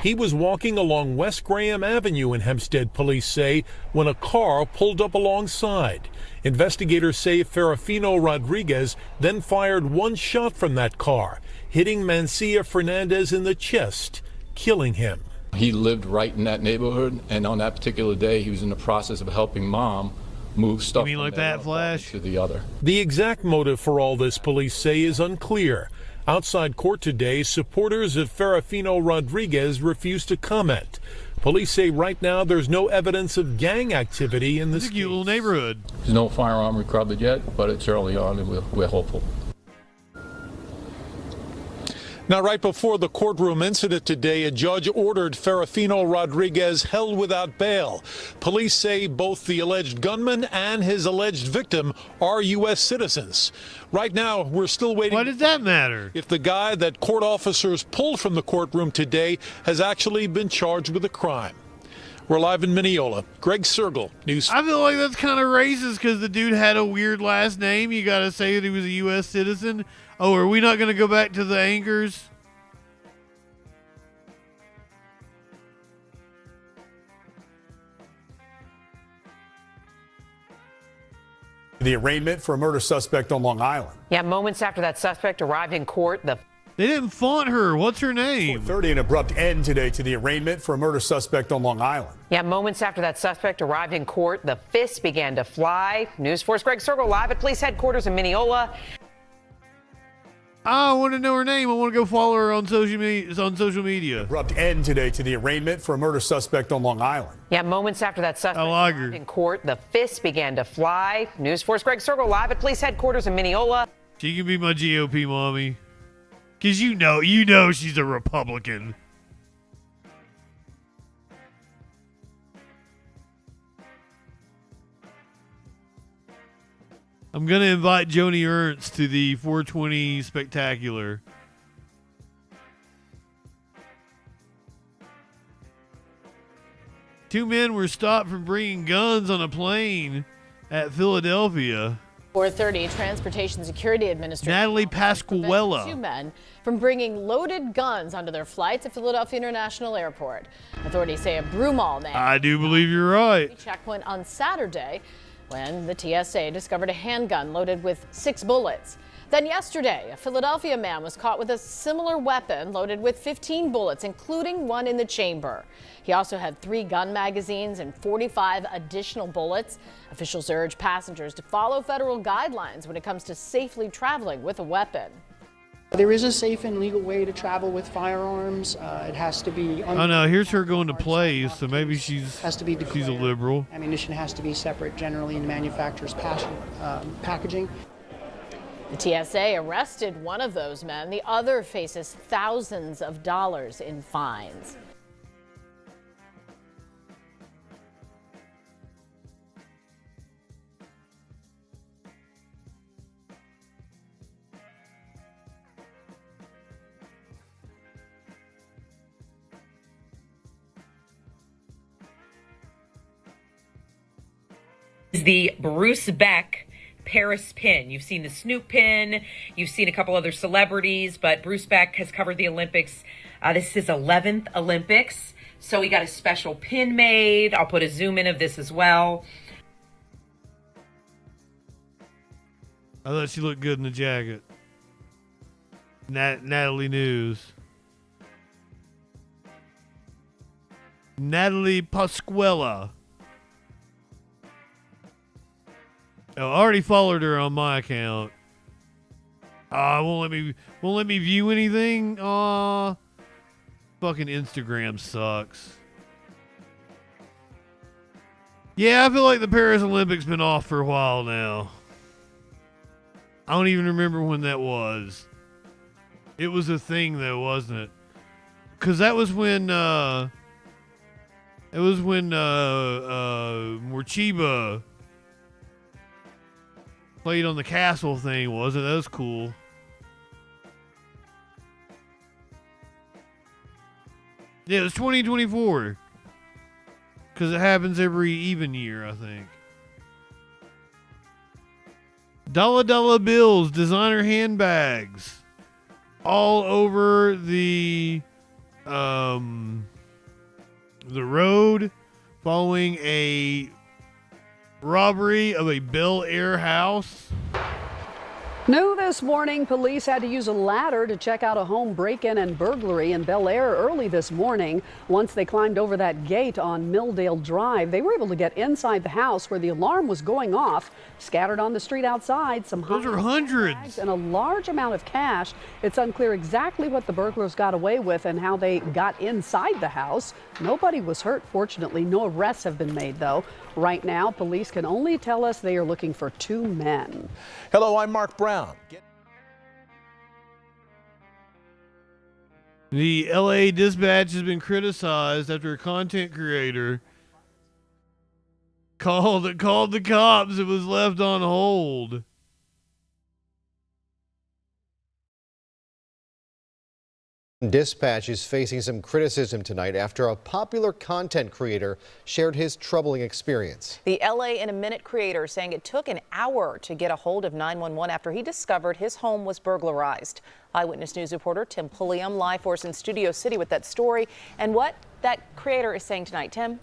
He was walking along West Graham Avenue in Hempstead, police say, when a car pulled up alongside. Investigators say Ferrafino Rodriguez then fired one shot from that car, hitting Mancia Fernandez in the chest, killing him. He lived right in that neighborhood, and on that particular day, he was in the process of helping mom move stuff You mean from like their that, Flash? to the other. The exact motive for all this, police say, is unclear. Outside court today, supporters of Ferrafino Rodriguez refused to comment. Police say right now there's no evidence of gang activity in this It's a cute little neighborhood. There's no firearm recovered yet, but it's early on, and we're hopeful. Now, right before the courtroom incident today, a judge ordered Ferrafino Rodriguez held without bail. Police say both the alleged gunman and his alleged victim are U.S. citizens. Right now, we're still waiting. Why does that matter? If the guy that court officers pulled from the courtroom today has actually been charged with a crime. We're live in Mineola. Greg Sergel, News. I feel like that's kind of racist because the dude had a weird last name. You got to say that he was a U.S. citizen. Oh, are we not going to go back to the anchors? The arraignment for a murder suspect on Long Island. Yeah, moments after that suspect arrived in court, They didn't flaunt her. What's her name? 4:30, an abrupt end today to the arraignment for a murder suspect on Long Island. Yeah, moments after that suspect arrived in court, the fists began to fly. News 4's Greg Sergel live at police headquarters in Mineola. I want to know her name. I want to go follow her on social media. Abrupt end today to the arraignment for a murder suspect on Long Island. Yeah, moments after that suspect arrived in court, the fists began to fly. News 4's Greg Sergel live at police headquarters in Mineola. She can be my GOP mommy. Because you know she's a Republican. I'm going to invite Joni Ernst to the 420 Spectacular. Two men were stopped from bringing guns on a plane at Philadelphia. 4:30, Transportation Security Administration Natalie Pasquella. two men from bringing loaded guns onto their flights at Philadelphia International Airport. Authorities say a Broomall man. I do believe you're right. Checkpoint on Saturday when the TSA discovered a handgun loaded with 6 bullets. Then yesterday, a Philadelphia man was caught with a similar weapon loaded with 15 bullets, including one in the chamber. He also had 3 gun magazines and 45 additional bullets. Officials urge passengers to follow federal guidelines when it comes to safely traveling with a weapon. There is a safe and legal way to travel with firearms. It has to be. Oh no, here's her going to plays, so maybe she's a liberal. Ammunition has to be separate generally in the manufacturer's packaging. The TSA arrested one of those men. The other faces thousands of dollars in fines. The Bruce Beck Paris pin. You've seen the Snoop pin. You've seen a couple other celebrities, but Bruce Beck has covered the Olympics. This is his 11th Olympics. So he got a special pin made. I'll put a zoom in of this as well. I thought she looked good in the jacket. Natalie News. Natalie Pasquella. Oh, I already followed her on my account. Won't let me view anything. Fucking Instagram sucks. Yeah, I feel like the Paris Olympics been off for a while now. I don't even remember when that was. It was a thing though, wasn't it? Cause that was when Morchiba played on the castle thing, wasn't it? That was cool. Yeah, it was 2024. Because it happens every even year, I think. Dollar bills, designer handbags. All over the road following a robbery of a Bel Air house. New this morning, police had to use a ladder to check out a home break-in and burglary in Bel Air early this morning. Once they climbed over that gate on Milldale Drive, they were able to get inside the house where the alarm was going off. Scattered on the street outside, some those are hundreds and a large amount of cash. It's unclear exactly what the burglars got away with and how they got inside the house. Nobody was hurt, fortunately. No arrests have been made, though. Right now, police can only tell us they are looking for 2 men. Hello, I'm Mark Brown. The LA Dispatch has been criticized after a content creator called the cops. It was left on hold. Dispatch is facing some criticism tonight after a popular content creator shared his troubling experience. The LA in a Minute creator saying it took an hour to get a hold of 911 after he discovered his home was burglarized. Eyewitness News reporter Tim Pulliam live for us in Studio City with that story and what that creator is saying tonight. Tim?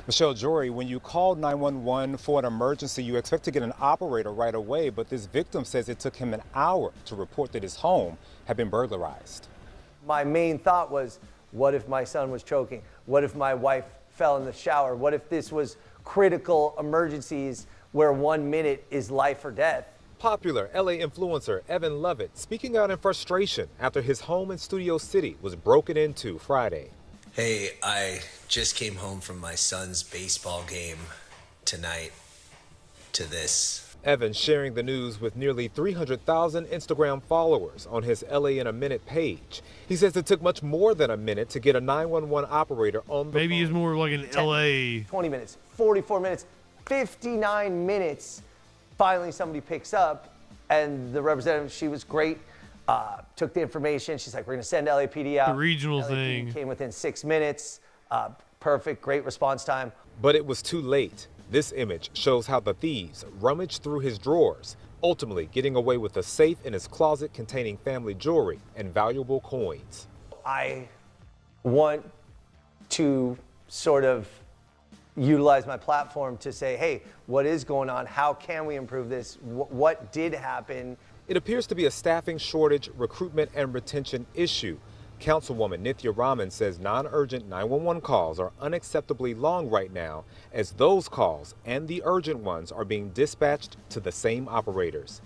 Michelle Jory, when you call 911 for an emergency, you expect to get an operator right away, but this victim says it took him an hour to report that his home had been burglarized. My main thought was, what if my son was choking? What if my wife fell in the shower? What if this was critical emergencies where 1 minute is life or death? Popular LA influencer Evan Lovett speaking out in frustration after his home in Studio City was broken into Friday. Hey, I just came home from my son's baseball game tonight to this. Evan sharing the news with nearly 300,000 Instagram followers on his LA in a Minute page. He says it took much more than a minute to get a 911 operator on the Maybe phone. it's more like an 10, LA. 20 minutes, 44 minutes, 59 minutes. Finally, somebody picks up, and the representative, she was great. Took the information. She's like, we're going to send LAPD out. The regional LAPD thing. Came within 6 minutes. Perfect, great response time. But it was too late. This image shows how the thieves rummaged through his drawers, ultimately getting away with a safe in his closet containing family jewelry and valuable coins. I want to sort of utilize my platform to say, hey, what is going on? How can we improve this? What did happen? It appears to be a staffing shortage, recruitment, and retention issue. Councilwoman Nithya Raman says non-urgent 911 calls are unacceptably long right now, as those calls and the urgent ones are being dispatched to the same operators.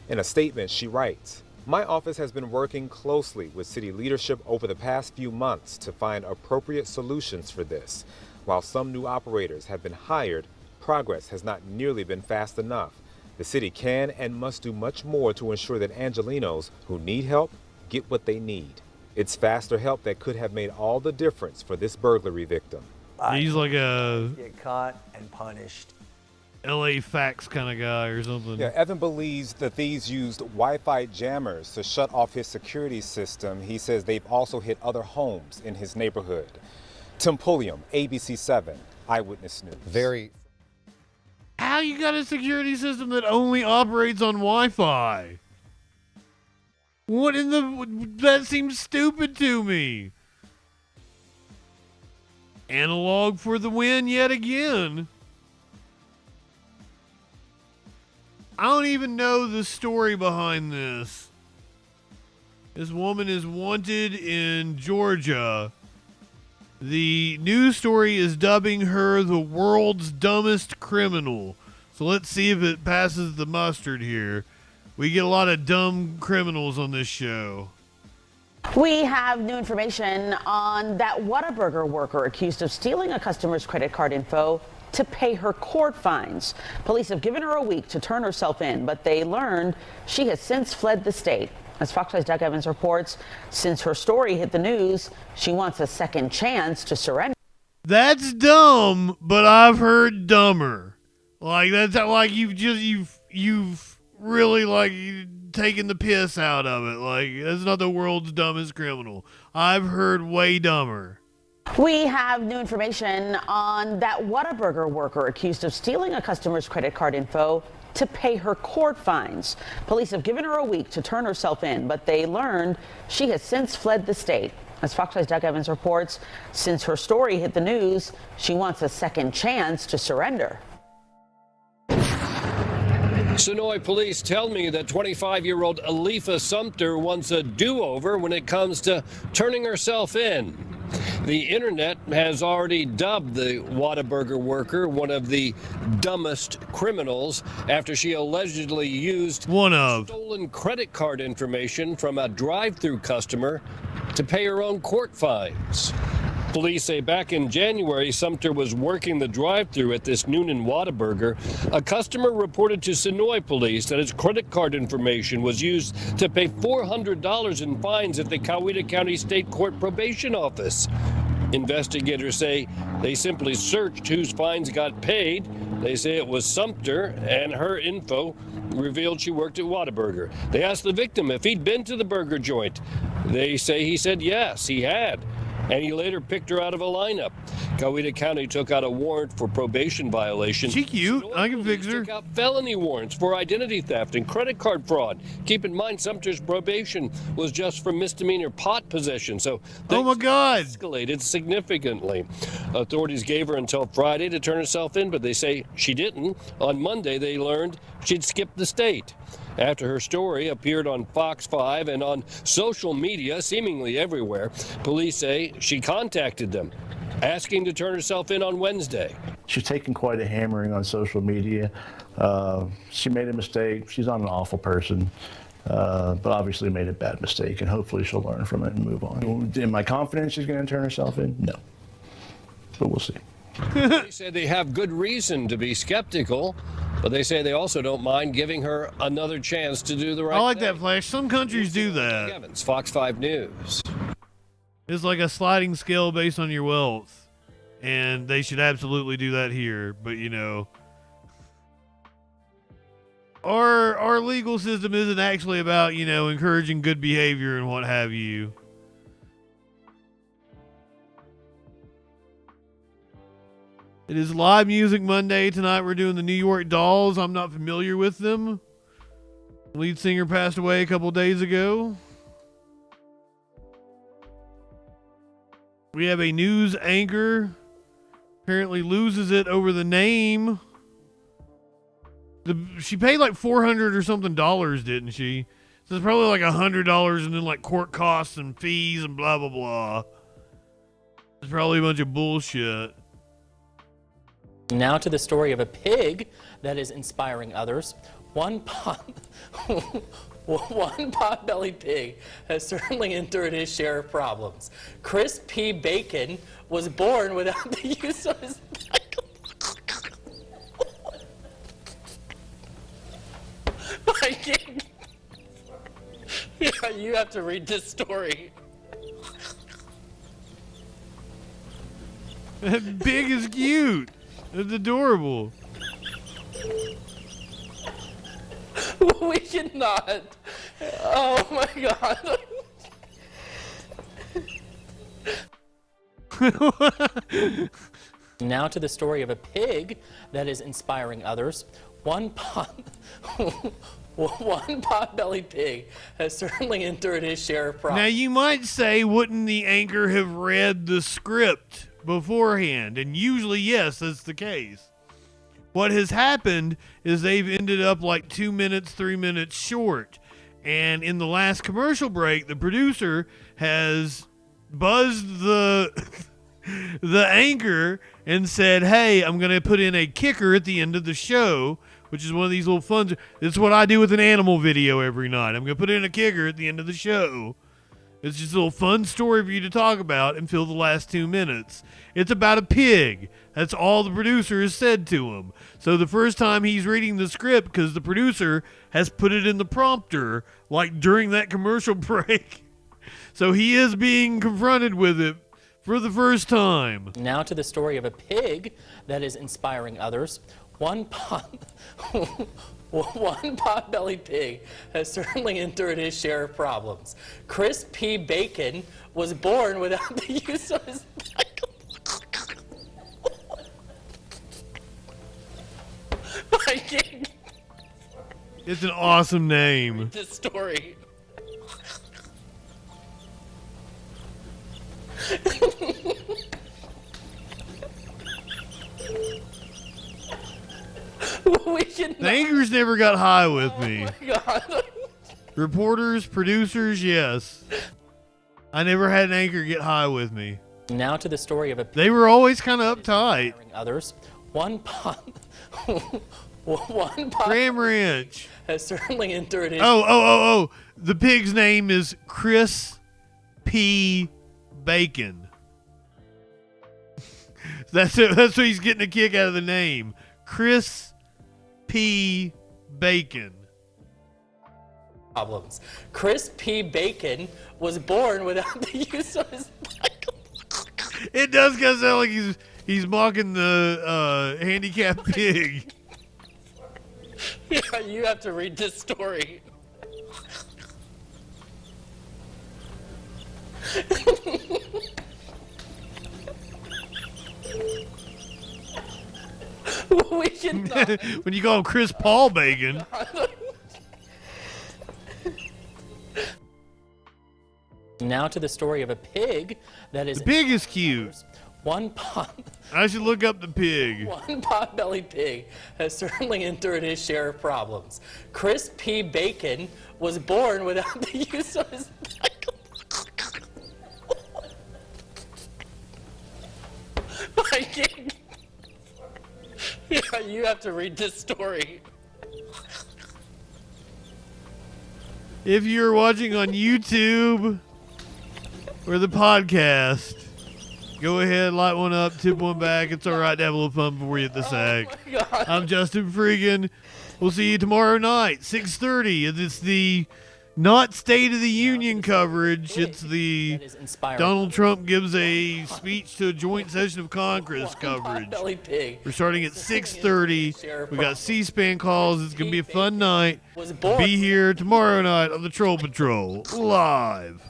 In a statement, she writes, "My office has been working closely with city leadership over the past few months to find appropriate solutions for this. While some new operators have been hired, progress has not nearly been fast enough. The city can and must do much more to ensure that Angelenos who need help get what they need. It's faster help that could have made all the difference for this burglary victim." He's like a get caught and punished. LA Facts kind of guy or something. Yeah, Evan believes the thieves used Wi-Fi jammers to shut off his security system. He says they've also hit other homes in his neighborhood. Tim Pulliam, ABC 7, Eyewitness News. Very how you got a security system that only operates on Wi-Fi? What in the... That seems stupid to me. Analog for the win yet again. I don't even know the story behind this. This woman is wanted in Georgia. The news story is dubbing her the world's dumbest criminal. So let's see if it passes the mustard here. We get a lot of dumb criminals on this show. We have new information on that Whataburger worker accused of stealing a customer's credit card info to pay her court fines. Police have given her a week to turn herself in, but they learned she has since fled the state. As Fox 5's Doug Evans reports, since her story hit the news, she wants a second chance to surrender. That's dumb, but I've heard dumber. Like, that's how, like, you've really, like, taken the piss out of it. Like, that's not the world's dumbest criminal. I've heard way dumber. We have new information on that Whataburger worker accused of stealing a customer's credit card info to pay her court fines. Police have given her a week to turn herself in, but they learned she has since fled the state. As Fox 5's Doug Evans reports, since her story hit the news, she wants a second chance to surrender. Sonoy police tell me that 25-year-old Alifa Sumter wants a do-over when it comes to turning herself in. The internet has already dubbed the Whataburger worker one of the dumbest criminals after she allegedly used stolen credit card information from a drive-thru customer to pay her own court fines. Police say back in January, Sumter was working the drive-thru at this Noonan Whataburger. A customer reported to Sonoy police that his credit card information was used to pay $400 in fines at the Coweta County State Court Probation Office. Investigators say they simply searched whose fines got paid. They say it was Sumter, and her info revealed she worked at Whataburger. They asked the victim if he'd been to the burger joint. They say he said yes, he had. And he later picked her out of a lineup. Coweta County took out a warrant for probation violation. She cute. I can fix her. Took out felony warrants for identity theft and credit card fraud. Keep in mind, Sumter's probation was just for misdemeanor pot possession. So oh my God, escalated significantly. Authorities gave her until Friday to turn herself in, but they say she didn't. On Monday, they learned she'd skipped the state. After her story appeared on Fox 5 and on social media, seemingly everywhere, police say she contacted them, asking to turn herself in on Wednesday. She's taken quite a hammering on social media. She made a mistake. She's not an awful person, but obviously made a bad mistake, and hopefully she'll learn from it and move on. Am I confident she's going to turn herself in? No, but we'll see. They say they have good reason to be skeptical, but they say they also don't mind giving her another chance to do the right thing. I like that, Flash. Some countries do that. Evans, Fox 5 News. It's like a sliding scale based on your wealth, and they should absolutely do that here. But, you know, our legal system isn't actually about, you know, encouraging good behavior and what have you. It is Live Music Monday. Tonight we're doing the New York Dolls. I'm not familiar with them. Lead singer passed away a couple days ago. We have a news anchor. Apparently loses it over the name. She paid like $400 or something, didn't she? So it's probably like $100 and then like court costs and fees and blah, blah, blah. It's probably a bunch of bullshit. Now to the story of a pig that is inspiring others. One pot-bellied pig has certainly endured his share of problems. Chris P. Bacon was born without the use of his Yeah, you have to read this story. That pig is cute. It's adorable. We cannot. Oh my God. Now to the story of a pig that is inspiring others. One pot-bellied pig has certainly endured his share of problems. Now you might say, wouldn't the anchor have read the script beforehand? And usually, yes, that's the case. What has happened is they've ended up like 2 minutes, 3 minutes short. And in the last commercial break, the producer has buzzed the anchor and said, hey, I'm going to put in a kicker at the end of the show, which is one of these little fun. It's what I do with an animal video every night. I'm going to put in a kicker at the end of the show. It's just a little fun story for you to talk about and fill the last 2 minutes. It's about a pig. That's all the producer has said to him. So the first time he's reading the script, because the producer has put it in the prompter, like during that commercial break. So he is being confronted with it for the first time. Now to the story of a pig that is inspiring others. One pot-bellied pig has certainly endured his share of problems. Chris P. Bacon was born without the use of his Viking. It's an awesome name. This story. The anchors never got high with me. Oh my God. Reporters, producers, yes. I never had an anchor get high with me. Now to the story of a pig. They were always kind of uptight. Others. One pot Graham Ranch has certainly endured his. Oh. The pig's name is Chris P. Bacon. That's it. That's what he's getting a kick out of the name. Chris P. Bacon. Problems. Chris P. Bacon was born without the use of his. It does kind of sound like he's mocking the handicapped pig. Yeah, you have to read this story. We can when you call him Chris Paul Bacon. Now to the story of a pig that is. The pig is cute. I should look up the pig. One pot-bellied pig has certainly endured his share of problems. Chris P. Bacon was born without the use of his. Viking. Yeah, you have to read this story. If you're watching on YouTube or the podcast, go ahead, light one up, tip one back. It's all right to have a little fun before you hit the sack. I'm JustinFREAKIN. We'll see you tomorrow night, 6:30. It's the not State of the Union coverage. It's the Donald Trump gives a speech to a joint session of Congress coverage. We're starting at 6:30. We got C-SPAN calls. It's going to be a fun night. Be here tomorrow night on the Troll Patrol live.